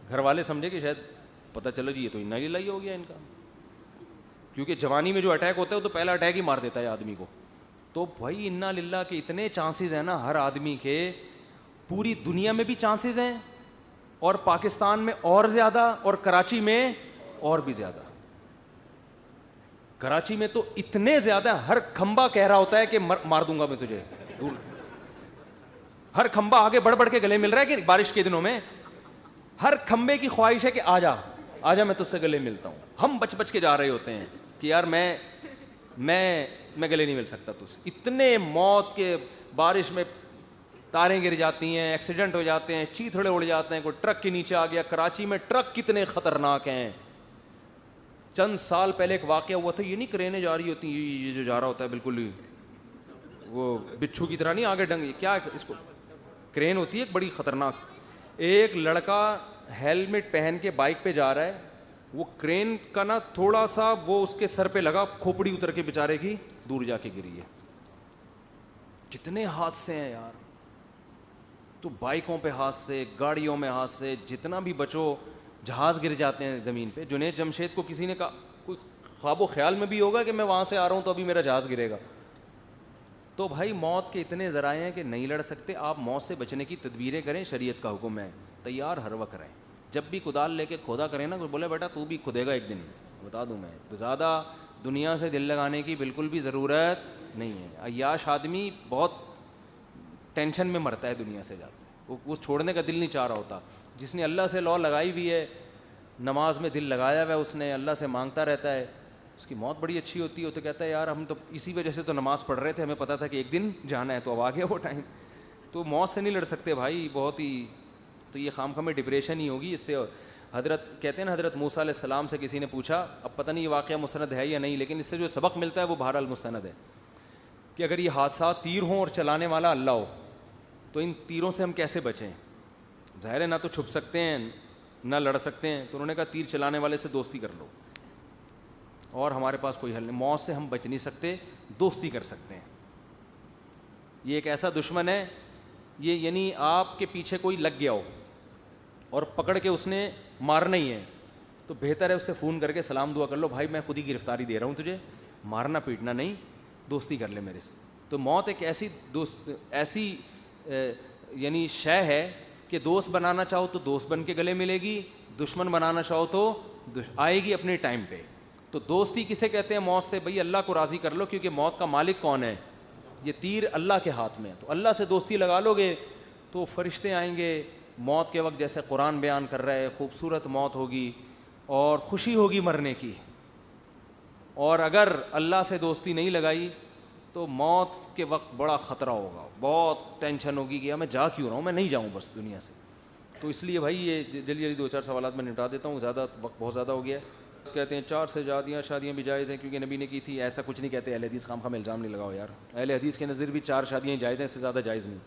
گھر والے سمجھے کہ شاید پتہ چلو جی یہ تو انا للہ ہی ہو گیا ان کا, کیونکہ جوانی میں جو اٹیک ہوتا ہے وہ تو پہلا اٹیک ہی مار دیتا ہے آدمی کو. تو بھائی انا للہ کے اتنے چانسز ہیں نا ہر آدمی کے, پوری دنیا میں بھی چانسز ہیں, اور پاکستان میں اور زیادہ, اور کراچی میں اور بھی زیادہ. کراچی میں تو اتنے زیادہ, ہر کھمبا کہہ رہا ہوتا ہے کہ مار دوں گا میں تجھے. دور ہر کھمبا آگے بڑھ بڑھ کے گلے مل رہا ہے کہ بارش کے دنوں میں ہر کھمبے کی خواہش ہے کہ آ جا میں تجھ سے گلے ملتا ہوں. ہم بچ بچ کے جا رہے ہوتے ہیں کہ یار میں گلے نہیں مل سکتا تجھ سے. اتنے موت کے, بارش میں تاریں گر جاتی ہیں, ایکسیڈنٹ ہو جاتے ہیں, چیتھڑے اڑ جاتے ہیں, کوئی ٹرک کے نیچے آ گیا. کراچی میں ٹرک کتنے خطرناک ہیں. چند سال پہلے ایک واقعہ ہوا تھا, یہ نہیں کرینے جا رہی ہوتی, یہ جو جا رہا ہوتا ہے بالکل ہی وہ بچھو کی طرح نہیں آگے ڈنگ, کیا اس کو کرین ہوتی ہے ایک بڑی خطرناک. ایک لڑکا ہیلمٹ پہن کے بائک پہ جا رہا ہے, وہ کرین کا نا تھوڑا سا وہ اس کے سر پہ لگا, کھوپڑی اتر کے بیچارے کی دور جا کے گری ہے. کتنے حادثے ہیں یار. تو بائکوں پہ حادثے, گاڑیوں میں حادثے, جتنا بھی بچو. جہاز گر جاتے ہیں زمین پہ. جنید جمشید کو کسی نے کہا, کوئی خواب و خیال میں بھی ہوگا کہ میں وہاں سے آ رہا ہوں تو ابھی میرا جہاز گرے گا. تو بھائی موت کے اتنے ذرائع ہیں کہ نہیں لڑ سکتے. آپ موت سے بچنے کی تدبیریں کریں, شریعت کا حکم ہے, تیار ہر وقت رہیں. جب بھی کدال لے کے کھودا کریں نا, کوئی بولے بیٹا تو بھی کھدے گا ایک دن, بتا دوں میں. تو زیادہ دنیا سے دل لگانے کی بالکل بھی ضرورت نہیں ہے. عیاش آدمی بہت ٹینشن میں مرتا ہے دنیا سے جاتا ہے, وہ چھوڑنے کا دل نہیں چاہ رہا ہوتا. جس نے اللہ سے لو لگائی ہوئی ہے, نماز میں دل لگایا ہوا ہے, اس نے اللہ سے مانگتا رہتا ہے, اس کی موت بڑی اچھی ہوتی ہے. تو کہتا ہے یار ہم تو اسی وجہ سے تو نماز پڑھ رہے تھے, ہمیں پتہ تھا کہ ایک دن جانا ہے, تو اب آ گیا وہ ٹائم. تو موت سے نہیں لڑ سکتے بھائی, بہت ہی. تو یہ خام خواہ میں ڈپریشن ہی ہوگی اس سے. حضرت کہتے ہیں نا, حضرت موسیٰ علیہ السلام سے کسی نے پوچھا, اب پتہ نہیں یہ واقعہ مستند ہے یا نہیں, لیکن اس سے جو سبق ملتا ہے وہ بہرحال مستند ہے, کہ اگر یہ حادثات تیر ہوں اور چلانے والا اللہ ہو تو ان تیروں سے ہم کیسے بچیں. ظاہر ہے نہ تو چھپ سکتے ہیں نہ لڑ سکتے ہیں. تو انہوں نے کہا تیر چلانے والے سے دوستی کر لو. اور ہمارے پاس کوئی حل نہیں. موت سے ہم بچ نہیں سکتے, دوستی کر سکتے ہیں. یہ ایک ایسا دشمن ہے, یہ یعنی آپ کے پیچھے کوئی لگ گیا ہو اور پکڑ کے اس نے مارنا ہی ہے, تو بہتر ہے اس سے فون کر کے سلام دعا کر لو, بھائی میں خود ہی گرفتاری دے رہا ہوں تجھے, مارنا پیٹنا نہیں, دوستی کر لے میرے سے. تو موت ایک ایسی یعنی شے ہے کہ دوست بنانا چاہو تو دوست بن کے گلے ملے گی, دشمن بنانا چاہو تو آئے گی اپنے ٹائم پہ. تو دوستی کسے کہتے ہیں موت سے؟ بھئی اللہ کو راضی کر لو, کیونکہ موت کا مالک کون ہے؟ یہ تیر اللہ کے ہاتھ میں ہے. تو اللہ سے دوستی لگا لو گے تو فرشتے آئیں گے موت کے وقت, جیسے قرآن بیان کر رہا ہے, خوبصورت موت ہوگی اور خوشی ہوگی مرنے کی. اور اگر اللہ سے دوستی نہیں لگائی تو موت کے وقت بڑا خطرہ ہوگا, بہت ٹینشن ہوگی کہ میں جا کیوں رہا ہوں, میں نہیں جاؤں بس دنیا سے. تو اس لیے بھائی یہ جلدی جلدی 2-4 سوالات میں نپٹا دیتا ہوں, زیادہ وقت بہت زیادہ ہو گیا ہے. کہتے ہیں 4 سے شادیاں بھی جائز ہیں کیونکہ نبی نے کی تھی. ایسا کچھ نہیں کہتے, اہل حدیث خام خام الزام نہیں لگاؤ یار, اہل حدیث کے نظر بھی 4 شادیاں جائز ہیں, اس سے زیادہ جائز نہیں.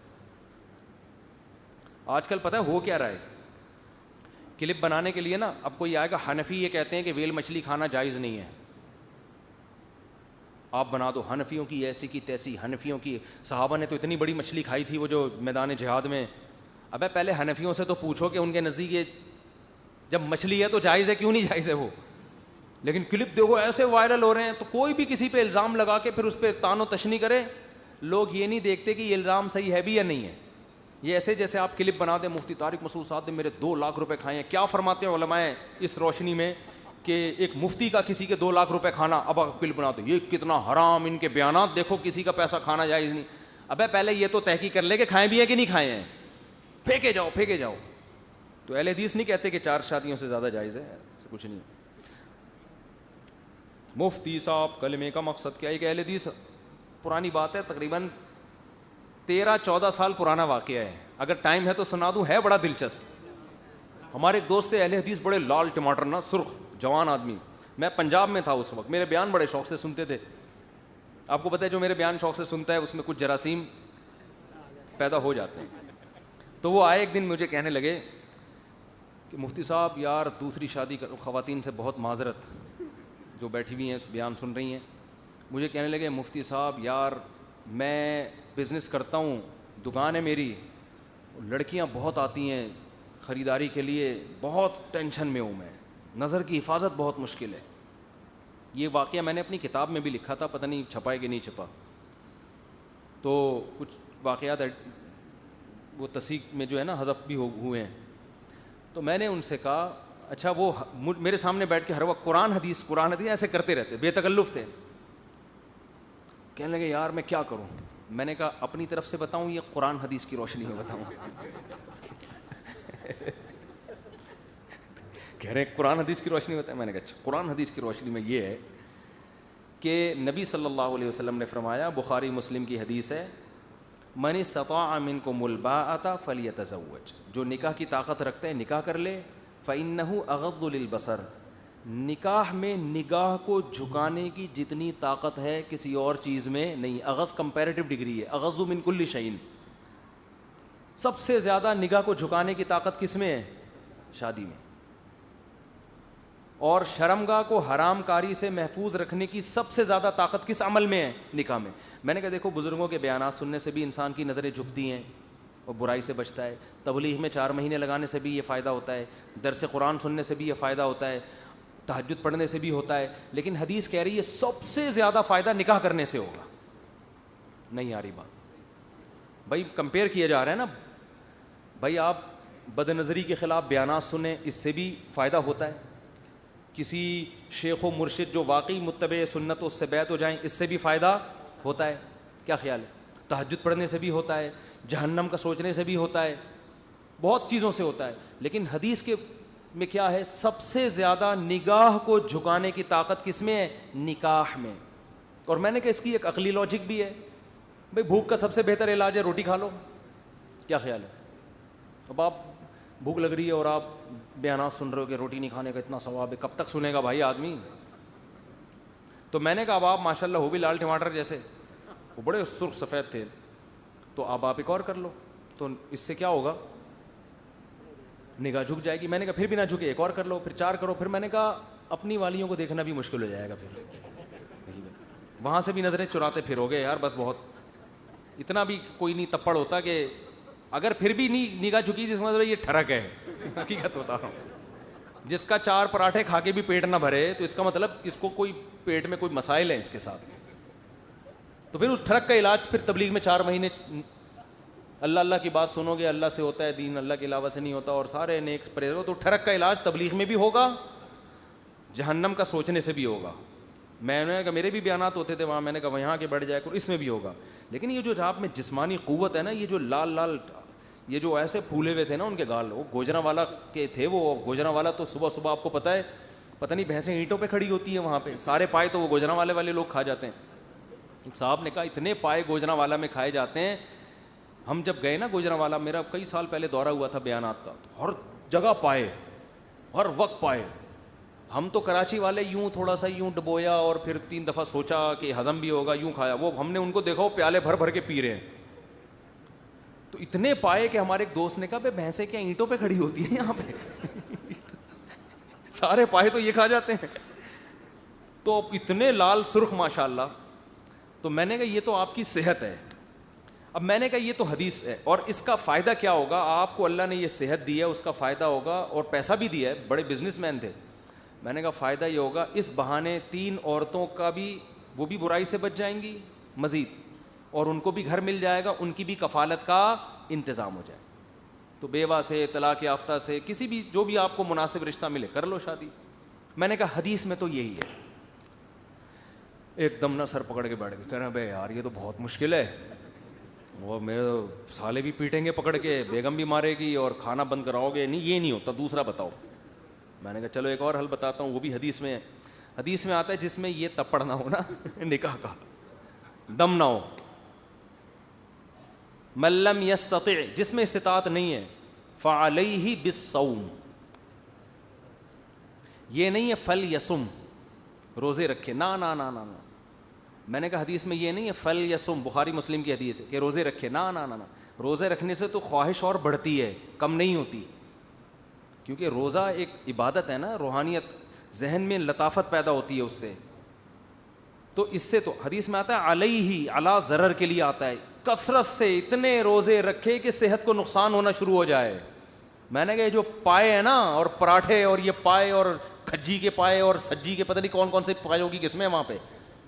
آج کل پتہ ہے ہو کیا رہا ہے, کلپ بنانے کے لیے نا, اب کوئی آئے گا حنفی یہ کہتے ہیں کہ ویل مچھلی کھانا جائز نہیں ہے, آپ بنا دو حنفیوں کی ایسی کی تیسی, حنفیوں کی صحابہ نے تو اتنی بڑی مچھلی کھائی تھی وہ جو میدان جہاد میں. ابے پہلے حنفیوں سے تو پوچھو کہ ان کے نزدیک یہ جب مچھلی ہے تو جائز ہے, کیوں نہیں جائز ہے وہ. لیکن کلپ دیکھو ایسے وائرل ہو رہے ہیں, تو کوئی بھی کسی پہ الزام لگا کے پھر اس پہ تان و تشنی کرے, لوگ یہ نہیں دیکھتے کہ یہ الزام صحیح ہے بھی یا نہیں ہے. یہ ایسے جیسے آپ کلپ بنا دیں, مفتی طارق مسعود صاحب نے میرے 2 لاکھ روپے کھائے ہیں. کیا فرماتے ہیں علماء اس روشنی میں کہ ایک مفتی کا کسی کے 2 لاکھ روپے کھانا, اب آپ کلپ بنا دو, یہ کتنا حرام, ان کے بیانات دیکھو, کسی کا پیسہ کھانا جائز نہیں. ابے پہلے یہ تو تحقیق کر لے کہ کھائے بھی ہیں کہ نہیں کھائے ہیں, پھینکے جاؤ. تو اہل حدیث نہیں کہتے کہ 4 شادیوں سے زیادہ جائز ہے, ایسا کچھ نہیں. مفتی صاحب کلمے کا مقصد کیا ہے؟ ایک اہل حدیث, پرانی بات ہے, تقریباً 13-14 سال پرانا واقعہ ہے, اگر ٹائم ہے تو سنا دوں, ہے بڑا دلچسپ. ہمارے ایک دوست اہل حدیث, بڑے لال ٹماٹر نا, سرخ جوان آدمی. میں پنجاب میں تھا اس وقت, میرے بیان بڑے شوق سے سنتے تھے. آپ کو پتہ ہے جو میرے بیان شوق سے سنتا ہے اس میں کچھ جراثیم پیدا ہو جاتے ہیں. تو وہ آئے ایک دن مجھے کہنے لگے کہ مفتی صاحب یار دوسری شادی خواتین سے بہت معذرت, جو بیٹھی ہوئی ہیں اس بیان سن رہی ہیں, مجھے کہنے لگے مفتی صاحب یار میں بزنس کرتا ہوں, دکان ہے میری, لڑکیاں بہت آتی ہیں خریداری کے لیے, بہت ٹینشن میں ہوں میں, نظر کی حفاظت بہت مشکل ہے. یہ واقعہ میں نے اپنی کتاب میں بھی لکھا تھا, پتہ نہیں چھپا ہے کہ نہیں چھپا. تو کچھ واقعات وہ تصحیح میں جو ہے نا حذف بھی ہوئے ہیں. تو میں نے ان سے کہا اچھا, وہ میرے سامنے بیٹھ کے ہر وقت قرآن حدیث ایسے کرتے رہتے, بے تکلف تھے. کہنے لگے یار میں کیا کروں. میں نے کہا اپنی طرف سے بتاؤں یہ قرآن حدیث کی روشنی میں بتاؤں؟ کہہ رہے قرآن حدیث کی روشنی میں بتائیں. میں نے کہا اچھا, قرآن حدیث کی روشنی میں یہ ہے کہ نبی صلی اللہ علیہ وسلم نے فرمایا, بخاری مسلم کی حدیث ہے, من استطاع منکم الباءۃ فلیتزوج, جو نکاح کی طاقت رکھتے ہیں نکاح کر لے. فإنہ اغض للبصر, نکاح میں نگاہ کو جھکانے کی جتنی طاقت ہے کسی اور چیز میں نہیں. اغض کمپیریٹیو ڈگری ہے, اغض من کل شیء, سب سے زیادہ نگاہ کو جھکانے کی طاقت کس میں ہے؟ شادی میں. اور شرمگاہ کو حرام کاری سے محفوظ رکھنے کی سب سے زیادہ طاقت کس عمل میں ہے؟ نکاح میں. میں نے کہا دیکھو بزرگوں کے بیانات سننے سے بھی انسان کی نظریں جھکتی ہیں اور برائی سے بچتا ہے, تبلیغ میں 4 مہینے لگانے سے بھی یہ فائدہ ہوتا ہے, درس قرآن سننے سے بھی یہ فائدہ ہوتا ہے, تہجد پڑھنے سے بھی ہوتا ہے. لیکن حدیث کہہ رہی ہے سب سے زیادہ فائدہ نکاح کرنے سے ہوگا. نہیں آ رہی بات بھائی, کمپیئر کیا جا رہا ہے نا بھائی. آپ بد نظری کے خلاف بیانات سنیں, اس سے بھی فائدہ ہوتا ہے. کسی شیخ و مرشد جو واقعی متبع سنت اس سے بیعت ہو جائیں, اس سے بھی فائدہ ہوتا ہے. کیا خیال ہے؟ تہجد پڑھنے سے بھی ہوتا ہے, جہنم کا سوچنے سے بھی ہوتا ہے, بہت چیزوں سے ہوتا ہے. لیکن حدیث کے میں کیا ہے؟ سب سے زیادہ نگاہ کو جھکانے کی طاقت کس میں ہے؟ نکاح میں. اور میں نے کہا اس کی ایک عقلی لاجک بھی ہے بھئی, بھوک کا سب سے بہتر علاج ہے روٹی کھا لو. کیا خیال ہے؟ اب آپ بھوک لگ رہی ہے اور آپ بیانات سن رہے ہو کہ روٹی نہیں کھانے کا اتنا ثواب ہے, کب تک سنے گا بھائی آدمی. تو میں نے کہا اب آپ ماشاءاللہ ہو بھی لال ٹماٹر جیسے, وہ بڑے سرخ سفید تھے, تو اب آپ ایک اور کر لو, تو اس سے کیا ہوگا؟ نگاہ جھک جائے گی. میں نے کہا پھر بھی نہ جھکے, ایک اور کر لو, پھر 4 کرو. پھر میں نے کہا اپنی والیوں کو دیکھنا بھی مشکل ہو جائے گا پھر. وہاں سے بھی نظریں چراتے پھرو گے یار, بس بہت. اتنا بھی کوئی نہیں تپڑ ہوتا کہ اگر پھر بھی نہیں نگاہ جھکی جس مطلب یہ ٹھڑک ہے. حقیقت بتا رہا ہوں, جس کا 4 پراٹھے کھا کے بھی پیٹ نہ بھرے تو اس کا مطلب اس کو کوئی پیٹ میں کوئی مسائل ہیں اس کے ساتھ. تو پھر اس ٹھڑک کا علاج پھر تبلیغ میں 4 مہینے اللہ اللہ کی بات سنو گے, اللہ سے ہوتا ہے دین, اللہ کے علاوہ سے نہیں ہوتا, اور سارے نیک پرہیز. تو ٹھڑک کا علاج تبلیغ میں بھی ہوگا, جہنم کا سوچنے سے بھی ہوگا. میں نے کہا میرے بھی بیانات ہوتے تھے وہاں, میں نے کہا یہاں کے بڑھ جائے کرو, اس میں بھی ہوگا. لیکن یہ جو آپ میں جسمانی قوت ہے نا, یہ جو لال لال, یہ جو ایسے پھولے ہوئے تھے نا ان کے گال, وہ گوجرا والا کے تھے. وہ گوجرا والا تو صبح صبح آپ کو پتہ ہے, پتہ نہیں بھینسیں اینٹوں پہ کھڑی ہوتی ہیں وہاں پہ, سارے پائے تو وہ گوجرا والے لوگ کھا جاتے ہیں. ایک صاحب نے کہا اتنے پائے گوجرا والا میں کھائے جاتے ہیں. ہم جب گئے نا گوجرا والا, میرا کئی سال پہلے دورہ ہوا تھا بیانات کا, تو ہر جگہ پائے, ہر وقت پائے. ہم تو کراچی والے یوں تھوڑا سا یوں ڈبویا اور پھر 3 دفعہ سوچا کہ ہضم بھی ہوگا, یوں کھایا. وہ ہم نے ان کو دیکھا وہ پیالے بھر بھر کے پی رہے ہیں. تو اتنے پائے کہ ہمارے ایک دوست نے کہا بھائی بھینسیں کیا اینٹوں پہ کھڑی ہوتی ہیں یہاں پہ؟ سارے پائے تو یہ کھا جاتے ہیں. تو اتنے لال سرخ ماشاء اللہ. تو میں نے کہا یہ تو آپ کی صحت ہے. اب میں نے کہا یہ تو حدیث ہے, اور اس کا فائدہ کیا ہوگا, آپ کو اللہ نے یہ صحت دی ہے, اس کا فائدہ ہوگا, اور پیسہ بھی دیا ہے, بڑے بزنس مین تھے. میں نے کہا فائدہ یہ ہوگا اس بہانے 3 عورتوں کا بھی, وہ بھی برائی سے بچ جائیں گی مزید, اور ان کو بھی گھر مل جائے گا, ان کی بھی کفالت کا انتظام ہو جائے. تو بیوہ سے, طلاق یافتہ سے, کسی بھی جو بھی آپ کو مناسب رشتہ ملے کر لو شادی. میں نے کہا حدیث میں تو یہی ہے. ایک دم نہ سر پکڑ کے بیٹھ گئے, کہہ رہے بھائی یار یہ تو بہت مشکل ہے, وہ میرے سالے بھی پیٹیں گے پکڑ کے, بیگم بھی مارے گی, اور کھانا بند کراؤ گے. نہیں یہ نہیں ہوتا, دوسرا بتاؤ. میں نے کہا چلو ایک اور حل بتاتا ہوں, وہ بھی حدیث میں ہے. حدیث میں آتا ہے جس میں یہ تپڑ نہ ہو نا نکاح کا, دم نہ ہو. من لم یستطع, جس میں استطاعت نہیں ہے, فعلیہ بالصوم. یہ نہیں ہے فلیصم, روزے رکھے, نہ نہ نہ نہ. میں نے کہا حدیث میں یہ نہیں ہے فلیصم, بخاری مسلم کی حدیث ہے کہ روزے رکھے, نہ نہ نہ. روزے رکھنے سے تو خواہش اور بڑھتی ہے, کم نہیں ہوتی. کیونکہ روزہ ایک عبادت ہے نا, روحانیت, ذہن میں لطافت پیدا ہوتی ہے اس سے. تو اس سے تو حدیث میں آتا ہے علیہ, علی ضرر کے لیے آتا ہے, کثرت سے اتنے روزے رکھے کہ صحت کو نقصان ہونا شروع ہو جائے. میں نے کہا جو پائے ہیں نا, اور پراٹھے, اور یہ پائے, اور کھجی کے پائے, اور سجی کے, پتہ نہیں کون کون سے پائے ہوگی کس میں وہاں پہ,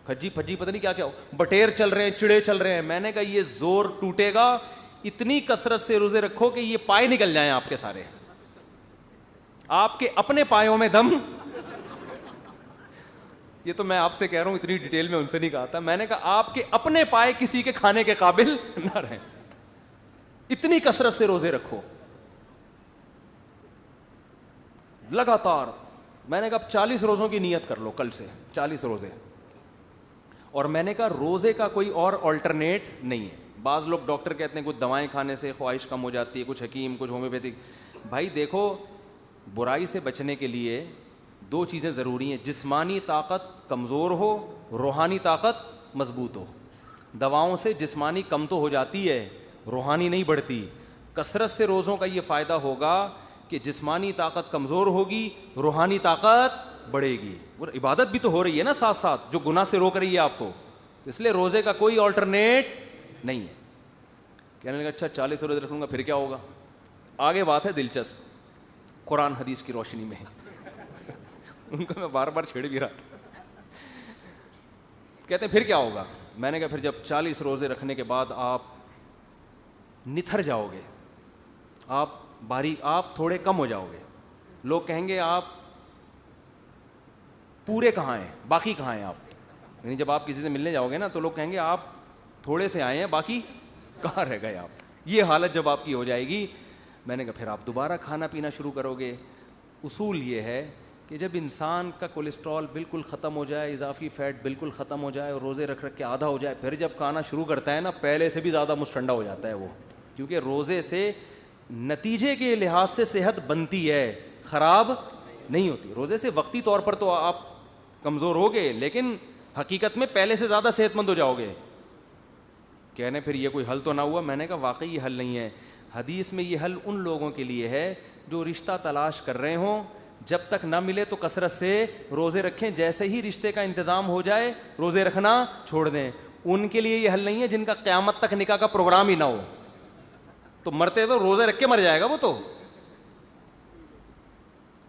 کھجی پھجی پتہ نہیں کیا کیا, بٹیر چل رہے ہیں, چڑے چل رہے ہیں. میں نے کہا یہ زور ٹوٹے گا, اتنی کثرت سے روزے رکھو کہ یہ پائے نکل جائیں آپ کے سارے, آپ کے اپنے پایوں میں دم. یہ تو میں آپ سے کہہ رہا ہوں, اتنی ڈیٹیل میں ان سے نہیں کہا تھا. میں نے کہا آپ کے اپنے پائے کسی کے کھانے کے قابل نہ رہیں, اتنی کثرت سے روزے رکھو لگاتار. میں نے کہا 40 روزوں کی نیت کر لو, کل سے 40 روزے. اور میں نے کہا روزے کا کوئی اور آلٹرنیٹ نہیں ہے. بعض لوگ ڈاکٹر کہتے ہیں کچھ دوائیں کھانے سے خواہش کم ہو جاتی ہے, کچھ حکیم, کچھ ہومیوپیتھک. بھائی دیکھو, برائی سے بچنے کے لیے 2 چیزیں ضروری ہیں, جسمانی طاقت کمزور ہو, روحانی طاقت مضبوط ہو. دواؤں سے جسمانی کم تو ہو جاتی ہے, روحانی نہیں بڑھتی. کثرت سے روزوں کا یہ فائدہ ہوگا کہ جسمانی طاقت کمزور ہوگی, روحانی طاقت بڑھے گی. اور عبادت بھی تو ہو رہی ہے نا ساتھ ساتھ, جو گناہ سے روک رہی ہے آپ کو. اس لیے روزے کا کوئی آلٹرنیٹ نہیں ہے. کہنے لگا اچھا 40 روزے رکھوں گا پھر کیا ہوگا. آگے بات ہے دلچسپ, قرآن حدیث کی روشنی میں. ان کو میں بار بار چھیڑ بھی رہا تھا. کہتے ہیں پھر کیا ہوگا. میں نے کہا پھر جب 40 روزے رکھنے کے بعد آپ نتھر جاؤ گے, آپ تھوڑے کم ہو جاؤ گے. لوگ کہیں گے آپ پورے کہاں ہیں, باقی کہاں ہیں آپ. یعنی جب آپ کسی سے ملنے جاؤ گے نا تو لوگ کہیں گے آپ تھوڑے سے آئے ہیں, باقی کہاں رہ گئے آپ. یہ حالت جب آپ کی ہو جائے گی, میں نے کہا پھر آپ دوبارہ کھانا پینا شروع کرو گے. اصول یہ ہے کہ جب انسان کا کولیسٹرول بالکل ختم ہو جائے, اضافی فیٹ بالکل ختم ہو جائے, اور روزے رکھ کے آدھا ہو جائے, پھر جب کھانا شروع کرتا ہے نا, پہلے سے بھی زیادہ مٹھنڈا ہو جاتا ہے وہ. کیونکہ روزے سے نتیجے کے لحاظ سے صحت بنتی ہے, خراب نہیں ہوتی. روزے سے وقتی طور پر تو آپ کمزور ہوگے, لیکن حقیقت میں پہلے سے زیادہ صحت مند ہو جاؤ گے. کہنے پھر یہ کوئی حل تو نہ ہوا. میں نے کہا واقعی یہ حل نہیں ہے. حدیث میں یہ حل ان لوگوں کے لیے ہے جو رشتہ تلاش کر رہے ہوں, جب تک نہ ملے تو کثرت سے روزے رکھیں, جیسے ہی رشتے کا انتظام ہو جائے روزے رکھنا چھوڑ دیں. ان کے لیے یہ حل نہیں ہے جن کا قیامت تک نکاح کا پروگرام ہی نہ ہو, تو مرتے ہوئے روزے رکھ کے مر جائے گا وہ. تو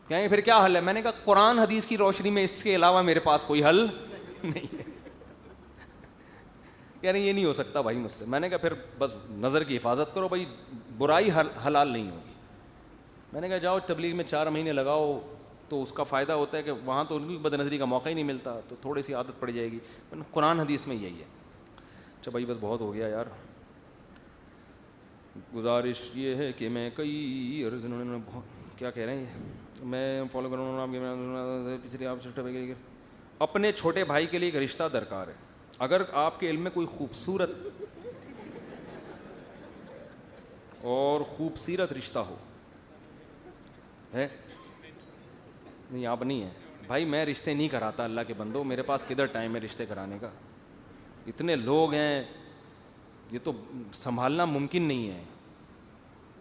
کہیں پھر کیا حل ہے؟ میں نے کہا قرآن حدیث کی روشنی میں اس کے علاوہ میرے پاس کوئی حل نہیں ہے. کہہ رہے یہ نہیں ہو سکتا بھائی مجھ سے. میں نے کہا پھر بس نظر کی حفاظت کرو بھائی, برائی حلال نہیں ہوگی. میں نے کہا جاؤ تبلیغ میں 4 مہینے لگاؤ, تو اس کا فائدہ ہوتا ہے کہ وہاں تو ان کی بد نظری کا موقع ہی نہیں ملتا, تو تھوڑی سی عادت پڑ جائے گی. قرآن حدیث میں یہی ہے. اچھا بھائی بس بہت ہو گیا یار. گزارش یہ ہے کہ میں کئی کیا کہہ رہے ہیں, میں فالو کروں پچھلی آپ اپنے چھوٹے بھائی کے لیے ایک رشتہ درکار ہے. اگر آپ کے علم میں کوئی خوبصورت اور خوبصورت رشتہ ہو ہے نہیں, آپ نہیں ہیں بھائی, میں رشتے نہیں کراتا اللہ کے بندو, میرے پاس کدھر ٹائم ہے رشتے کرانے کا. اتنے لوگ ہیں, یہ تو سنبھالنا ممکن نہیں ہے.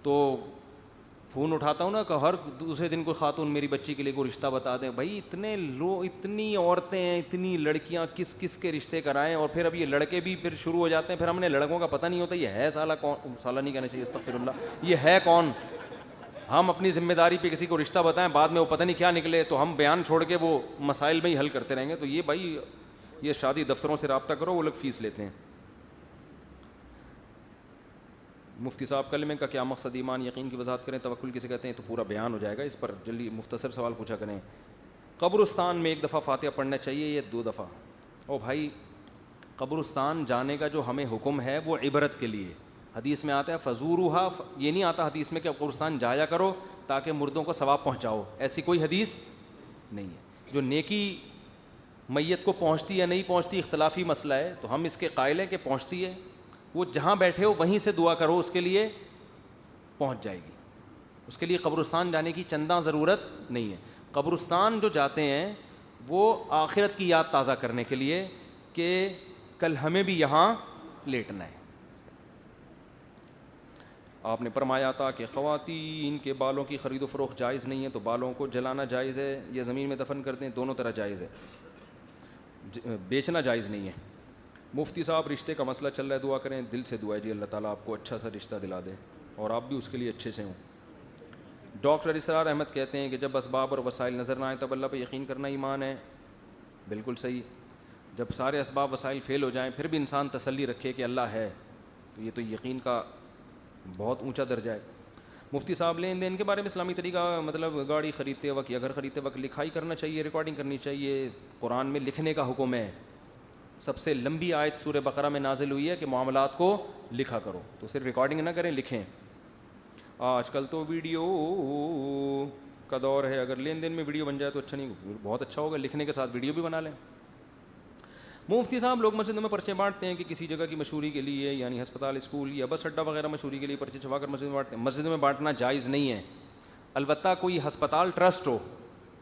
تو فون اٹھاتا ہوں نا کہ ہر دوسرے دن کوئی خاتون میری بچی کے لیے کوئی رشتہ بتا دیں. بھائی اتنے لوگ, اتنی عورتیں ہیں, اتنی لڑکیاں, کس کس کے رشتے کرائیں. اور پھر اب یہ لڑکے بھی پھر شروع ہو جاتے ہیں, پھر ہم نے لڑکوں کا پتہ نہیں ہوتا یہ ہے سالہ کون, سالہ نہیں کہنا چاہیے استغفر اللہ, یہ ہے کون. ہم اپنی ذمہ داری پہ کسی کو رشتہ بتائیں, بعد میں وہ پتہ نہیں کیا نکلے, تو ہم بیان چھوڑ کے وہ مسائل میں ہی حل کرتے رہیں گے. تو یہ بھائی یہ شادی دفتروں سے رابطہ کرو, وہ لوگ فیس لیتے ہیں. مفتی صاحب کلمے کا کیا مقصد, ایمان یقین کی وضاحت کریں. توکل کسے کہتے ہیں, تو پورا بیان ہو جائے گا اس پر, جلدی مختصر سوال پوچھا کریں. قبرستان میں 1 دفعہ فاتحہ پڑھنا چاہیے یا 2 دفعہ؟ او بھائی قبرستان جانے کا جو ہمیں حکم ہے وہ عبرت کے لیے. حدیث میں آتا ہے فزوروہا, یہ نہیں آتا حدیث میں کہ قبرستان جایا کرو تاکہ مردوں کو ثواب پہنچاؤ, ایسی کوئی حدیث نہیں ہے. جو نیکی میت کو پہنچتی یا نہیں پہنچتی اختلافی مسئلہ ہے, تو ہم اس کے قائل ہیں کہ پہنچتی ہے. وہ جہاں بیٹھے ہو وہیں سے دعا کرو, اس کے لیے پہنچ جائے گی. اس کے لیے قبرستان جانے کی چنداں ضرورت نہیں ہے. قبرستان جو جاتے ہیں وہ آخرت کی یاد تازہ کرنے کے لیے کہ کل ہمیں بھی یہاں لیٹنا ہے. آپ نے فرمایا تھا کہ خواتین کے بالوں کی خرید و فروخت جائز نہیں ہے, تو بالوں کو جلانا جائز ہے یا زمین میں دفن کر دیں, دونوں طرح جائز ہے, بیچنا جائز نہیں ہے. مفتی صاحب رشتے کا مسئلہ چل رہا ہے, دعا کریں, دل سے دعا ہے جی اللہ تعالیٰ آپ کو اچھا سا رشتہ دلا دے اور آپ بھی اس کے لیے اچھے سے ہوں. ڈاکٹر اسرار احمد کہتے ہیں کہ جب اسباب اور وسائل نظر نہ آئیں تب اللہ پہ یقین کرنا ایمان ہے. بالکل صحیح. جب سارے اسباب وسائل فیل ہو جائیں پھر بھی انسان تسلی رکھے کہ اللہ ہے, تو یہ تو یقین کا بہت اونچا درجہ ہے. مفتی صاحب لین دین کے بارے میں اسلامی طریقہ, مطلب گاڑی خریدتے وقت یا گھر خریدتے وقت لکھائی کرنا چاہیے, ریکارڈنگ کرنی چاہیے. قرآن میں لکھنے کا حکم ہے. سب سے لمبی آیت سورہ بقرہ میں نازل ہوئی ہے کہ معاملات کو لکھا کرو, تو صرف ریکارڈنگ نہ کریں, لکھیں. آج کل تو ویڈیو کا دور ہے, اگر لین دین میں ویڈیو بن جائے تو اچھا نہیں, بہت اچھا ہوگا, لکھنے کے ساتھ ویڈیو بھی بنا لیں. مفتی صاحب لوگ مسجدوں میں پرچے بانٹتے ہیں کہ کسی جگہ کی مشہوری کے لیے, یعنی ہسپتال, اسکول یا بس اڈہ وغیرہ مشہوری کے لیے پرچے چھپا کر مسجد میں بانٹتے ہیں. مسجد میں بانٹنا جائز نہیں ہے. البتہ کوئی ہسپتال ٹرسٹ ہو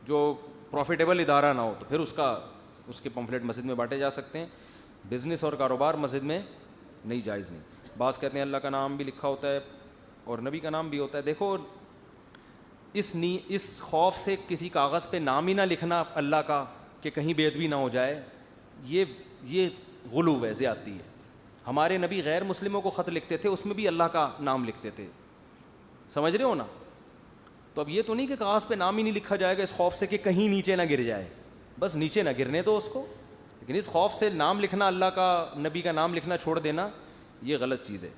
جو پروفیٹیبل ادارہ نہ ہو تو پھر اس کے پمفلیٹ مسجد میں بانٹے جا سکتے ہیں. بزنس اور کاروبار مسجد میں نہیں, جائز نہیں. بعض کہتے ہیں اللہ کا نام بھی لکھا ہوتا ہے اور نبی کا نام بھی ہوتا ہے. دیکھو اس خوف سے کسی کاغذ پہ نام ہی نہ لکھنا اللہ کا کہ کہیں بے ادبی نہ ہو جائے, یہ غلو ہے, زیادتی ہے. ہمارے نبی غیر مسلموں کو خط لکھتے تھے, اس میں بھی اللہ کا نام لکھتے تھے, سمجھ رہے ہو نا. تو اب یہ تو نہیں کہ کاغذ پہ نام ہی نہیں لکھا جائے گا اس خوف سے کہ کہیں نیچے نہ گر جائے, بس نیچے نہ گرنے دو اس کو, لیکن اس خوف سے نام لکھنا, اللہ کا, نبی کا نام لکھنا چھوڑ دینا, یہ غلط چیز ہے.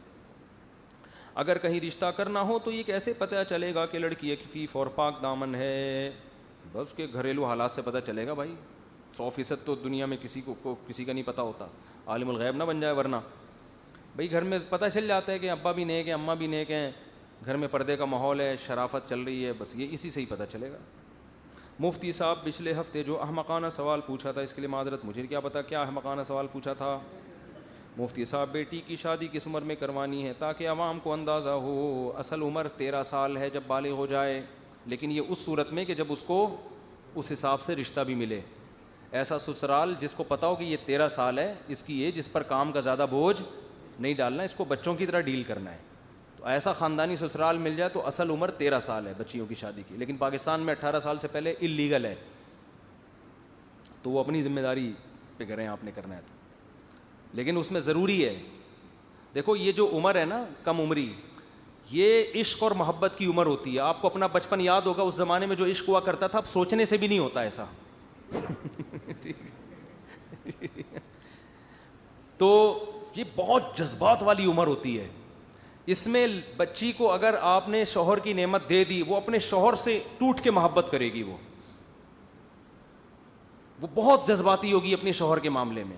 اگر کہیں رشتہ کرنا ہو تو یہ کیسے پتہ چلے گا کہ لڑکی عفیف اور پاک دامن ہے؟ بس کے گھریلو حالات سے پتہ چلے گا بھائی. 100% تو دنیا میں کسی کا نہیں پتہ ہوتا, عالم الغیب نہ بن جائے. ورنہ بھائی گھر میں پتہ چل جاتا ہے کہ ابا بھی نیک ہیں, اماں بھی نیک ہیں, گھر میں پردے کا ماحول ہے, شرافت چل رہی ہے, بس یہ اسی سے ہی پتہ چلے گا. مفتی صاحب پچھلے ہفتے جو احمقانہ سوال پوچھا تھا, اس کے لیے معذرت, مجھے کیا پتہ کیا احمقانہ سوال پوچھا تھا. مفتی صاحب بیٹی کی شادی کس عمر میں کروانی ہے تاکہ عوام کو اندازہ ہو؟ اصل عمر 13 سال ہے جب بالغ ہو جائے, لیکن یہ اس صورت میں کہ جب اس کو اس حساب سے رشتہ بھی ملے. ایسا سسرال جس کو پتہ ہو کہ یہ 13 سال ہے, اس کی ایج, اس پر کام کا زیادہ بوجھ نہیں ڈالنا, اس کو بچوں کی طرح ڈیل کرنا ہے. تو ایسا خاندانی سسرال مل جائے تو اصل عمر 13 سال ہے بچیوں کی شادی کی, لیکن پاکستان میں 18 سال سے پہلے اللیگل ہے, تو وہ اپنی ذمہ داری پہ کریں, آپ نے کرنا ہے تو. لیکن اس میں ضروری ہے, دیکھو یہ جو عمر ہے نا کم عمری, یہ عشق اور محبت کی عمر ہوتی ہے. آپ کو اپنا بچپن یاد ہوگا, اس زمانے میں جو عشق ہوا کرتا تھا اب سوچنے سے بھی نہیں ہوتا ایسا. تو یہ بہت جذبات والی عمر ہوتی ہے. اس میں بچی کو اگر آپ نے شوہر کی نعمت دے دی, وہ اپنے شوہر سے ٹوٹ کے محبت کرے گی, وہ بہت جذباتی ہوگی اپنے شوہر کے معاملے میں,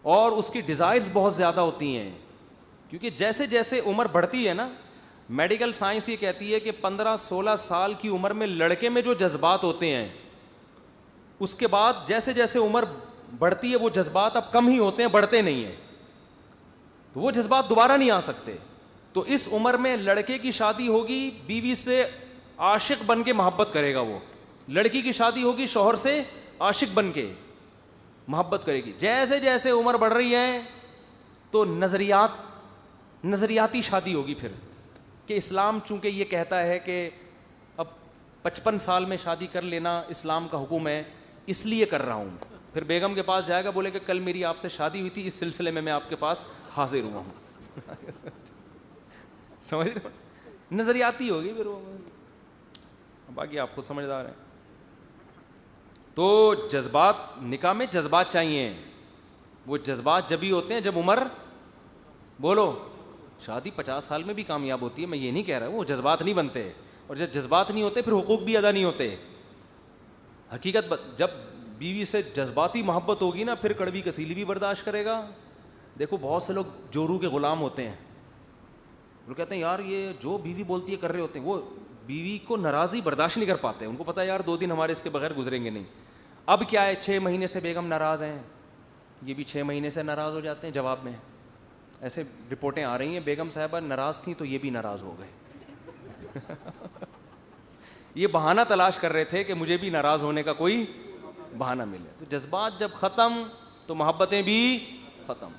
اور اس کی ڈیزائرز بہت زیادہ ہوتی ہیں. کیونکہ جیسے جیسے عمر بڑھتی ہے نا, میڈیکل سائنس یہ کہتی ہے کہ 15-16 سال کی عمر میں لڑکے میں جو جذبات ہوتے ہیں, اس کے بعد جیسے جیسے عمر بڑھتی ہے وہ جذبات اب کم ہی ہوتے ہیں, بڑھتے نہیں ہیں, تو وہ جذبات دوبارہ نہیں آ سکتے. تو اس عمر میں لڑکے کی شادی ہوگی, بیوی سے عاشق بن کے محبت کرے گا وہ. لڑکی کی شادی ہوگی, شوہر سے عاشق بن کے محبت کرے گی. جیسے جیسے عمر بڑھ رہی ہے تو نظریاتی شادی ہوگی پھر, کہ اسلام چونکہ یہ کہتا ہے کہ اب 55 سال میں شادی کر لینا اسلام کا حکم ہے, اس لیے کر رہا ہوں. پھر بیگم کے پاس جائے گا, بولے کہ کل میری آپ سے شادی ہوئی تھی, اس سلسلے میں آپ کے پاس حاضر ہوا ہوں. سمجھ رہے ہو, نظریاتی ہوگی پھر وہ, باقی آپ خود سمجھدار ہیں. تو جذبات, نکاح میں جذبات چاہیے. وہ جذبات جب ہی ہوتے ہیں جب عمر, بولو, شادی 50 سال میں بھی کامیاب ہوتی ہے, میں یہ نہیں کہہ رہا ہوں, وہ جذبات نہیں بنتے, اور جب جذبات نہیں ہوتے پھر حقوق بھی ادا نہیں ہوتے. حقیقت جب بیوی سے جذباتی محبت ہوگی نا, پھر کڑوی کسیلی بھی برداشت کرے گا. دیکھو بہت سے لوگ جورو کے غلام ہوتے ہیں, وہ کہتے ہیں یار یہ جو بیوی بولتی ہے کر رہے ہوتے ہیں, وہ بیوی کو ناراضی برداشت نہیں کر پاتے. ان کو پتہ ہے یار 2 دن ہمارے اس کے بغیر گزریں گے نہیں. اب کیا ہے, 6 مہینے سے بیگم ناراض ہیں, یہ بھی 6 مہینے سے ناراض ہو جاتے ہیں. جواب میں ایسے رپورٹیں آ رہی ہیں, بیگم صاحبہ ناراض تھیں تو یہ بھی ناراض ہو گئے. یہ بہانہ تلاش کر رہے تھے کہ مجھے بھی ناراض ہونے کا کوئی بہانہ ملے. تو جذبات جب ختم تو محبتیں بھی ختم.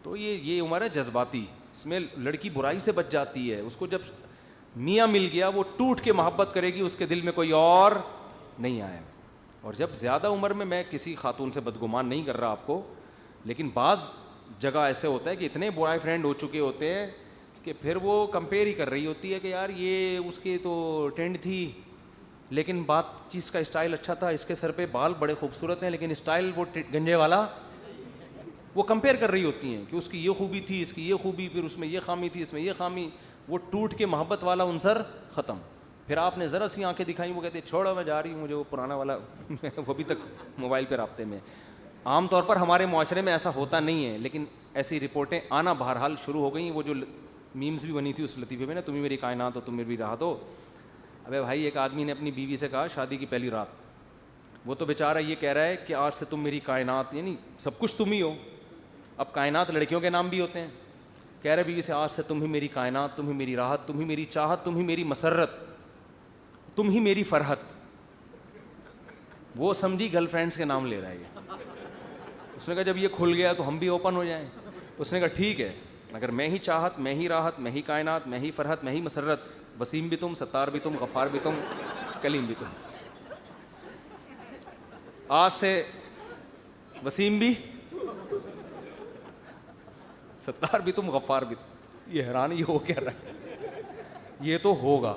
تو یہ عمر ہے جذباتی, اس میں لڑکی برائی سے بچ جاتی ہے. اس کو جب میاں مل گیا وہ ٹوٹ کے محبت کرے گی, اس کے دل میں کوئی اور نہیں آئے. اور جب زیادہ عمر میں کسی خاتون سے بدگمان نہیں کر رہا آپ کو, لیکن بعض جگہ ایسے ہوتا ہے کہ اتنے بوائے فرینڈ ہو چکے ہوتے ہیں کہ پھر وہ کمپیئر ہی کر رہی ہوتی ہے کہ یار یہ اس کی تو ٹرینڈ تھی, لیکن بات چیز کا اسٹائل اچھا تھا, اس کے سر پہ بال بڑے خوبصورت ہیں, لیکن اسٹائل وہ گنجے والا. وہ کمپیئر کر رہی ہوتی ہیں کہ اس کی یہ خوبی تھی, اس کی یہ خوبی, پھر اس میں یہ خامی تھی, اس میں یہ خامی. وہ ٹوٹ کے محبت والا عنصر ختم. پھر آپ نے ذرا سی آنکھیں دکھائیں, وہ کہتے ہیں چھوڑو میں جا رہی ہوں, مجھے وہ پرانا والا وہ بھی تک موبائل پہ رابطے میں. عام طور پر ہمارے معاشرے میں ایسا ہوتا نہیں ہے, لیکن ایسی رپورٹیں آنا بہرحال شروع ہو گئیں. وہ جو میمز بھی بنی تھی اس لطیفے میں نا, تم ہی میری کائنات ہو, تم میری راحت ہو. ابے بھائی, ایک آدمی نے اپنی بیوی سے کہا شادی کی پہلی رات, وہ تو بیچارہ یہ کہہ رہا ہے کہ آج سے تم میری کائنات, یعنی سب کچھ تم ہی ہو. اب کائنات لڑکیوں کے نام بھی ہوتے ہیں. کہہ رہے بیوی سے آج سے تم ہی میری کائنات, تم ہی میری راحت, تم ہی میری چاہت, تم ہی میری مسرت, تم ہی میری فرحت. وہ سمجھی گرل فرینڈس کے نام لے رہا ہے یہ. اس نے کہا جب یہ کھل گیا تو ہم بھی اوپن ہو جائیں. اس نے کہا ٹھیک ہے, اگر میں ہی چاہت, میں ہی راحت, میں ہی کائنات, میں ہی فرحت, میں ہی مسرت, وسیم بھی تم, ستار بھی تم, غفار بھی تم, کلیم بھی تم. آج سے وسیم بھی, ستار بھی تم, غفار بھی تم. یہ حیران یہ ہو کیا رہا ہے, یہ تو ہوگا,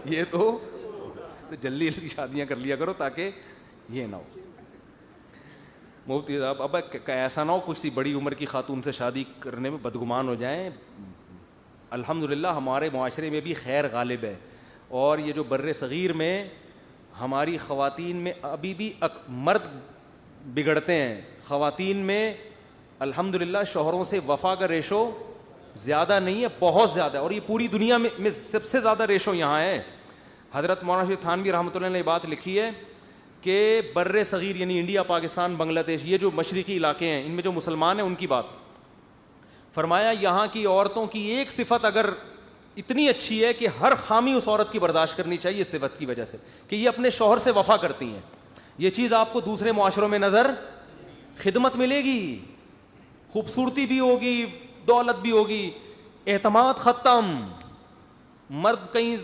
یہ تو جلدی جلدی شادیاں کر لیا کرو تاکہ یہ نہ ہو. مفتی صاحب اب ایسا نہ ہو کسی بڑی عمر کی خاتون سے شادی کرنے میں بدگمان ہو جائیں. الحمدللہ ہمارے معاشرے میں بھی خیر غالب ہے, اور یہ جو بر صغیر میں ہماری خواتین میں ابھی بھی مرد بگڑتے ہیں. خواتین میں الحمدللہ شوہروں سے وفا کا ریشو زیادہ نہیں ہے, بہت زیادہ ہے, اور یہ پوری دنیا میں سب سے زیادہ ریشو یہاں ہے. حضرت مولانا شیخ تھانوی رحمۃ اللہ نے بات لکھی ہے کہ بر صغیر یعنی انڈیا, پاکستان, بنگلہ دیش, یہ جو مشرقی علاقے ہیں, ان میں جو مسلمان ہیں ان کی بات فرمایا, یہاں کی عورتوں کی ایک صفت اگر اتنی اچھی ہے کہ ہر خامی اس عورت کی برداشت کرنی چاہیے اس صفت کی وجہ سے کہ یہ اپنے شوہر سے وفا کرتی ہیں. یہ چیز آپ کو دوسرے معاشروں میں نظر, خدمت ملے گی, خوبصورتی بھی ہوگی, دولت بھی ہوگی, اعتماد ختم. مرد کہیں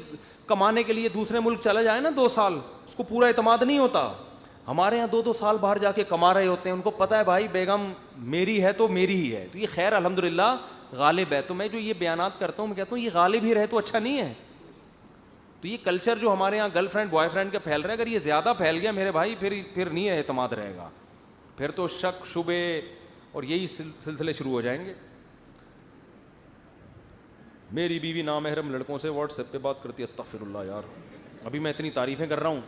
کمانے کے لیے دوسرے ملک چلا جائے نا 2 سال, اس کو پورا اعتماد نہیں ہوتا. ہمارے یہاں 2 سال باہر جا کے کما رہے ہوتے ہیں, ان کو پتہ ہے بھائی بیگم میری ہے تو میری ہی ہے. تو یہ خیر الحمدللہ غالب ہے. تو میں جو یہ بیانات کرتا ہوں میں کہتا ہوں یہ غالب ہی رہے تو اچھا نہیں ہے. تو یہ کلچر جو ہمارے یہاں گرل فرینڈ بوائے فرینڈ کا پھیل رہا ہے, اگر یہ زیادہ پھیل گیا میرے بھائی پھر نہیں اعتماد رہے گا, پھر تو شک شبے اور یہی سلسلے شروع ہو جائیں گے. میری بیوی نامحرم لڑکوں سے واٹس ایپ پہ بات کرتی ہے. استغفر اللہ یار, ابھی میں اتنی تعریفیں کر رہا ہوں,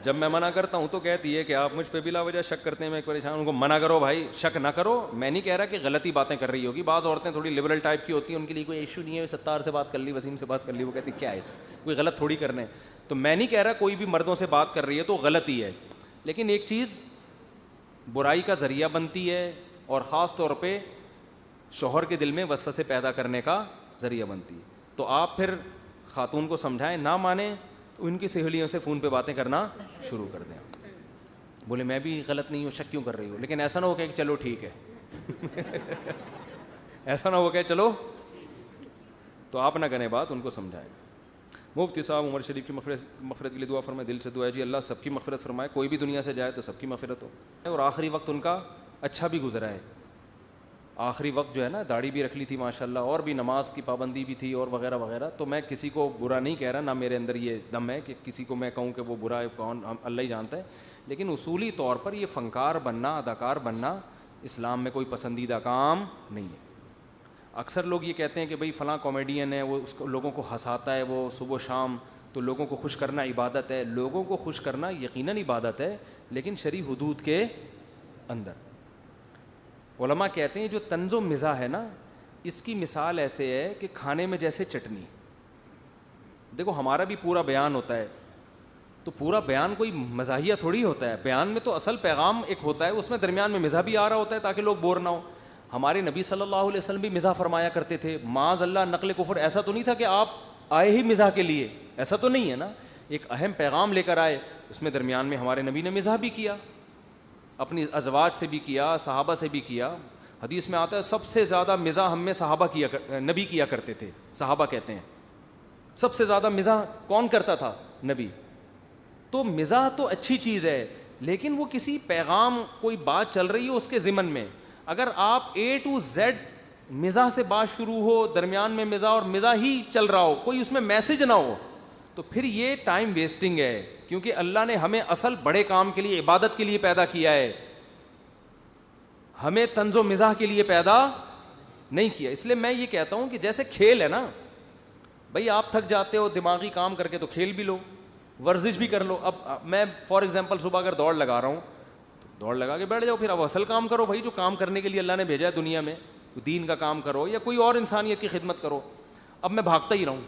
جب میں منع کرتا ہوں تو کہتی ہے کہ آپ مجھ پہ بلا وجہ شک کرتے ہیں, میں پریشان. ان کو منع کرو بھائی, شک نہ کرو. میں نہیں کہہ رہا کہ غلطی باتیں کر رہی ہوگی, بعض عورتیں تھوڑی لبرل ٹائپ کی ہوتی ہیں, ان کے لیے کوئی ایشو نہیں ہے, ستار سے بات کر لی, وسیم سے بات کر لی, وہ کہتی کیا ہے اس کوئی غلط تھوڑی کرنے. تو میں نہیں کہہ رہا کوئی بھی مردوں سے بات کر رہی ہے تو غلط ہی ہے, لیکن ایک چیز برائی کا ذریعہ بنتی ہے اور خاص طور پہ شوہر کے دل میں وسوسے پیدا کرنے کا ذریعہ بنتی ہے. تو آپ پھر خاتون کو سمجھائیں, نہ مانیں تو ان کی سہیلیوں سے فون پہ باتیں کرنا شروع کر دیں. بولے میں بھی غلط نہیں ہوں, شک کیوں کر رہی ہوں, لیکن ایسا نہ ہو کہ چلو ٹھیک ہے. ایسا نہ ہو کہ چلو, تو آپ نہ کریں بات, ان کو سمجھائیں. مفتی صاحب عمر شریف کی مغفرت کے لیے دعا فرمائے. دل سے دعا ہے جی اللہ سب کی مغفرت فرمائے, کوئی بھی دنیا سے جائے تو سب کی مغفرت ہو, اور آخری وقت ان کا اچھا بھی گزرا ہے. آخری وقت جو ہے نا, داڑھی بھی رکھ لی تھی ماشاءاللہ, اور بھی نماز کی پابندی بھی تھی اور وغیرہ وغیرہ. تو میں کسی کو برا نہیں کہہ رہا, نہ میرے اندر یہ دم ہے کہ کسی کو میں کہوں کہ وہ برا ہے, کون اللہ ہی جانتا ہے. لیکن اصولی طور پر یہ فنکار بننا, اداکار بننا اسلام میں کوئی پسندیدہ کام نہیں ہے. اکثر لوگ یہ کہتے ہیں کہ بھئی فلاں کامیڈین ہے, وہ اس کو لوگوں کو ہنساتا ہے وہ صبح و شام, تو لوگوں کو خوش کرنا عبادت ہے. لوگوں کو خوش کرنا یقیناً عبادت ہے, لیکن شرعی حدود کے اندر. علماء کہتے ہیں جو طنز و مزاح ہے نا, اس کی مثال ایسے ہے کہ کھانے میں جیسے چٹنی. دیکھو ہمارا بھی پورا بیان ہوتا ہے, تو پورا بیان کوئی مزاحیہ تھوڑی ہوتا ہے. بیان میں تو اصل پیغام ایک ہوتا ہے, اس میں درمیان میں مزاح بھی آ رہا ہوتا ہے تاکہ لوگ بور نہ ہو. ہمارے نبی صلی اللہ علیہ وسلم بھی مزاح فرمایا کرتے تھے. معاذ اللہ نقل کفر, ایسا تو نہیں تھا کہ آپ آئے ہی مزاح کے لیے, ایسا تو نہیں ہے نا. ایک اہم پیغام لے کر آئے, اس میں درمیان میں ہمارے نبی نے مزاح بھی کیا, اپنی ازواج سے بھی کیا, صحابہ سے بھی کیا. حدیث میں آتا ہے سب سے زیادہ مزاح ہم میں نبی کیا کرتے تھے. صحابہ کہتے ہیں سب سے زیادہ مزاح کون کرتا تھا؟ نبی. تو مزاح تو اچھی چیز ہے, لیکن وہ کسی پیغام, کوئی بات چل رہی ہے اس کے ضمن میں, اگر آپ A to Z مزاح سے بات شروع ہو, درمیان میں مزاح اور مزاح ہی چل رہا ہو, کوئی اس میں میسج نہ ہو, تو پھر یہ ٹائم ویسٹنگ ہے. کیونکہ اللہ نے ہمیں اصل بڑے کام کے لیے, عبادت کے لیے پیدا کیا ہے, ہمیں طنز و مزاح کے لیے پیدا نہیں کیا. اس لیے میں یہ کہتا ہوں کہ جیسے کھیل ہے نا بھائی, آپ تھک جاتے ہو دماغی کام کر کے تو کھیل بھی لو, ورزش بھی کر لو. اب میں فار ایگزامپل صبح اگر دوڑ لگا رہا ہوں تو دوڑ لگا کے بیٹھ جاؤ, پھر اب اصل کام کرو بھائی, جو کام کرنے کے لیے اللہ نے بھیجا ہے دنیا میں, دین کا کام کرو یا کوئی اور انسانیت کی خدمت کرو. اب میں بھاگتا ہی رہوں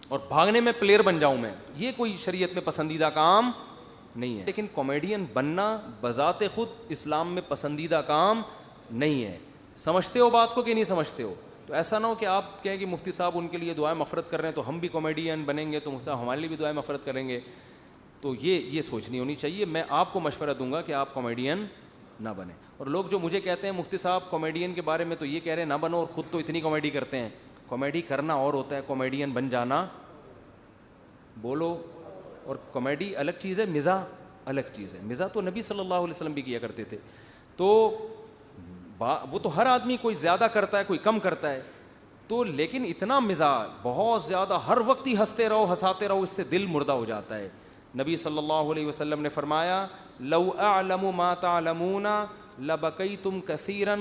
اور بھاگنے میں پلیئر بن جاؤں میں, یہ کوئی شریعت میں پسندیدہ کام نہیں ہے. لیکن کامیڈین بننا بذات خود اسلام میں پسندیدہ کام نہیں ہے. سمجھتے ہو بات کو کہ نہیں سمجھتے ہو؟ تو ایسا نہ ہو کہ آپ کہیں کہ مفتی صاحب ان کے لیے دعائیں مغفرت کر رہے ہیں تو ہم بھی کامیڈین بنیں گے, تو مفتی صاحب ہمارے لیے بھی دعائیں مغفرت کریں گے. تو یہ سوچ نہیں ہونی چاہیے. میں آپ کو مشورہ دوں گا کہ آپ کامیڈین نہ بنیں. اور لوگ جو مجھے کہتے ہیں مفتی صاحب کامیڈین کے بارے میں تو یہ کہہ رہے ہیں نہ بنو, اور خود تو اتنی کامیڈی کرتے ہیں. کامیڈی کرنا اور ہوتا ہے, کامیڈین بن جانا بولو. اور کامیڈی الگ چیز ہے, مزاح الگ چیز ہے. مزاح تو نبی صلی اللہ علیہ وسلم بھی کیا کرتے تھے. تو وہ تو ہر آدمی, کوئی زیادہ کرتا ہے کوئی کم کرتا ہے, تو لیکن اتنا مزاح بہت زیادہ ہر وقت ہی ہنستے رہو ہنساتے رہو, اس سے دل مردہ ہو جاتا ہے. نبی صلی اللہ علیہ وسلم نے فرمایا لو اعلم ما تعلمون لبکیتم کثیرا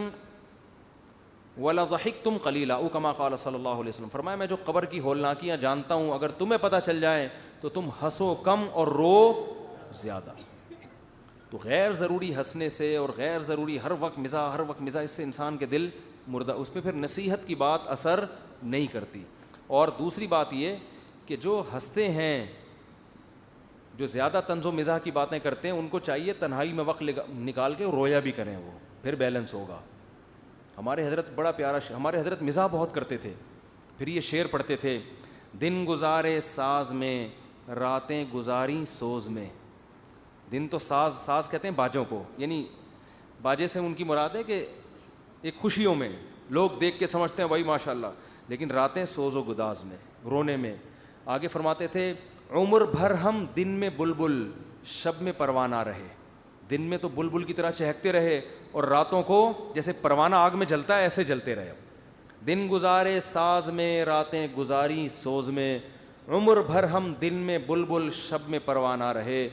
وَلَضَحِكْتُمْ قَلِيلًا او کما قال صلی اللہ علیہ وسلم. فرمایا میں جو قبر کی ہولناکیاں جانتا ہوں, اگر تمہیں پتہ چل جائیں تو تم ہنسو کم اور رو زیادہ. تو غیر ضروری ہنسنے سے اور غیر ضروری ہر وقت مزاح اس سے انسان کے دل مردہ, اس پہ پھر نصیحت کی بات اثر نہیں کرتی. اور دوسری بات یہ کہ جو ہنستے ہیں, جو زیادہ طنز و مزاح کی باتیں کرتے ہیں, ان کو چاہیے تنہائی میں وقت نکال کے رویا بھی کریں, وہ پھر بیلنس ہوگا. ہمارے حضرت بڑا پیارا ہمارے حضرت مزاح بہت کرتے تھے. پھر یہ شعر پڑھتے تھے, دن گزارے ساز میں راتیں گزاری سوز میں. دن تو ساز کہتے ہیں باجوں کو, یعنی باجے سے ان کی مراد ہے کہ ایک خوشیوں میں لوگ دیکھ کے سمجھتے ہیں بھائی ماشاء اللہ, لیکن راتیں سوز و گداز میں, رونے میں. آگے فرماتے تھے عمر بھر ہم دن میں بلبل شب میں پروانہ رہے. دن میں تو بلبل کی طرح چہکتے رہے اور راتوں کو جیسے پروانہ آگ میں جلتا ہے ایسے جلتے رہے. دن گزارے ساز میں راتیں گزاری سوز میں, عمر بھر ہم دن میں بلبل شب میں پروانہ رہے.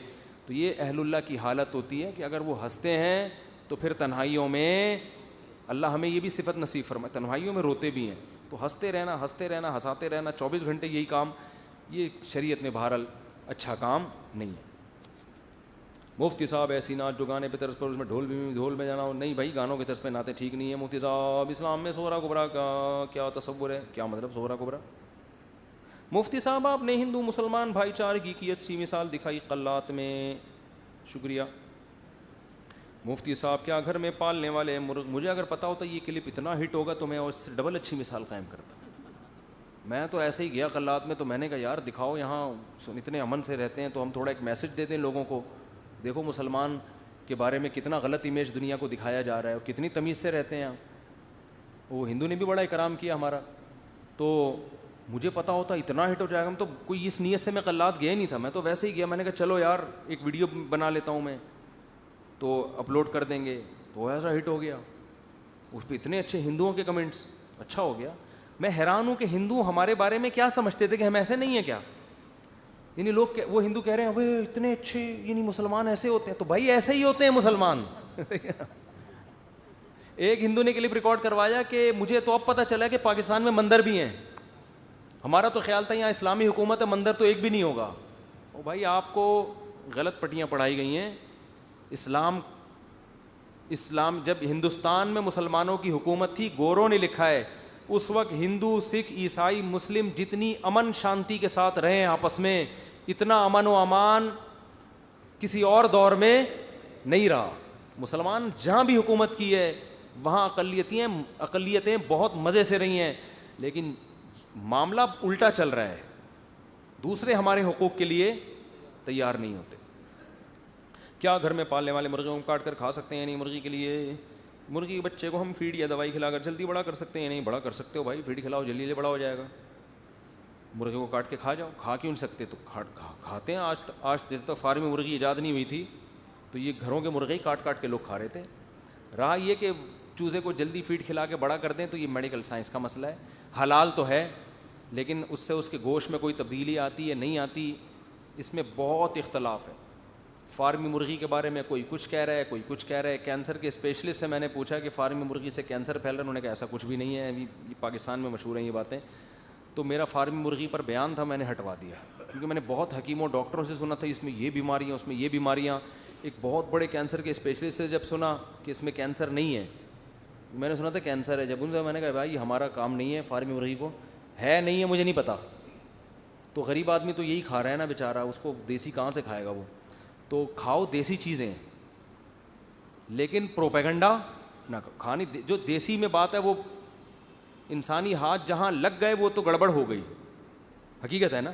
تو یہ اہل اللہ کی حالت ہوتی ہے کہ اگر وہ ہنستے ہیں تو پھر تنہائیوں میں, اللہ ہمیں یہ بھی صفت نصیب فرمائے, تنہائیوں میں روتے بھی ہیں. تو ہنستے رہنا ہنساتے رہنا 24 گھنٹے یہی کام, یہ شریعت میں بہرحال اچھا کام نہیں ہے. مفتی صاحب ایسی نعت جو گانے پہ طرز پر اس میں ڈھول میں جانا ہو, نہیں بھائی گانوں کی طرز پہ نعتیں ٹھیک نہیں ہے. مفتی صاحب اسلام میں صغرا کبریٰ کا کیا تصور ہے, کیا مطلب صغرا کبریٰ؟ مفتی صاحب آپ نے ہندو مسلمان بھائی چارگی کی اچھی مثال دکھائی قلات میں, شکریہ. مفتی صاحب کیا گھر میں پالنے والے مرغ, مجھے اگر پتا ہوتا یہ کلپ اتنا ہٹ ہوگا تو میں اس سے ڈبل اچھی مثال قائم کرتا. میں تو ایسے ہی گیا قلات میں, تو میں نے کہا یار دکھاؤ یہاں اتنے امن سے رہتے ہیں, تو ہم تھوڑا ایک میسج دے دیں لوگوں کو. دیکھو مسلمان کے بارے میں کتنا غلط امیج دنیا کو دکھایا جا رہا ہے اور کتنی تمیز سے رہتے ہیں. وہ ہندو نے بھی بڑا اکرام کیا ہمارا, تو مجھے پتا ہوتا اتنا ہٹ ہو جائے گا. ہم تو کوئی اس نیت سے میں قلات گیا نہیں تھا, میں تو ویسے ہی گیا. میں نے کہا چلو یار ایک ویڈیو بنا لیتا ہوں میں, تو اپلوڈ کر دیں گے. تو ایسا ہٹ ہو گیا, اس پہ اتنے اچھے ہندوؤں کے کمنٹس, اچھا ہو گیا. میں حیران ہوں کہ ہندو ہمارے بارے میں کیا سمجھتے تھے کہ ہم ایسے نہیں ہیں کیا. یعنی لوگ وہ ہندو کہہ رہے ہیں بھائی اتنے اچھے, یعنی مسلمان ایسے ہوتے ہیں, تو بھائی ایسے ہی ہوتے ہیں مسلمان. ایک ہندو نے کلپ ریکارڈ کروایا کہ مجھے تو اب پتہ چلا کہ پاکستان میں مندر بھی ہیں. ہمارا تو خیال تھا یہاں اسلامی حکومت ہے, مندر تو ایک بھی نہیں ہوگا. او بھائی آپ کو غلط پٹیاں پڑھائی گئی ہیں. اسلام جب ہندوستان میں مسلمانوں کی حکومت تھی, گوروں نے لکھا ہے اس وقت ہندو سکھ عیسائی مسلم جتنی امن شانتی کے ساتھ رہے ہیں آپس میں, اتنا امن و امان کسی اور دور میں نہیں رہا. مسلمان جہاں بھی حکومت کی ہے وہاں اقلیتیں بہت مزے سے رہی ہیں, لیکن معاملہ الٹا چل رہا ہے. دوسرے ہمارے حقوق کے لیے تیار نہیں ہوتے. کیا گھر میں پالنے والے مرغیوں کو کاٹ کر کھا سکتے ہیں؟ نہیں. مرغی کے لیے, مرغی کے بچے کو ہم فیڈ یا دوائی کھلا کر جلدی بڑا کر سکتے ہیں؟ نہیں بڑا کر سکتے ہو بھائی, فیڈ کھلاؤ جلدی بڑا ہو جائے گا. مرغے کو کاٹ کے کھا جاؤ, کھا کیوں نہیں سکتے؟ تو کھاتے ہیں. آج تک فارمی مرغی ایجاد نہیں ہوئی تھی تو یہ گھروں کے مرغے ہی کاٹ کاٹ کے لوگ کھا رہے تھے. رہا یہ کہ چوزے کو جلدی فیڈ کھلا کے بڑا کر دیں تو یہ میڈیکل سائنس کا مسئلہ ہے. حلال تو ہے لیکن اس سے اس کے گوشت میں کوئی تبدیلی آتی ہے نہیں آتی, اس میں بہت اختلاف ہے. فارمی مرغی کے بارے میں کوئی کچھ کہہ رہا ہے, کوئی کچھ کہہ رہا ہے. کینسر کے اسپیشلسٹ سے میں نے پوچھا کہ فارمی مرغی سے کینسر پھیل رہا ہے, انہوں نے کہا ایسا کچھ بھی نہیں ہے, ابھی پاکستان میں مشہور ہیں یہ باتیں. تو میرا فارمی مرغی پر بیان تھا, میں نے ہٹوا دیا کیونکہ میں نے بہت حکیموں ڈاکٹروں سے سنا تھا اس میں یہ بیماریاں, اس میں یہ بیماریاں. ایک بہت بڑے کینسر کے اسپیشلسٹ سے جب سنا کہ اس میں کینسر نہیں ہے, میں نے سنا تھا کینسر ہے, جب ان سے میں نے کہا بھائی ہمارا کام نہیں ہے فارمی مرغی کو, ہے نہیں ہے مجھے نہیں پتا. تو غریب آدمی تو یہی کھا رہا ہے نا بیچارہ, اس کو دیسی کہاں سے کھائے گا وہ. تو کھاؤ دیسی چیزیں لیکن پروپیگنڈا نہ کھانی. جو دیسی میں بات ہے وہ انسانی ہاتھ جہاں لگ گئے وہ تو گڑبڑ ہو گئی, حقیقت ہے نا.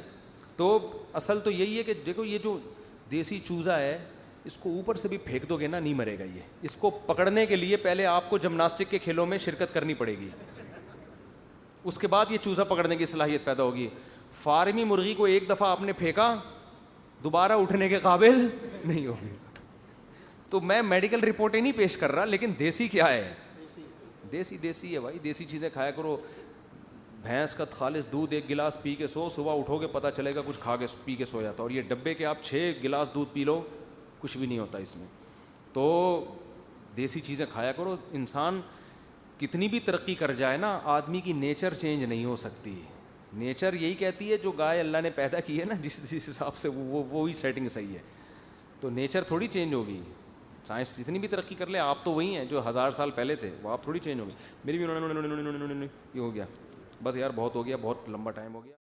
تو اصل تو یہی ہے کہ دیکھو یہ جو دیسی چوزا ہے اس کو اوپر سے بھی پھینک دو گے نا نہیں مرے گا یہ. اس کو پکڑنے کے لیے پہلے آپ کو جمناسٹک کے کھیلوں میں شرکت کرنی پڑے گی, اس کے بعد یہ چوزا پکڑنے کی صلاحیت پیدا ہوگی. فارمی مرغی کو ایک دفعہ آپ نے پھینکا دوبارہ اٹھنے کے قابل نہیں ہوگی. تو میں میڈیکل رپورٹیں نہیں پیش کر رہا, لیکن دیسی کیا ہے, دیسی ہے بھائی. دیسی چیزیں کھایا کرو. بھینس کا خالص دودھ 1 گلاس پی کے سو, صبح اٹھو گے پتہ چلے گا کچھ کھا کے پی کے سو جاتا. اور یہ ڈبے کے آپ 6 گلاس دودھ پی لو کچھ بھی نہیں ہوتا اس میں. تو دیسی چیزیں کھایا کرو. انسان کتنی بھی ترقی کر جائے نا, آدمی کی نیچر چینج نہیں ہو سکتی. نیچر یہی کہتی ہے جو گائے اللہ نے پیدا کی ہے نا, جس حساب سے وہی سیٹنگ صحیح ہے. تو نیچر تھوڑی چینج ہوگی. سائنس جتنی بھی ترقی کر لے آپ تو وہی ہیں جو 1000 سال پہلے تھے, وہ آپ تھوڑی چینج ہو گئی. میری بھی یہ ہو گیا بس یار, بہت ہو گیا, بہت لمبا ٹائم ہو گیا.